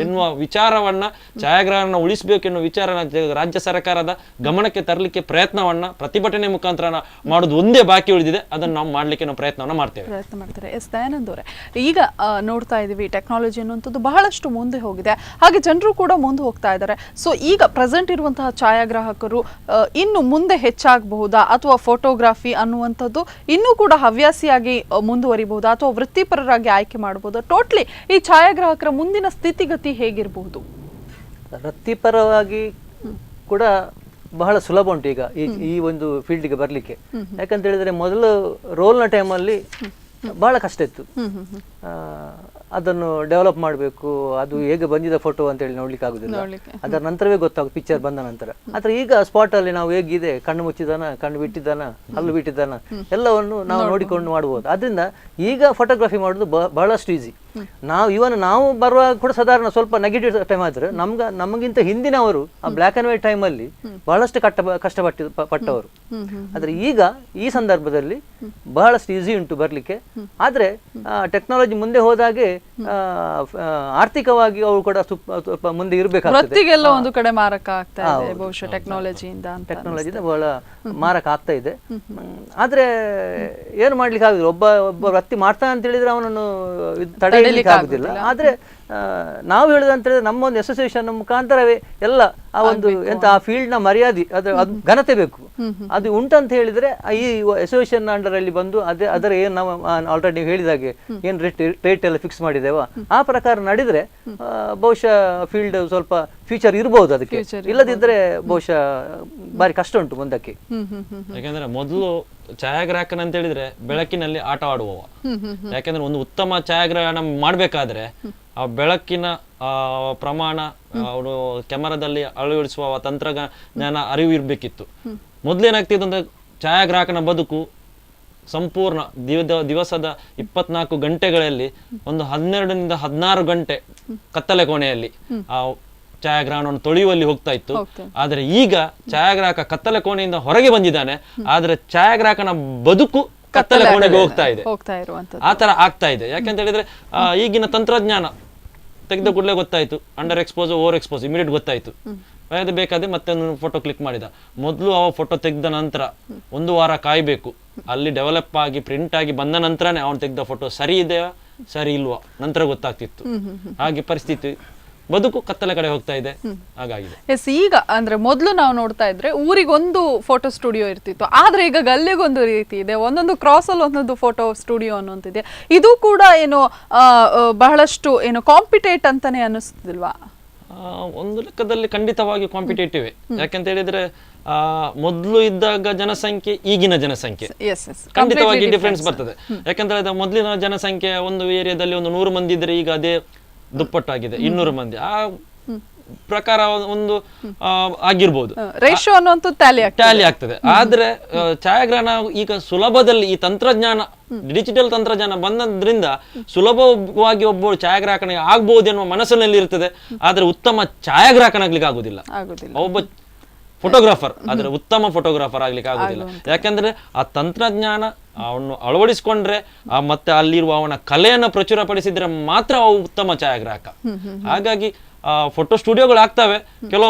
ಎನ್ನುವ ವಿಚಾರವನ್ನ, ಛಾಯಾಗ್ರಹಣ ಉಳಿಸಬೇಕು ಎನ್ನುವ ವಿಚಾರನ ರಾಜ್ಯ ಸರ್ಕಾರದ ಗಮನಕ್ಕೆ ತರಲಿಕ್ಕೆ ಪ್ರಯತ್ನವನ್ನ ಪ್ರತಿಭಟನೆ ಮುಖಾಂತರ ಮಾಡೋದು ಒಂದೇ ಬಾಕಿ ಉಳಿದಿದೆ. ಅದನ್ನು ನಾವು ಮಾಡ್ಲಿಕ್ಕೆ ನಾವು ಪ್ರಯತ್ನ ಮಾಡ್ತಾರೆ. ಎಸ್ ದಯಾನಂದ್ ಅವರೇ, ಈಗ ನೋಡ್ತಾ ಇದೀವಿ ಟೆಕ್ನಾಲಜಿ ಅನ್ನುವಂಥದ್ದು ಬಹಳಷ್ಟು ಮುಂದೆ ಹೋಗಿದೆ, ಹಾಗೆ ಜನರು ಕೂಡ ಮುಂದೆ ಹೋಗ್ತಾ ಇದ್ದಾರೆ. ಸೊ ಈಗ ಪ್ರೆಸೆಂಟ್ ಇರುವಂತಹ ಛಾಯಾಗ್ರಾಹಕರು ಇನ್ನು ಮುಂದೆ ಹೆಚ್ಚಾಗಬಹುದಾ, ಅಥವಾ ಫೋಟೋಗ್ರಾಫಿ ಅನ್ನುವಂಥದ್ದು ಇನ್ನೂ ಕೂಡ ಹವ್ಯಾಸಿಯಾಗಿ ಮುಂದುವರಿಬಹುದಾ, ಅಥವಾ ವೃತ್ತಿಪರರಾಗಿ ಆಯ್ಕೆ ಮಾಡಬಹುದಾ? ಟೋಟ್ಲಿ ಈ ಛಾಯಾಗ್ರಾಹಕರ ಮುಂದಿನ ಸ್ಥಿತಿಗತಿ ಹೇಗಿರಬಹುದು? ವೃತ್ತಿಪರವಾಗಿ ಕೂಡ ಬಹಳ ಸುಲಭ ಉಂಟು ಈಗ ಈ ಒಂದು ಫೀಲ್ಡ್ಗೆ ಬರಲಿಕ್ಕೆ. ಯಾಕಂತ ಹೇಳಿದ್ರೆ ಮೊದಲು ರೋಲ್ನ ಟೈಮಲ್ಲಿ ಬಹಳ ಕಷ್ಟ ಇತ್ತು. ಅದನ್ನು ಡೆವಲಪ್ ಮಾಡಬೇಕು, ಅದು ಹೇಗೆ ಬಂದಿದೆ ಫೋಟೋ ಅಂತ ಹೇಳಿ ನೋಡ್ಲಿಕ್ಕೆ ಆಗುದಿಲ್ಲ. ಅದರ ನಂತರವೇ ಗೊತ್ತಾಗುತ್ತೆ, ಪಿಕ್ಚರ್ ಬಂದ ನಂತರ. ಆದ್ರೆ ಈಗ ಸ್ಪಾಟ್ ಅಲ್ಲಿ ನಾವು ಹೇಗಿದೆ, ಕಣ್ಣು ಮುಚ್ಚಿದಾನ, ಕಣ್ಣು ಬಿಟ್ಟಿದ್ದಾನ, ಹಲ್ಲು ಬಿಟ್ಟಿದ್ದಾನ, ಎಲ್ಲವನ್ನು ನಾವು ನೋಡಿಕೊಂಡು ಮಾಡಬಹುದು. ಅದರಿಂದ ಈಗ ಫೋಟೋಗ್ರಫಿ ಮಾಡೋದು ಬಹಳಷ್ಟು ಈಸಿ. ನಾವು ಬರುವಾಗ ಕೂಡ ಸಾಧಾರಣ ಸ್ವಲ್ಪ ನೆಗೆಟಿವ್ ಟೈಮ್ ಆದ್ರೆ ನಮಗಿಂತ ಹಿಂದಿನವರು ಆ ಬ್ಲ್ಯಾಕ್ ಅಂಡ್ ವೈಟ್ ಟೈಮಲ್ಲಿ ಬಹಳಷ್ಟು ಕಷ್ಟಪಟ್ಟವರು. ಆದ್ರೆ ಈಗ ಈ ಸಂದರ್ಭದಲ್ಲಿ ಬಹಳಷ್ಟು ಈಸಿ ಉಂಟು ಬರ್ಲಿಕ್ಕೆ. ಆದ್ರೆ ಟೆಕ್ನಾಲಜಿ ಮುಂದೆ ಹೋದಾಗೆ ಆರ್ಥಿಕವಾಗಿ ಅವರು ಕೂಡ ಸ್ವಲ್ಪ ಮುಂದೆ ಇರಬೇಕಾಗ್ತದೆ. ಒಂದು ಕಡೆ ಮಾರಕ ಆಗ್ತಾ ಇದೆ ಬಹುಶಃ ಟೆಕ್ನಾಲಜಿಯಿಂದ ಬಹಳ ಮಾರಕ ಆಗ್ತಾ ಇದೆ. ಆದ್ರೆ ಏನು ಮಾಡ್ಲಿಕ್ಕೆ ಆಗುದಿಲ್ಲ. ಒಬ್ಬ ವ್ಯಕ್ತಿ ಮಾಡ್ತಾನೆ ಅಂತ ಹೇಳಿದ್ರೆ ಅವನನ್ನು ತಡೆಯಲಿಕ್ಕೆ ಆಗುದಿಲ್ಲ. ಆದ್ರೆ ನಾವು ಹೇಳುದಂತ ಹೇಳಿದ್ರೆ ನಮ್ಮ ಒಂದು ಅಸೋಸಿಯೇಷನ್ ಮುಖಾಂತರವೇ ಎಲ್ಲ ಆ ಒಂದು ಆ ಫೀಲ್ಡ್ ನ ಮರ್ಯಾದೆ, ಅದು ಘನತೆ ಬೇಕು. ಅದು ಉಂಟಂತ ಹೇಳಿದ್ರೆ ಈ ಅಸೋಸಿಯೇಷನ್ ಅಂಡರ್ ಅಲ್ಲಿ ಬಂದು ಅದರ ಏನ್ ನಾವು ಆಲ್ರೆಡಿ ನೀವು ಹೇಳಿದಾಗೆ ಏನ್ ರೇಟ್ ಎಲ್ಲ ಫಿಕ್ಸ್ ಮಾಡಿದೇವ ಆ ಪ್ರಕಾರ ನಡೆದ್ರೆ ಬಹುಶಃ ಫೀಲ್ಡ್ ಸ್ವಲ್ಪ ಫ್ಯೂಚರ್ ಇರಬಹುದು. ಅದಕ್ಕೆ ಇಲ್ಲದಿದ್ರೆ ಬಹುಶಃ ಬಾರಿ ಕಷ್ಟ ಉಂಟು ಮುಂದಕ್ಕೆ. ಯಾಕಂದ್ರೆ ಮೊದಲು ಛಾಯಾಗ್ರಾಹಕನ ಅಂತ ಹೇಳಿದ್ರೆ ಬೆಳಕಿನಲ್ಲಿ ಆಟ ಆಡುವವ. ಯಾಕಂದ್ರೆ ಒಂದು ಉತ್ತಮ ಛಾಯಾಗ್ರಹಣ ಮಾಡ್ಬೇಕಾದ್ರೆ ಆ ಬೆಳಕಿನ ಪ್ರಮಾಣ, ಅವನು ಕ್ಯಾಮರಾದಲ್ಲಿ ಅಳವಡಿಸುವ ತಂತ್ರಜ್ಞಾನ ಅರಿವು ಇರ್ಬೇಕಿತ್ತು. ಮೊದ್ಲೇನಾಗ್ತಿತ್ತು ಅಂದ್ರೆ ಛಾಯಾಗ್ರಾಹಕನ ಬದುಕು ಸಂಪೂರ್ಣ ದಿವಸದ 24 ಗಂಟೆಗಳಲ್ಲಿ ಒಂದು 12 ರಿಂದ 16 ಗಂಟೆ ಕತ್ತಲೆ ಕೋಣೆಯಲ್ಲಿ ಆ ಛಾಯಾಗ್ರಹಣವನ್ನು ತೊಳೆಯುವಲ್ಲಿ ಹೋಗ್ತಾ ಇತ್ತು. ಆದ್ರೆ ಈಗ ಛಾಯಾಗ್ರಾಹಕ ಕತ್ತಲೆ ಕೋಣೆಯಿಂದ ಹೊರಗೆ ಬಂದಿದ್ದಾನೆ, ಆದ್ರೆ ಛಾಯಾಗ್ರಾಹಕನ ಬದುಕು ಕತ್ತಲೆ ಕೋಣೆಗೆ ಹೋಗ್ತಾ ಇದೆ. ಆ ತರ ಆಗ್ತಾ ಇದೆ. ಯಾಕಂತ ಹೇಳಿದ್ರೆ ಈಗಿನ ತೆಗೆದ ಕೂಡಲೇ ಗೊತ್ತಾಯ್ತು under expose over expose immediate ಗೊತ್ತಾಯ್ತು. ಅದು ಬೇಕಾದ್ರೆ ಮತ್ತೆ ಫೋಟೋ ಕ್ಲಿಕ್ ಮಾಡಿದ. ಮೊದಲು ಅವ ಫೋಟೋ ತೆಗೆದ ನಂತರ 1 ವಾರ ಕಾಯ್ಬೇಕು. ಅಲ್ಲಿ ಡೆವಲಪ್ ಆಗಿ ಪ್ರಿಂಟ್ ಆಗಿ ಬಂದ ನಂತರನೇ ಅವನು ತೆಗೆದ ಫೋಟೋ ಸರಿ ಇದೆಯಾ ಸರಿ ಇಲ್ವಾ ನಂತರ ಗೊತ್ತಾಗ್ತಿತ್ತು. ಹಾಗೆ ಪರಿಸ್ಥಿತಿ ಬದುಕು ಕತ್ತಲೆ ಕಡೆ ಹೋಗ್ತಾ ಇದೆ, ಹಾಗಾಗಿದೆ. ಎಸ್, ಈಗ ಅಂದ್ರೆ ಮೊದಲು ನಾವು ನೋಡ್ತಾ ಇದ್ರೆ ಊರಿಗೊಂದು ಫೋಟೋ ಸ್ಟುಡಿಯೋ ಇರ್ತಿತ್ತು, ಆದ್ರೆ ಈಗ ಗಲ್ಲಿಗೊಂದು ರೀತಿ ಇದೆ, ಒಂದೊಂದು ಕ್ರಾಸ್ ಅಲ್ಲಿ ಒಂದೊಂದು ಫೋಟೋ ಸ್ಟುಡಿಯೋ ಅನ್ನೋಂತಿದೆ. ಇದು ಕೂಡ ಏನು ಬಹಳಷ್ಟು ಏನು ಕಾಂಪಿಟೇಟ್ ಅಂತಾನೆ ಅನಿಸ್ತಿಲ್ವಾ? ಒಂದು ಲೆಕ್ಕದಲ್ಲಿ ಖಂಡಿತವಾಗಿ ಕಾಂಪಿಟೇಟಿವ್. ಯಾಕಂತ ಹೇಳಿದ್ರೆ ಮೊದಲು ಇದ್ದಾಗ ಜನಸಂಖ್ಯೆ ಈಗಿನ ಜನಸಂಖ್ಯೆ ಖಂಡಿತವಾಗಿ ಡಿಫ್ರೆನ್ಸ್ ಬರ್ತದೆ. ಯಾಕಂತ ಹೇಳಿದ್ರೆ ಮೊದಲಿನ ಜನಸಂಖ್ಯೆ ಒಂದು ಏರಿಯಾದಲ್ಲಿ ಒಂದು 100 ಮಂದಿ ಇದ್ರೆ ಈಗ ಅದೇ ದುಪ್ಪಟ್ಟಾಗಿದೆ 200 ಮಂದಿ. ಆ ಪ್ರಕಾರ ಒಂದು ಆಗಿರ್ಬೋದು, ರೇಷಿಯೋ ಅನ್ನುವಂತ ಟ್ಯಾಲಿ ಆಗ್ತದೆ. ಆದ್ರೆ ಛಾಯಾಗ್ರಹಣ ಈಗ ಸುಲಭದಲ್ಲಿ ಈ ತಂತ್ರಜ್ಞಾನ ಡಿಜಿಟಲ್ ತಂತ್ರಜ್ಞಾನ ಬಂದ್ರಿಂದ ಸುಲಭವಾಗಿ ಒಬ್ಬ ಛಾಯಾಗ್ರಾಹಕನಿಗೆ ಆಗ್ಬಹುದು ಎನ್ನುವ ಮನಸ್ಸಿನಲ್ಲಿ ಇರ್ತದೆ. ಆದ್ರೆ ಉತ್ತಮ ಛಾಯಾಗ್ರಾಹಕನಾಗ್ಲಿಕ್ಕೆ ಆಗುದಿಲ್ಲ. ಒಬ್ಬ ಫೋಟೋಗ್ರಾಫರ್ ಆದ್ರೆ ಉತ್ತಮ ಫೋಟೋಗ್ರಾಫರ್ ಆಗ್ಲಿಕ್ಕೆ ಆಗುದಿಲ್ಲ. ಯಾಕಂದ್ರೆ ಆ ತಂತ್ರಜ್ಞಾನ ಅವನು ಅಳವಡಿಸಿಕೊಂಡ್ರೆ ಮತ್ತೆ ಅಲ್ಲಿರುವ ಅವನ ಕಲೆಯನ್ನು ಪ್ರಚುರಪಡಿಸಿದ್ರೆ ಮಾತ್ರ ಅವ ಉತ್ತಮ ಛಾಯಾಗ್ರಾಹಕ. ಹಾಗಾಗಿ ಫೋಟೋ ಸ್ಟುಡಿಯೋಗಳು ಆಗ್ತವೆ,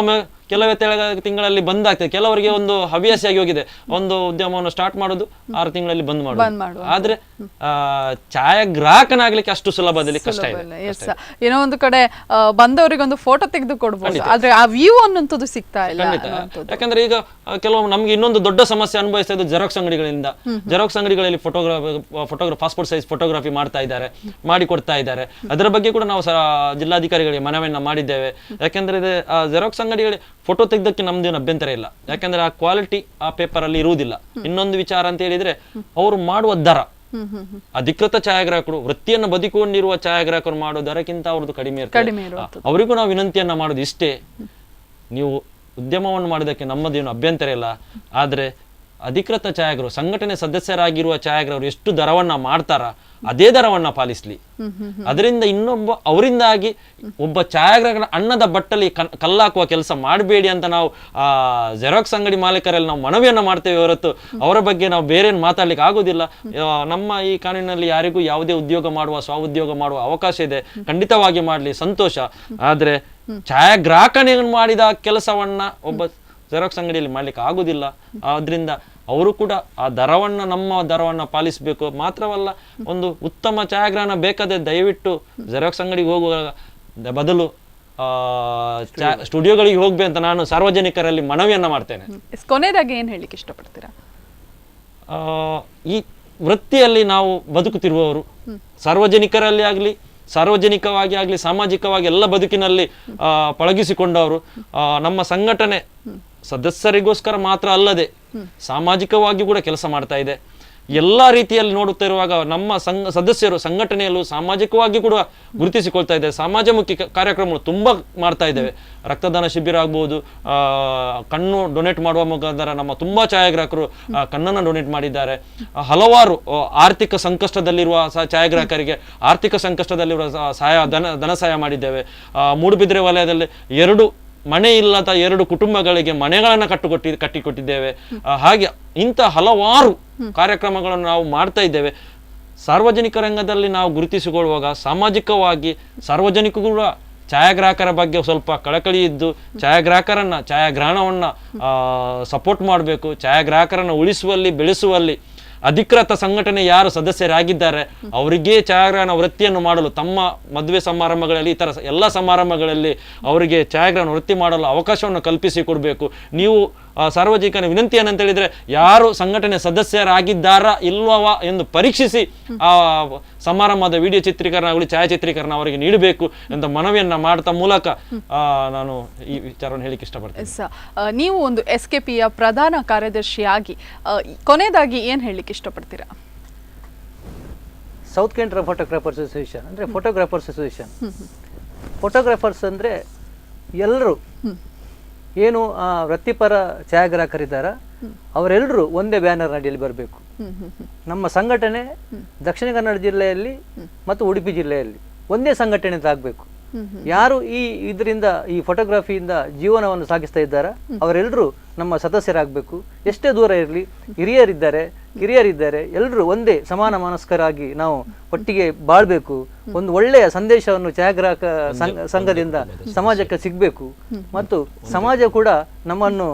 ಕೆಲವೇ ತಿಂಗಳಲ್ಲಿ ಬಂದ್ ಆಗ್ತದೆ. ಕೆಲವರಿಗೆ ಒಂದು ಹವ್ಯಾಸಿಯಾಗಿ ಹೋಗಿದೆ, ಒಂದು ಉದ್ಯಮವನ್ನು ಸ್ಟಾರ್ಟ್ ಮಾಡೋದು 6 ತಿಂಗಳಲ್ಲಿ ಬಂದ್ ಮಾಡೋದು. ಆದ್ರೆ ಛಾಯಾಗ್ರಾಹಕನಾಗ್ಲಿಕ್ಕೆ ಅಷ್ಟು ಸುಲಭದಲ್ಲಿ ಕಷ್ಟ ಇದೆ. ಏನೋ ಒಂದು ಕಡೆ ಬಂದವರಿಗೆ ಒಂದು ಫೋಟೋ ತೆಗೆದು ಕೊಡ್ಬೋದು, ಆದ್ರೆ ಆ ವ್ಯೂ ಅನ್ನುವಂಥದ್ದು ಸಿಗ್ತಾ ಇಲ್ಲ. ಯಾಕಂದ್ರೆ ಈಗ ಕೆಲವು ನಮ್ಗೆ ಇನ್ನೊಂದು ದೊಡ್ಡ ಸಮಸ್ಯೆ ಅನುಭವಿಸ್ತಾ ಇದ್ದು ಜೆರಾಕ್ಸ್ ಅಂಗಡಿಗಳಿಂದ. ಜೆರಾಕ್ಸ್ ಅಂಗಡಿಗಳಲ್ಲಿ ಫೋಟೋಗ್ರಾಫಿ ಪಾಸ್ಪೋರ್ಟ್ ಸೈಜ್ ಫೋಟೋಗ್ರಾಫಿ ಮಾಡ್ತಾ ಇದ್ದಾರೆ, ಮಾಡಿ ಕೊಡ್ತಾ ಇದ್ದಾರೆ. ಅದರ ಬಗ್ಗೆ ಕೂಡ ನಾವು ಜಿಲ್ಲಾಧಿಕಾರಿಗಳಿಗೆ ಮನವಿಯನ್ನ ಮಾಡಿದ್ದೇವೆ. ಯಾಕಂದ್ರೆ ಜೆರಾಕ್ಸ್ ಅಂಗಡಿಗಳಿಗೆ ಫೋಟೋ ತೆಗೆದಕ್ಕೆ ನಮ್ದೇನು ಅಭ್ಯಂತರ ಇಲ್ಲ. ಯಾಕಂದ್ರೆ ಆ ಕ್ವಾಲಿಟಿ ಆ ಪೇಪರ್ ಅಲ್ಲಿ ಇರುವುದಿಲ್ಲ. ಇನ್ನೊಂದು ವಿಚಾರ ಅಂತ ಹೇಳಿದ್ರೆ ಅವರು ಮಾಡುವ ದರ, ಅಧಿಕೃತ ಛಾಯಾಗ್ರಾಹಕರು ವೃತ್ತಿಯನ್ನು ಬದುಕೊಂಡಿರುವ ಛಾಯಾಗ್ರಾಹಕರು ಮಾಡೋ ದರಕ್ಕಿಂತ ಅವ್ರದ್ದು ಕಡಿಮೆ ಇರ್ತದೆ. ಅವರಿಗೂ ನಾವು ವಿನಂತಿಯನ್ನ ಮಾಡೋದು ಇಷ್ಟೇ, ನೀವು ಉದ್ಯಮವನ್ನು ಮಾಡೋದಕ್ಕೆ ನಮ್ಮದೇನು ಅಭ್ಯಂತರ ಇಲ್ಲ. ಆದ್ರೆ ಅಧಿಕೃತ ಛಾಯಾಗ್ರಹರು ಸಂಘಟನೆ ಸದಸ್ಯರಾಗಿರುವ ಛಾಯಾಗ್ರಹರು ಎಷ್ಟು ದರವನ್ನ ಮಾಡ್ತಾರ ಅದೇ ದರವನ್ನ ಪಾಲಿಸ್ಲಿ. ಅದರಿಂದ ಅವರಿಂದಾಗಿ ಒಬ್ಬ ಛಾಯಾಗ್ರಾಹಕನ ಅನ್ನದ ಬಟ್ಟಲ್ಲಿ ಕಲ್ಲಾಕುವ ಕೆಲಸ ಮಾಡಬೇಡಿ ಅಂತ ನಾವು ಜೆರಾಕ್ಸ್ ಅಂಗಡಿ ಮಾಲೀಕರಲ್ಲಿ ನಾವು ಮನವಿಯನ್ನ ಮಾಡ್ತೇವೆ ಹೊರತು ಅವರ ಬಗ್ಗೆ ನಾವು ಬೇರೆ ಮಾತಾಡ್ಲಿಕ್ಕೆ ಆಗುದಿಲ್ಲ. ನಮ್ಮ ಈ ಕಾನೂನಿನಲ್ಲಿ ಯಾರಿಗೂ ಯಾವುದೇ ಉದ್ಯೋಗ ಮಾಡುವ ಸ್ವಉದ್ಯೋಗ ಮಾಡುವ ಅವಕಾಶ ಇದೆ, ಖಂಡಿತವಾಗಿ ಮಾಡ್ಲಿ, ಸಂತೋಷ. ಆದ್ರೆ ಛಾಯಾಗ್ರಾಹಕನೇ ಮಾಡಿದ ಕೆಲಸವನ್ನ ಒಬ್ಬ ಜೆರಾಕ್ಸ್ ಅಂಗಡಿಯಲ್ಲಿ ಮಾಡ್ಲಿಕ್ಕೆ ಆಗುದಿಲ್ಲ. ಆದ್ರಿಂದ ಅವರು ಕೂಡ ಆ ದರವನ್ನ ನಮ್ಮ ದರವನ್ನ ಪಾಲಿಸಬೇಕು. ಮಾತ್ರವಲ್ಲ, ಒಂದು ಉತ್ತಮ ಛಾಯಾಗ್ರಹಣ ಬೇಕಾದ್ರೆ ದಯವಿಟ್ಟು ಜೆರಾಕ್ಸ್ ಅಂಗಡಿಗೆ ಹೋಗುವ ಬದಲು ಸ್ಟುಡಿಯೋಗಳಿಗೆ ಹೋಗ್ಬೇಕು ಅಂತ ನಾನು ಸಾರ್ವಜನಿಕರಲ್ಲಿ ಮನವಿಯನ್ನ ಮಾಡ್ತೇನೆ. ಕೊನೆಯದಾಗಿ ಏನ್ ಹೇಳಿಕ್ಕೆ ಇಷ್ಟಪಡ್ತೀರಾ? ಈ ವೃತ್ತಿಯಲ್ಲಿ ನಾವು ಬದುಕುತ್ತಿರುವವರು ಸಾರ್ವಜನಿಕರಲ್ಲಿ ಆಗ್ಲಿ, ಸಾರ್ವಜನಿಕವಾಗಿ ಆಗ್ಲಿ, ಸಾಮಾಜಿಕವಾಗಿ ಎಲ್ಲ ಬದುಕಿನಲ್ಲಿ ಪಳಗಿಸಿಕೊಂಡವರು. ನಮ್ಮ ಸಂಘಟನೆ ಸದಸ್ಯರಿಗೋಸ್ಕರ ಮಾತ್ರ ಅಲ್ಲದೆ ಸಾಮಾಜಿಕವಾಗಿ ಕೂಡ ಕೆಲಸ ಮಾಡ್ತಾ ಇದೆ. ಎಲ್ಲಾ ರೀತಿಯಲ್ಲಿ ನೋಡುತ್ತಾ ಇರುವಾಗ ನಮ್ಮ ಸದಸ್ಯರು ಸಂಘಟನೆಯಲ್ಲೂ ಸಾಮಾಜಿಕವಾಗಿ ಕೂಡ ಗುರುತಿಸಿಕೊಳ್ತಾ ಇದೆ. ಸಮಾಜಮುಖಿ ಕಾರ್ಯಕ್ರಮಗಳು ತುಂಬಾ ಮಾಡ್ತಾ ಇದ್ದೇವೆ. ರಕ್ತದಾನ ಶಿಬಿರ ಆಗ್ಬಹುದು, ಕಣ್ಣು ಡೊನೇಟ್ ಮಾಡುವ ಮುಖಾಂತರ ನಮ್ಮ ತುಂಬಾ ಛಾಯಾಗ್ರಾಹಕರು ಕಣ್ಣನ್ನು ಡೊನೇಟ್ ಮಾಡಿದ್ದಾರೆ. ಹಲವಾರು ಆರ್ಥಿಕ ಸಂಕಷ್ಟದಲ್ಲಿರುವ ಛಾಯಾಗ್ರಾಹಕರಿಗೆ ಆರ್ಥಿಕ ಸಂಕಷ್ಟದಲ್ಲಿರುವ ಧನ ಸಹಾಯ ಮಾಡಿದ್ದೇವೆ. ಮೂಡುಬಿದ್ರೆ ವಲಯದಲ್ಲಿ 2 ಮನೆ ಇಲ್ಲದ 2 ಕುಟುಂಬಗಳಿಗೆ ಮನೆಗಳನ್ನ ಕಟ್ಟಿಕೊಟ್ಟಿದ್ದೇವೆ. ಹಾಗೆ ಇಂಥ ಹಲವಾರು ಕಾರ್ಯಕ್ರಮಗಳನ್ನು ನಾವು ಮಾಡ್ತಾ ಇದ್ದೇವೆ. ಸಾರ್ವಜನಿಕ ರಂಗದಲ್ಲಿ ನಾವು ಗುರುತಿಸಿಕೊಳ್ಳುವಾಗ ಸಾಮಾಜಿಕವಾಗಿ ಸಾರ್ವಜನಿಕರು ಕೂಡ ಛಾಯಾಗ್ರಾಹಕರ ಬಗ್ಗೆ ಸ್ವಲ್ಪ ಕಳಕಳಿ ಇದ್ದು ಛಾಯಾಗ್ರಹಣವನ್ನ ಸಪೋರ್ಟ್ ಮಾಡಬೇಕು. ಛಾಯಾಗ್ರಾಹಕರನ್ನ ಉಳಿಸುವಲ್ಲಿ ಬೆಳೆಸುವಲ್ಲಿ ಅಧಿಕೃತ ಸಂಘಟನೆ ಯಾರು ಸದಸ್ಯರಾಗಿದ್ದಾರೆ ಅವರಿಗೆ ಛಾಯಾಗ್ರಹಣ ವೃತ್ತಿಯನ್ನು ಮಾಡಲು, ತಮ್ಮ ಮದುವೆ ಸಮಾರಂಭಗಳಲ್ಲಿ ಇತರ ಎಲ್ಲ ಸಮಾರಂಭಗಳಲ್ಲಿ ಅವರಿಗೆ ಛಾಯಾಗ್ರಹಣ ವೃತ್ತಿ ಮಾಡಲು ಅವಕಾಶವನ್ನು ಕಲ್ಪಿಸಿಕೊಡ್ಬೇಕು. ನೀವು ಸಾರ್ವಜನಿಕನ ವಿನಂತಿ ಏನಂತ ಹೇಳಿದ್ರೆ, ಯಾರು ಸಂಘಟನೆ ಸದಸ್ಯರಾಗಿದ್ದಾರಾ ಇಲ್ವವಾ ಎಂದು ಪರೀಕ್ಷಿಸಿ ಆ ಸಮಾರಂಭದ ವಿಡಿಯೋ ಚಿತ್ರೀಕರಣ ಆಗಲಿ ಛಾಯಾಚಿತ್ರೀಕರಣ ಅವರಿಗೆ ನೀಡಬೇಕು ಅಂತ ಮನವಿಯನ್ನ ಮಾಡ್ತಾ ಮೂಲಕ ನಾನು ಈ ವಿಚಾರವನ್ನು ಹೇಳಿಕ್ಕೆ ಇಷ್ಟಪಡ್ತೇನೆ. ನೀವು ಒಂದು SKPಯ ಪ್ರಧಾನ ಕಾರ್ಯದರ್ಶಿಯಾಗಿ ಕೊನೆಯದಾಗಿ ಏನ್ ಹೇಳಿಕ್ಕೆ ಇಷ್ಟಪಡ್ತೀರಾ? ಸೌತ್ ಕೇಂದ್ರ ಫೋಟೋಗ್ರಾಫರ್ಸ್ ಅಸೋಸಿಯೇಷನ್ ಅಂದ್ರೆ ಫೋಟೋಗ್ರಾಫರ್ಸ್ ಅಸೋಸಿಯೇಷನ್. ಫೋಟೋಗ್ರಾಫರ್ಸ್ ಅಂದ್ರೆ ಎಲ್ಲರೂ ಏನು ವೃತ್ತಿಪರ ಛಾಯಾಗ್ರಾಹಕರಿದ್ದಾರ ಅವರೆಲ್ಲರೂ ಒಂದೇ ಬ್ಯಾನರ್ ಅಡಿಯಲ್ಲಿ ಬರಬೇಕು. ನಮ್ಮ ಸಂಘಟನೆ ದಕ್ಷಿಣ ಕನ್ನಡ ಜಿಲ್ಲೆಯಲ್ಲಿ ಮತ್ತು ಉಡುಪಿ ಜಿಲ್ಲೆಯಲ್ಲಿ ಒಂದೇ ಸಂಘಟನೆ ಅಂತ ಆಗಬೇಕು. ಯಾರು ಇದರಿಂದ ಈ ಫೋಟೋಗ್ರಫಿಯಿಂದ ಜೀವನವನ್ನು ಸಾಗಿಸ್ತಾ ಇದ್ದಾರ ಅವರೆಲ್ಲರೂ ನಮ್ಮ ಸದಸ್ಯರಾಗಬೇಕು. ಎಷ್ಟೇ ದೂರ ಇರಲಿ, ಹಿರಿಯರಿದ್ದಾರೆ, ಕಿರಿಯರಿದ್ದಾರೆ, ಎಲ್ಲರೂ ಒಂದೇ ಸಮಾನ ಮನಸ್ಕರಾಗಿ ನಾವು ಒಟ್ಟಿಗೆ ಬಾಳ್ಬೇಕು. ಒಂದು ಒಳ್ಳೆಯ ಸಂದೇಶವನ್ನು ಛಾಯಾಗ್ರಾಹಕ ಸಂಘದಿಂದ ಸಮಾಜಕ್ಕೆ ಸಿಗಬೇಕು. ಮತ್ತು ಸಮಾಜ ಕೂಡ ನಮ್ಮನ್ನು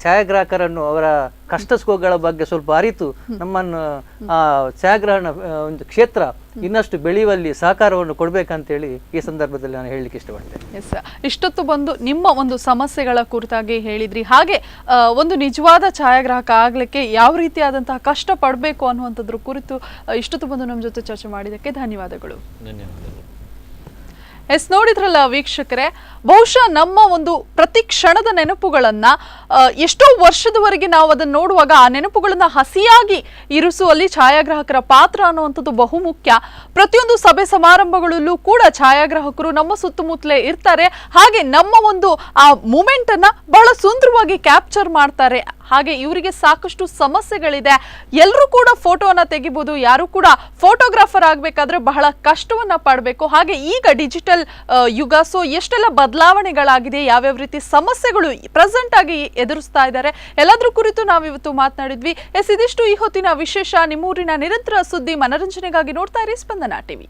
ಛಾಯಾಗ್ರಾಹಕರನ್ನು ಅವರ ಕಷ್ಟ ಸುಖಗಳ ಬಗ್ಗೆ ಸ್ವಲ್ಪ ಅರಿತು ನಮ್ಮನ್ನು ಛಾಯಾಗ್ರಹಣ ಒಂದು ಕ್ಷೇತ್ರ ಇನ್ನಷ್ಟು ಬೆಳೆಯುವಲ್ಲಿ ಸಹಕಾರವನ್ನು ಕೊಡಬೇಕಂತೇಳಿ ಈ ಸಂದರ್ಭದಲ್ಲಿ ನಾನು ಹೇಳಲಿಕ್ಕೆ ಇಷ್ಟಪಡ್ತೇನೆ. ಎಸ್, ಇಷ್ಟೊತ್ತು ಬಂದು ನಿಮ್ಮ ಒಂದು ಸಮಸ್ಯೆಗಳ ಕುರಿತಾಗಿ ಹೇಳಿದ್ರಿ. ಹಾಗೆ ಒಂದು ನಿಜವಾದ ಛಾಯಾಗ್ರಾಹಕ ಆಗ್ಲಿಕ್ಕೆ ಯಾವ ರೀತಿಯಾದಂತಹ ಕಷ್ಟ ಪಡಬೇಕು ಅನ್ನುವಂಥದ್ರ ಕುರಿತು ಇಷ್ಟೊತ್ತು ಬಂದು ನಮ್ಮ ಜೊತೆ ಚರ್ಚೆ ಮಾಡಿದ್ದಕ್ಕೆ ಧನ್ಯವಾದಗಳು. ಧನ್ಯವಾದಗಳು. ಎಸ್, ನೋಡಿದ್ರಲ್ಲ ವೀಕ್ಷಕರೇ, ಬಹುಶಃ ನಮ್ಮ ಒಂದು ಪ್ರತಿ ಕ್ಷಣದ ನೆನಪುಗಳನ್ನ ಎಷ್ಟೋ ವರ್ಷದವರೆಗೆ ನಾವು ಅದನ್ನು ನೋಡುವಾಗ ಆ ನೆನಪುಗಳನ್ನ ಹಸಿಯಾಗಿ ಇರಿಸುವಲ್ಲಿ ಛಾಯಾಗ್ರಾಹಕರ ಪಾತ್ರ ಅನ್ನುವಂಥದ್ದು ಬಹುಮುಖ್ಯ. ಪ್ರತಿಯೊಂದು ಸಭೆ ಸಮಾರಂಭಗಳಲ್ಲೂ ಕೂಡ ಛಾಯಾಗ್ರಾಹಕರು ನಮ್ಮ ಸುತ್ತಮುತ್ತಲೇ ಇರ್ತಾರೆ. ಹಾಗೆ ನಮ್ಮ ಒಂದು ಆ ಮೂಮೆಂಟ್ ಅನ್ನ ಬಹಳ ಸುಂದರವಾಗಿ ಕ್ಯಾಪ್ಚರ್ ಮಾಡ್ತಾರೆ. ಹಾಗೆ ಇವರಿಗೆ ಸಾಕಷ್ಟು ಸಮಸ್ಯೆಗಳಿದೆ. ಎಲ್ಲರೂ ಕೂಡ ಫೋಟೋವನ್ನ ತೆಗಿಬಹುದು, ಯಾರು ಕೂಡ ಫೋಟೋಗ್ರಾಫರ್ ಆಗಬೇಕಾದ್ರೆ ಬಹಳ ಕಷ್ಟವನ್ನ ಪಡಬೇಕು. ಹಾಗೆ ಈಗ ಡಿಜಿಟಲ್ ಯುಗ, ಸೊ ಎಷ್ಟೆಲ್ಲ ಬದಲಾವಣೆಗಳಾಗಿದೆ, ಯಾವ್ಯಾವ ರೀತಿ ಸಮಸ್ಯೆಗಳು ಪ್ರೆಸೆಂಟ್ ಆಗಿ ಎದುರಿಸ್ತಾ ಇದ್ದಾರೆ, ಎಲ್ಲದ್ರ ಕುರಿತು ನಾವಿವತ್ತು ಮಾತನಾಡಿದ್ವಿ. ಎಸ್, ಇದಿಷ್ಟು ಈ ಹೊತ್ತಿನ ವಿಶೇಷ. ನಿಮ್ಮೂರಿನ ನಿರಂತರ ಸುದ್ದಿ ಮನರಂಜನೆಗಾಗಿ ನೋಡ್ತಾ ಇರಿ ಸ್ಪಂದನ ಟಿವಿ.